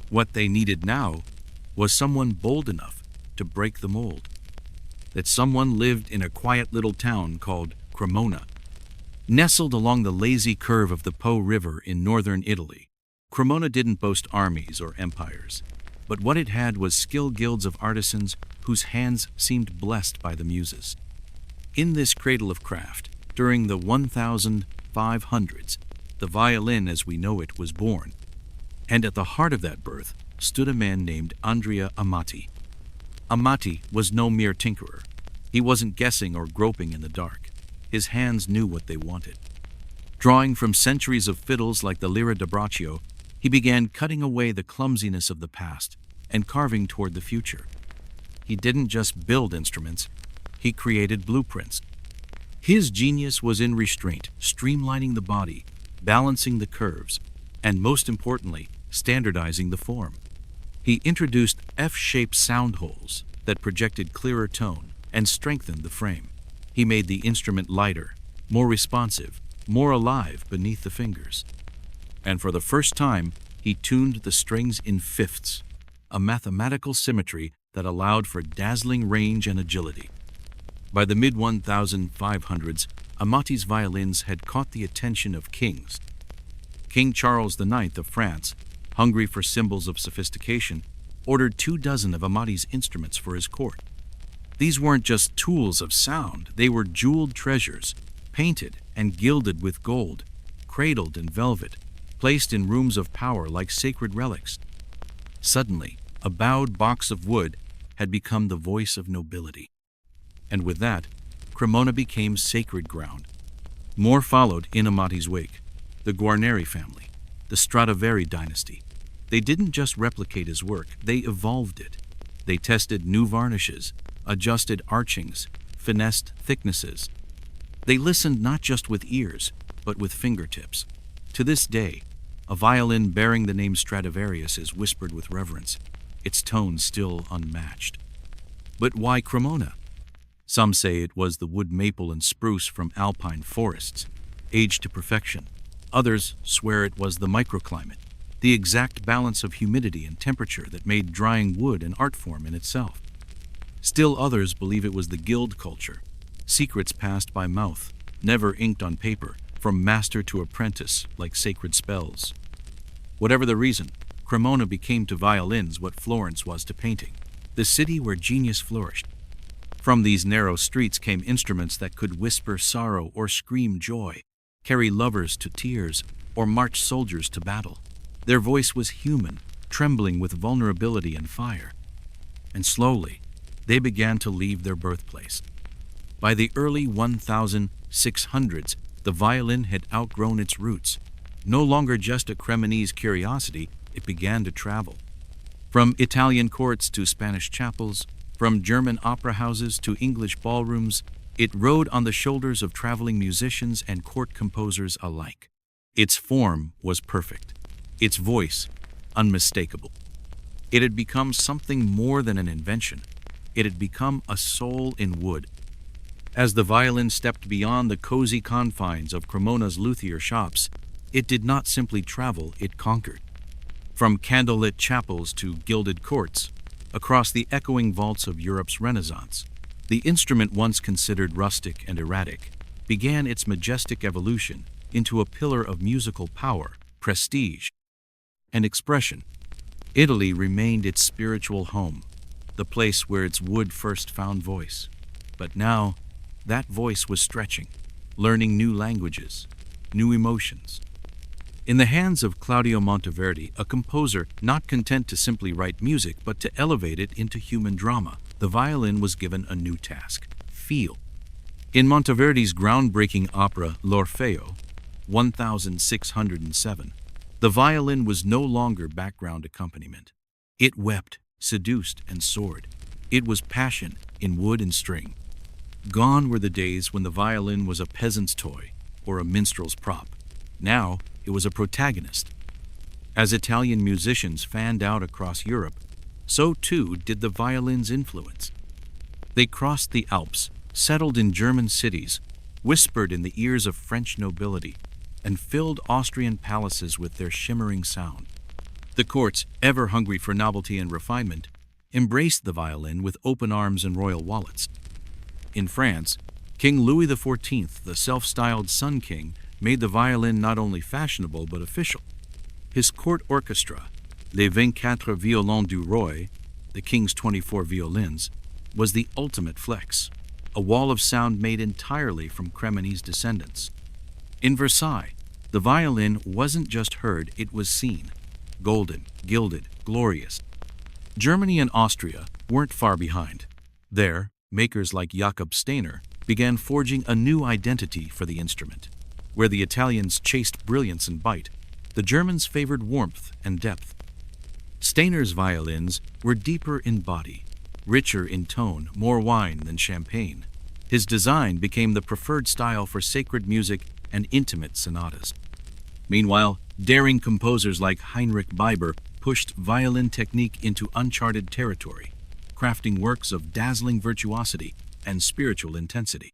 What they needed now was someone bold enough to break the mold. That someone lived in a quiet little town called Cremona, nestled along the lazy curve of the Po River in northern Italy. Cremona didn't boast armies or empires, but what it had was skilled guilds of artisans whose hands seemed blessed by the muses. In this cradle of craft, during the 1500s, the violin as we know it was born, and at the heart of that birth stood a man named Andrea Amati. Amati was no mere tinkerer. He wasn't guessing or groping in the dark. His hands knew what they wanted. Drawing from centuries of fiddles like the lira da braccio, he began cutting away the clumsiness of the past and carving toward the future. He didn't just build instruments, he created blueprints. His genius was in restraint, streamlining the body, balancing the curves, and most importantly, standardizing the form. He introduced F-shaped sound holes that projected clearer tone and strengthened the frame. He made the instrument lighter, more responsive, more alive beneath the fingers. And for the first time, he tuned the strings in fifths, a mathematical symmetry that allowed for dazzling range and agility. By the mid-1500s, Amati's violins had caught the attention of kings. King Charles IX of France, hungry for symbols of sophistication, ordered 24 of Amati's instruments for his court. These weren't just tools of sound, they were jeweled treasures, painted and gilded with gold, cradled in velvet, placed in rooms of power like sacred relics. Suddenly, a bowed box of wood had become the voice of nobility. And with that, Cremona became sacred ground. More followed in Amati's wake. The Guarneri family, the Stradivari dynasty. They didn't just replicate his work, they evolved it. They tested new varnishes, adjusted archings, finessed thicknesses. They listened not just with ears, but with fingertips. To this day, a violin bearing the name Stradivarius is whispered with reverence, its tone still unmatched. But why Cremona? Some say it was the wood maple and spruce from alpine forests, aged to perfection. Others swear it was the microclimate, the exact balance of humidity and temperature that made drying wood an art form in itself. Still others believe it was the guild culture, secrets passed by mouth, never inked on paper, from master to apprentice like sacred spells. Whatever the reason, Cremona became to violins what Florence was to painting, the city where genius flourished. From these narrow streets came instruments that could whisper sorrow or scream joy, carry lovers to tears, or march soldiers to battle. Their voice was human, trembling with vulnerability and fire. And slowly, they began to leave their birthplace. By the early 1600s, The violin had outgrown its roots. No longer just a Cremonese curiosity, it began to travel. From Italian courts to Spanish chapels, from German opera houses to English ballrooms, it rode on the shoulders of traveling musicians and court composers alike. Its form was perfect, its voice unmistakable. It had become something more than an invention. It had become a soul in wood. As the violin stepped beyond the cozy confines of Cremona's luthier shops, it did not simply travel, it conquered. From candlelit chapels to gilded courts, across the echoing vaults of Europe's Renaissance, the instrument once considered rustic and erratic began its majestic evolution into a pillar of musical power, prestige, and expression. Italy remained its spiritual home, the place where its wood first found voice. But now, that voice was stretching, learning new languages, new emotions. In the hands of Claudio Monteverdi, a composer not content to simply write music but to elevate it into human drama, the violin was given a new task: feel. In Monteverdi's groundbreaking opera L'Orfeo, 1607, the violin was no longer background accompaniment. It wept, seduced, and soared. It was passion in wood and string. Gone were the days when the violin was a peasant's toy or a minstrel's prop. Now it was a protagonist. As Italian musicians fanned out across Europe, so too did the violin's influence. They crossed the Alps, settled in German cities, whispered in the ears of French nobility, and filled Austrian palaces with their shimmering sound. The courts, ever hungry for novelty and refinement, embraced the violin with open arms and royal wallets. In France, King Louis XIV, the self-styled Sun King, made the violin not only fashionable but official. His court orchestra, Les 24 Violons du Roi, the King's 24 violins, was the ultimate flex, a wall of sound made entirely from Cremonese descendants. In Versailles, the violin wasn't just heard, it was seen. Golden, gilded, glorious. Germany and Austria weren't far behind. There, makers like Jakob Stainer began forging a new identity for the instrument. Where the Italians chased brilliance and bite, the Germans favored warmth and depth. Stainer's violins were deeper in body, richer in tone, more wine than champagne. His design became the preferred style for sacred music and intimate sonatas. Meanwhile, daring composers like Heinrich Biber pushed violin technique into uncharted territory, crafting works of dazzling virtuosity and spiritual intensity.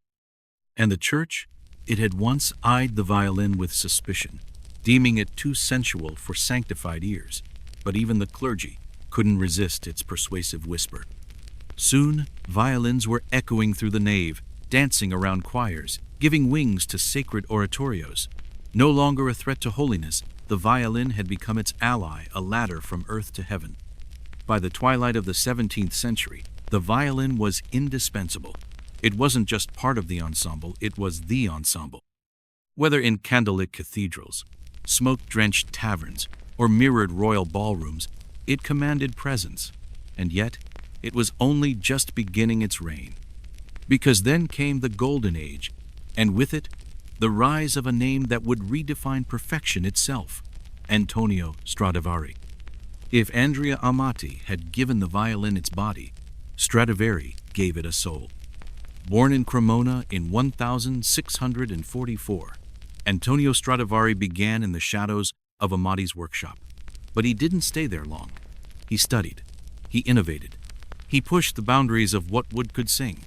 And the church? It had once eyed the violin with suspicion, deeming it too sensual for sanctified ears, but even the clergy couldn't resist its persuasive whisper. Soon, violins were echoing through the nave, dancing around choirs, giving wings to sacred oratorios. No longer a threat to holiness, the violin had become its ally, a ladder from earth to heaven. By the twilight of the 17th century, the violin was indispensable. It wasn't just part of the ensemble, it was the ensemble. Whether in candlelit cathedrals, smoke-drenched taverns, or mirrored royal ballrooms, it commanded presence. And yet, it was only just beginning its reign. Because then came the Golden Age, and with it, the rise of a name that would redefine perfection itself: Antonio Stradivari. If Andrea Amati had given the violin its body, Stradivari gave it a soul. Born in Cremona in 1644, Antonio Stradivari began in the shadows of Amati's workshop. But he didn't stay there long. He studied. He innovated. He pushed the boundaries of what wood could sing.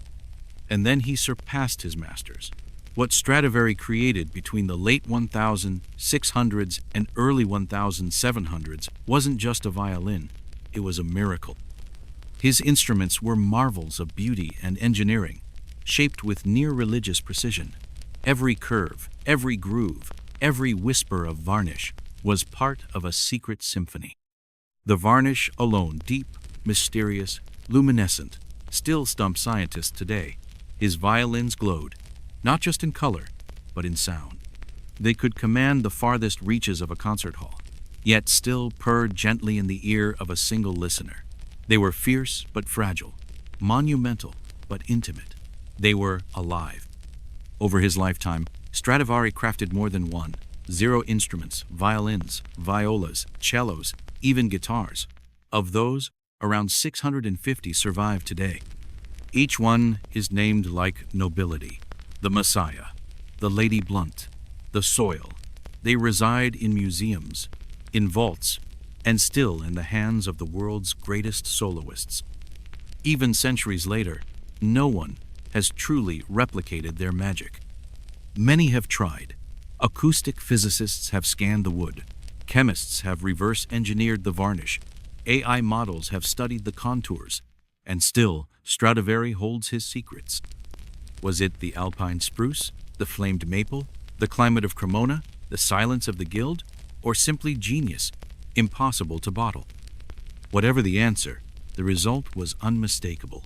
And then he surpassed his masters. What Stradivari created between the late 1600s and early 1700s wasn't just a violin, it was a miracle. His instruments were marvels of beauty and engineering, shaped with near-religious precision. Every curve, every groove, every whisper of varnish was part of a secret symphony. The varnish alone, deep, mysterious, luminescent, still stumps scientists today. His violins glowed, not just in color, but in sound. They could command the farthest reaches of a concert hall, yet still purred gently in the ear of a single listener. They were fierce but fragile, monumental but intimate. They were alive. Over his lifetime, Stradivari crafted more than one, 0 instruments, violins, violas, cellos, even guitars. Of those, around 650 survive today. Each one is named like nobility: the Messiah, the Lady Blunt, the Soil. They reside in museums, in vaults, and still in the hands of the world's greatest soloists. Even centuries later, no one has truly replicated their magic. Many have tried. Acoustic physicists have scanned the wood. Chemists have reverse-engineered the varnish. AI models have studied the contours. And still, Stradivari holds his secrets. Was it the alpine spruce, the flamed maple, the climate of Cremona, the silence of the Guild, or simply genius, impossible to bottle? Whatever the answer, the result was unmistakable.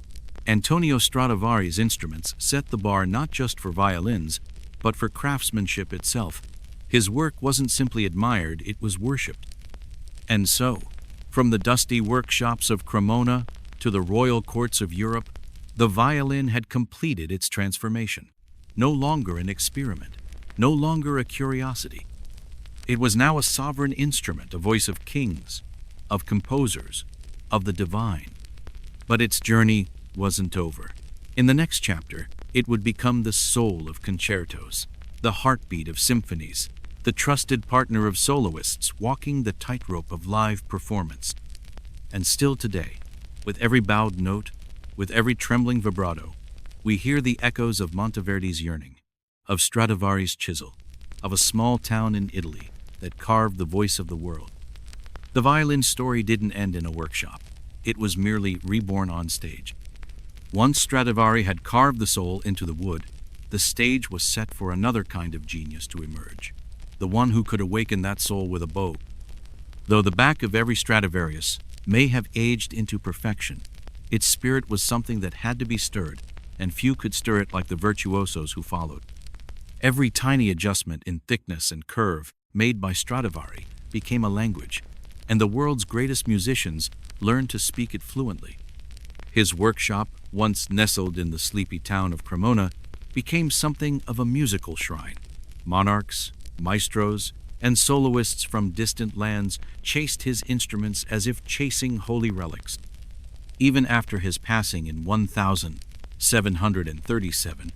Antonio Stradivari's instruments set the bar not just for violins, but for craftsmanship itself. His work wasn't simply admired, it was worshipped. And so, from the dusty workshops of Cremona to the royal courts of Europe, the violin had completed its transformation. No longer an experiment, no longer a curiosity. It was now a sovereign instrument, a voice of kings, of composers, of the divine. But its journey wasn't over. In the next chapter, it would become the soul of concertos, the heartbeat of symphonies, the trusted partner of soloists walking the tightrope of live performance. And still today, with every bowed note, with every trembling vibrato, we hear the echoes of Monteverdi's yearning, of Stradivari's chisel, of a small town in Italy that carved the voice of the world. The violin story didn't end in a workshop. It was merely reborn on stage. Once Stradivari had carved the soul into the wood, the stage was set for another kind of genius to emerge, the one who could awaken that soul with a bow. Though the back of every Stradivarius may have aged into perfection, its spirit was something that had to be stirred, and few could stir it like the virtuosos who followed. Every tiny adjustment in thickness and curve made by Stradivari became a language, and the world's greatest musicians learned to speak it fluently. His workshop, once nestled in the sleepy town of Cremona, became something of a musical shrine. Monarchs, maestros, and soloists from distant lands chased his instruments as if chasing holy relics. Even after his passing in 1737,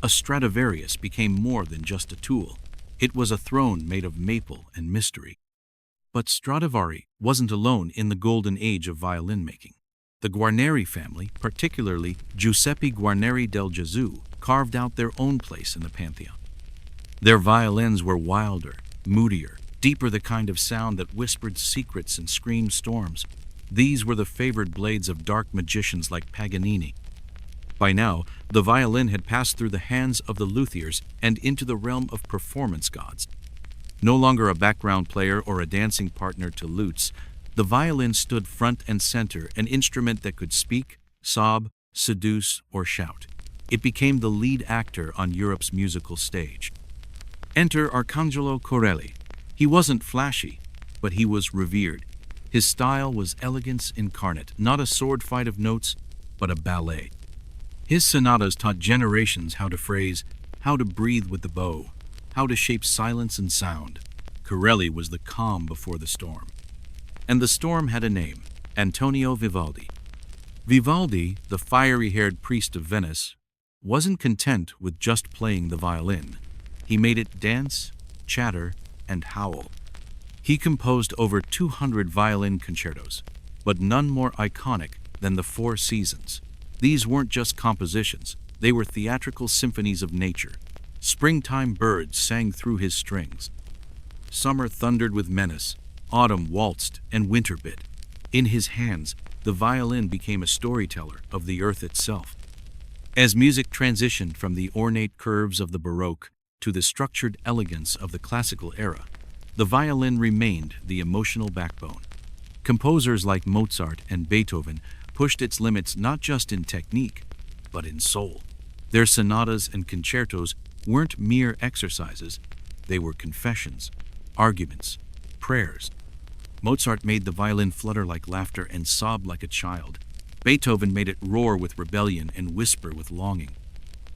a Stradivarius became more than just a tool. It was a throne made of maple and mystery. But Stradivari wasn't alone in the golden age of violin making. The Guarneri family, particularly Giuseppe Guarneri del Gesù, carved out their own place in the pantheon. Their violins were wilder, moodier, deeper, the kind of sound that whispered secrets and screamed storms. These were the favored blades of dark magicians like Paganini. By now, the violin had passed through the hands of the luthiers and into the realm of performance gods. No longer a background player or a dancing partner to lutes, the violin stood front and center, an instrument that could speak, sob, seduce, or shout. It became the lead actor on Europe's musical stage. Enter Arcangelo Corelli. He wasn't flashy, but he was revered. His style was elegance incarnate, not a sword fight of notes, but a ballet. His sonatas taught generations how to phrase, how to breathe with the bow, how to shape silence and sound. Corelli was the calm before the storm. And the storm had a name: Antonio Vivaldi. Vivaldi, the fiery-haired priest of Venice, wasn't content with just playing the violin. He made it dance, chatter, and howl. He composed over 200 violin concertos, but none more iconic than the Four Seasons. These weren't just compositions, they were theatrical symphonies of nature. Springtime birds sang through his strings. Summer thundered with menace, autumn waltzed, and winter bit. In his hands, the violin became a storyteller of the earth itself. As music transitioned from the ornate curves of the Baroque to the structured elegance of the classical era, the violin remained the emotional backbone. Composers like Mozart and Beethoven pushed its limits not just in technique, but in soul. Their sonatas and concertos weren't mere exercises, they were confessions, arguments, prayers. Mozart made the violin flutter like laughter and sob like a child. Beethoven made it roar with rebellion and whisper with longing.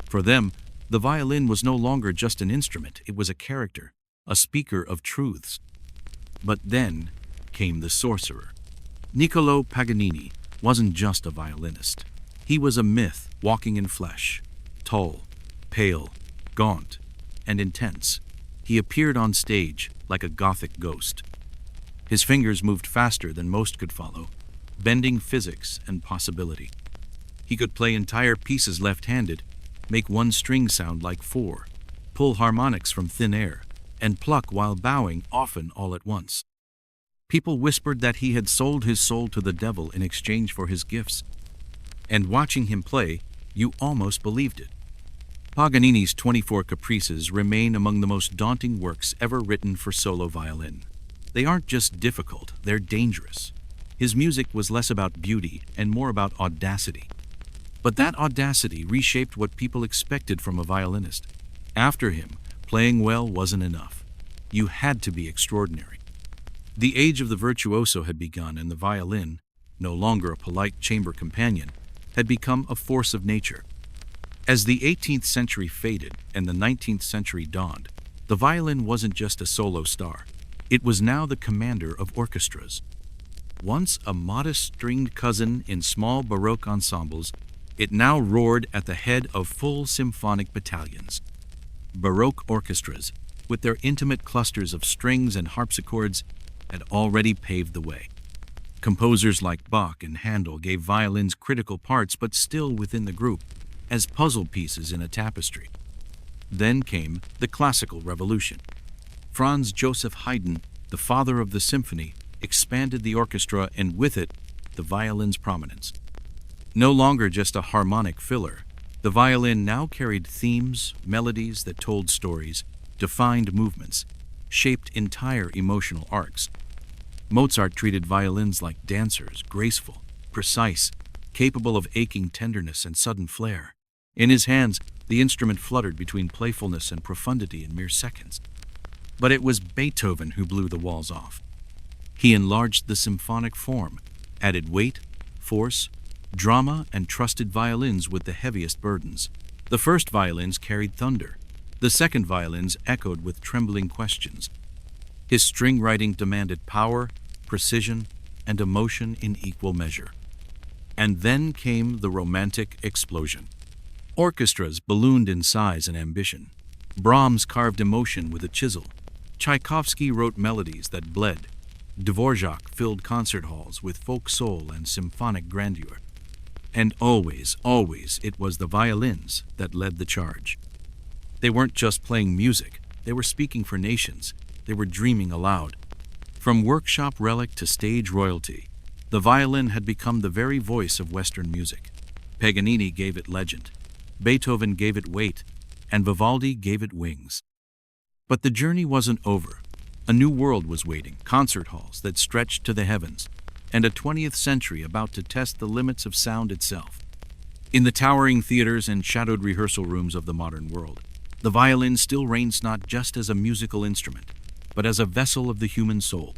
For them, The violin was no longer just an instrument, it was a character, a speaker of truths. But then came the sorcerer. Niccolò Paganini wasn't just a violinist. He was a myth walking in flesh, tall, pale, gaunt, and intense. He appeared on stage like a Gothic ghost. His fingers moved faster than most could follow, bending physics and possibility. He could play entire pieces left-handed, make one string sound like four, pull harmonics from thin air, and pluck while bowing, often all at once. People whispered that he had sold his soul to the devil in exchange for his gifts. And watching him play, you almost believed it. Paganini's 24 Caprices remain among the most daunting works ever written for solo violin. They aren't just difficult, they're dangerous. His music was less about beauty and more about audacity. But that audacity reshaped what people expected from a violinist. After him, playing well wasn't enough. You had to be extraordinary. The age of the virtuoso had begun, and the violin, no longer a polite chamber companion, had become a force of nature. As the 18th century faded and the 19th century dawned, the violin wasn't just a solo star. It was now the commander of orchestras. Once a modest stringed cousin in small Baroque ensembles, it now roared at the head of full symphonic battalions. Baroque orchestras, with their intimate clusters of strings and harpsichords, had already paved the way. Composers like Bach and Handel gave violins critical parts, but still within the group, as puzzle pieces in a tapestry. Then came the classical revolution. Franz Joseph Haydn, the father of the symphony, expanded the orchestra, and with it, the violin's prominence. No longer just a harmonic filler, the violin now carried themes, melodies that told stories, defined movements, shaped entire emotional arcs. Mozart treated violins like dancers, graceful, precise, capable of aching tenderness and sudden flair. In his hands, the instrument fluttered between playfulness and profundity in mere seconds. But it was Beethoven who blew the walls off. He enlarged the symphonic form, added weight, force, drama, and trusted violins with the heaviest burdens. The first violins carried thunder. The second violins echoed with trembling questions. His string writing demanded power, precision, and emotion in equal measure. And then came the romantic explosion. Orchestras ballooned in size and ambition. Brahms carved emotion with a chisel. Tchaikovsky wrote melodies that bled. Dvorak filled concert halls with folk soul and symphonic grandeur. And always, always, it was the violins that led the charge. They weren't just playing music, they were speaking for nations. They were dreaming aloud. From workshop relic to stage royalty, the violin had become the very voice of Western music. Paganini gave it legend, Beethoven gave it weight, and Vivaldi gave it wings. But the journey wasn't over. A new world was waiting, concert halls that stretched to the heavens, and a 20th century about to test the limits of sound itself. In the towering theaters and shadowed rehearsal rooms of the modern world, the violin still reigns not just as a musical instrument, but as a vessel of the human soul.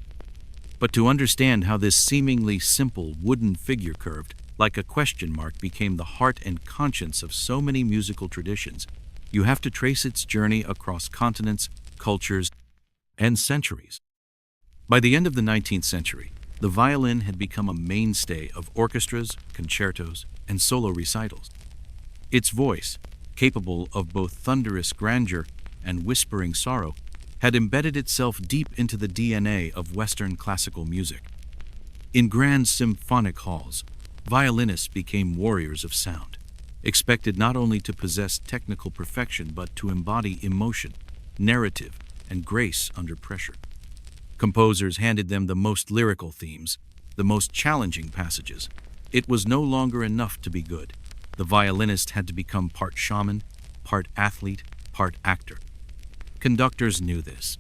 But to understand how this seemingly simple wooden figure curved like a question mark became the heart and conscience of so many musical traditions, you have to trace its journey across continents, cultures, and centuries. By the end of the 19th century, the violin had become a mainstay of orchestras, concertos, and solo recitals. Its voice, capable of both thunderous grandeur and whispering sorrow, had embedded itself deep into the DNA of Western classical music. In grand symphonic halls, violinists became warriors of sound, expected not only to possess technical perfection but to embody emotion, narrative, and grace under pressure. Composers handed them the most lyrical themes, the most challenging passages. It was no longer enough to be good. The violinist had to become part shaman, part athlete, part actor. Conductors knew this.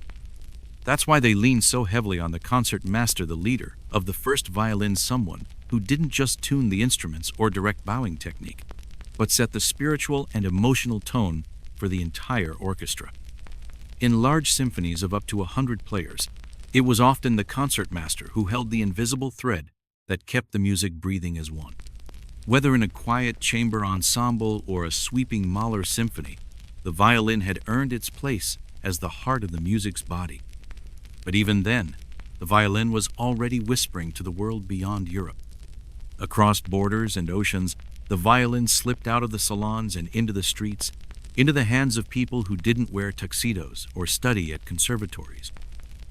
That's why they leaned so heavily on the concert master, the leader of the first violin, someone who didn't just tune the instruments or direct bowing technique, but set the spiritual and emotional tone for the entire orchestra. In large symphonies of up to 100 players, it was often the concertmaster who held the invisible thread that kept the music breathing as one. Whether in a quiet chamber ensemble or a sweeping Mahler symphony, The violin had earned its place as the heart of the music's body. But even then, the violin was already whispering to the world beyond Europe. Across borders and oceans, the violin slipped out of the salons and into the streets, into the hands of people who didn't wear tuxedos or study at conservatories.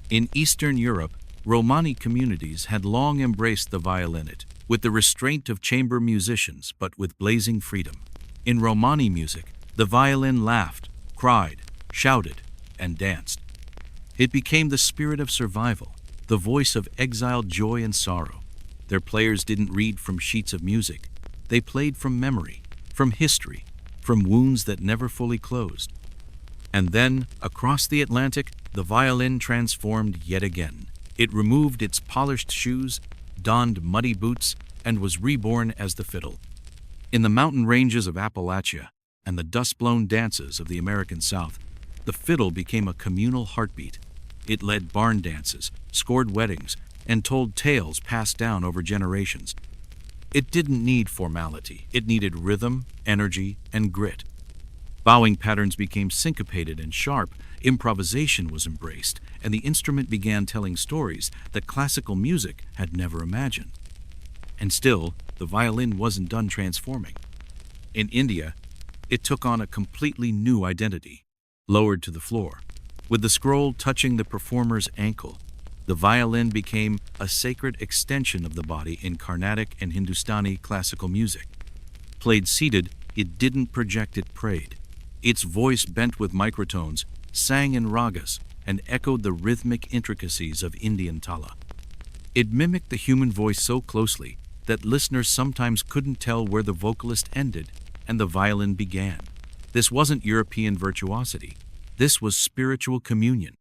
In Eastern Europe, Romani communities had long embraced the violinette, with the restraint of chamber musicians but with blazing freedom. In Romani music, the violin laughed, cried, shouted, and danced. It became the spirit of survival, the voice of exiled joy and sorrow. Their players didn't read from sheets of music. They played from memory, from history, from wounds that never fully closed. And then, across the Atlantic, the violin transformed yet again. It removed its polished shoes, donned muddy boots, and was reborn as the fiddle. In the mountain ranges of Appalachia and the dust-blown dances of the American South, the fiddle became a communal heartbeat. It led barn dances, scored weddings, and told tales passed down over generations. It didn't need formality. It needed rhythm, energy, and grit. Bowing patterns became syncopated and sharp, improvisation was embraced, and the instrument began telling stories that classical music had never imagined. And still, the violin wasn't done transforming. In India, it took on a completely new identity. Lowered to the floor, with the scroll touching the performer's ankle, the violin became a sacred extension of the body in Carnatic and Hindustani classical music. Played seated, it didn't project, it prayed. Its voice, bent with microtones, sang in ragas and echoed the rhythmic intricacies of Indian tala. It mimicked the human voice so closely that listeners sometimes couldn't tell where the vocalist ended and the violin began. This wasn't European virtuosity. This was spiritual communion.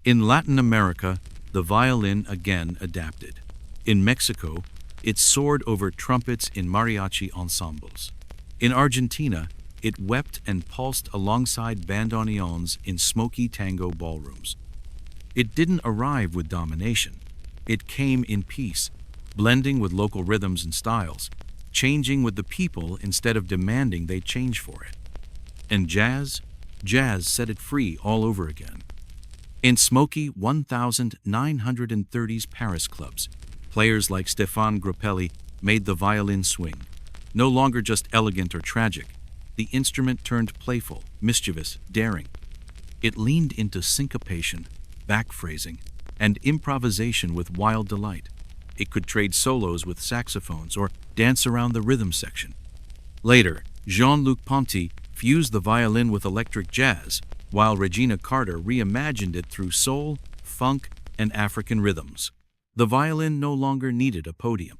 In Latin America, the violin again adapted. In Mexico, it soared over trumpets in mariachi ensembles. In Argentina, it wept and pulsed alongside bandoneons in smoky tango ballrooms. It didn't arrive with domination. It came in peace, blending with local rhythms and styles, changing with the people instead of demanding they change for it. And jazz set it free all over again. In smoky 1930s Paris clubs, players like Stéphane Grappelli made the violin swing. No longer just elegant or tragic, the instrument turned playful, mischievous, daring. It leaned into syncopation, backphrasing, and improvisation with wild delight. It could trade solos with saxophones or dance around the rhythm section. Later, Jean-Luc Ponty fused the violin with electric jazz, while Regina Carter reimagined it through soul, funk, and African rhythms. The violin no longer needed a podium.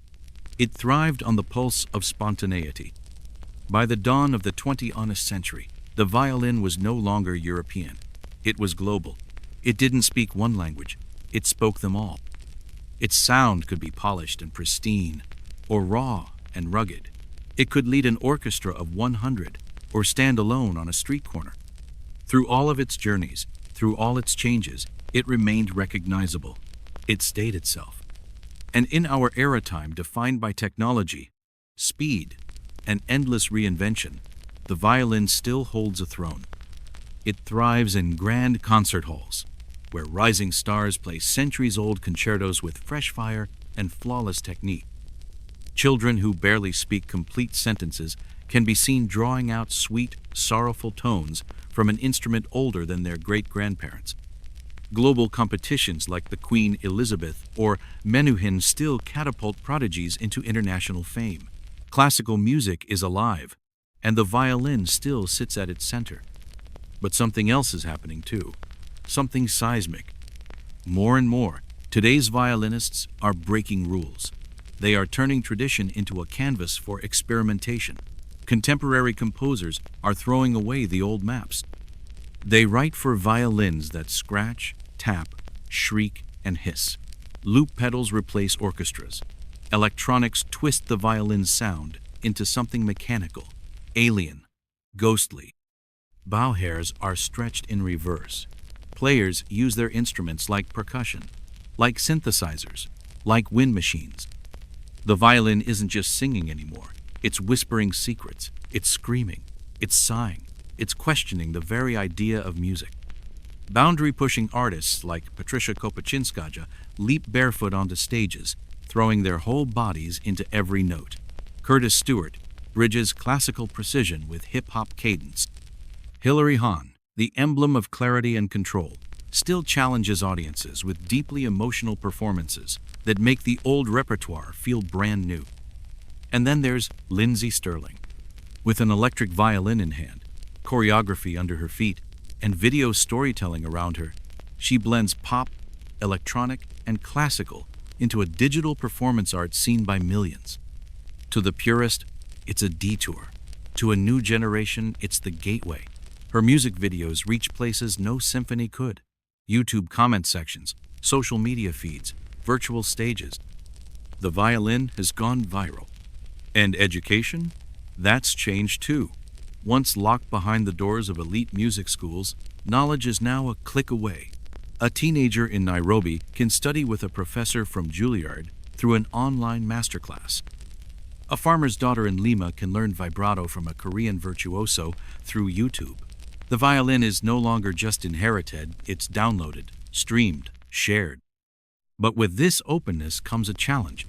It thrived on the pulse of spontaneity. By the dawn of the 20th century, the violin was no longer European. It was global. It didn't speak one language. It spoke them all. Its sound could be polished and pristine, or raw and rugged. It could lead an orchestra of 100, or stand alone on a street corner. Through all of its journeys, through all its changes, it remained recognizable. It stayed itself. And in our era time defined by technology, speed, and endless reinvention, the violin still holds a throne. It thrives in grand concert halls, where rising stars play centuries-old concertos with fresh fire and flawless technique. Children who barely speak complete sentences can be seen drawing out sweet, sorrowful tones from an instrument older than their great-grandparents. Global competitions like the Queen Elizabeth or Menuhin still catapult prodigies into international fame. Classical music is alive, and the violin still sits at its center. But something else is happening too, something seismic. More and more, today's violinists are breaking rules. They are turning tradition into a canvas for experimentation. Contemporary composers are throwing away the old maps. They write for violins that scratch, tap, shriek, and hiss. Loop pedals replace orchestras. Electronics twist the violin's sound into something mechanical, alien, ghostly. Bow hairs are stretched in reverse. Players use their instruments like percussion, like synthesizers, like wind machines. The violin isn't just singing anymore. It's whispering secrets. It's screaming. It's sighing. it's questioning the very idea of music. Boundary-pushing artists like Patricia Kopachinskaja leap barefoot onto stages, throwing their whole bodies into every note. Curtis Stewart bridges classical precision with hip-hop cadence. Hilary Hahn, the emblem of clarity and control, still challenges audiences with deeply emotional performances that make the old repertoire feel brand new. And then there's Lindsay Sterling. With an electric violin in hand, choreography under her feet, and video storytelling around her, she blends pop, electronic, and classical into a digital performance art seen by millions. To the purist, it's a detour. To a new generation, it's the gateway. Her music videos reach places no symphony could. YouTube comment sections, social media feeds, virtual stages. The violin has gone viral. And education? That's changed too. Once locked behind the doors of elite music schools, knowledge is now a click away. A teenager in Nairobi can study with a professor from Juilliard through an online masterclass. A farmer's daughter in Lima can learn vibrato from a Korean virtuoso through YouTube. The violin is no longer just inherited, it's downloaded, streamed, shared. But with this openness comes a challenge.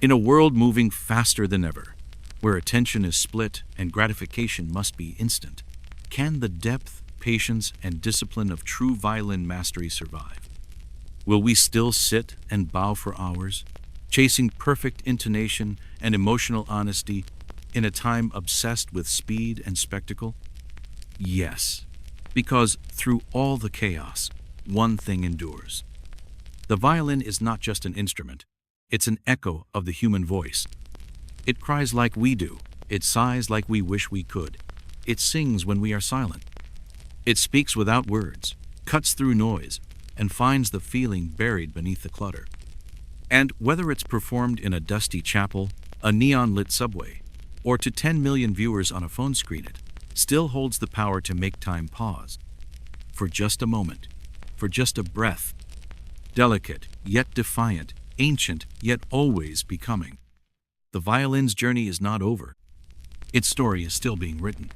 In a world moving faster than ever, where attention is split and gratification must be instant, can the depth, patience, and discipline of true violin mastery survive? Will we still sit and bow for hours, chasing perfect intonation and emotional honesty in a time obsessed with speed and spectacle? Yes, because through all the chaos, one thing endures. The violin is not just an instrument, it's an echo of the human voice. It cries like we do, it sighs like we wish we could, it sings when we are silent. It speaks without words, cuts through noise, and finds the feeling buried beneath the clutter. And whether it's performed in a dusty chapel, a neon-lit subway, or to 10 million viewers on a phone screen, it still holds the power to make time pause. For just a moment, for just a breath. Delicate, yet defiant, ancient, yet always becoming. The violin's journey is not over. Its story is still being written.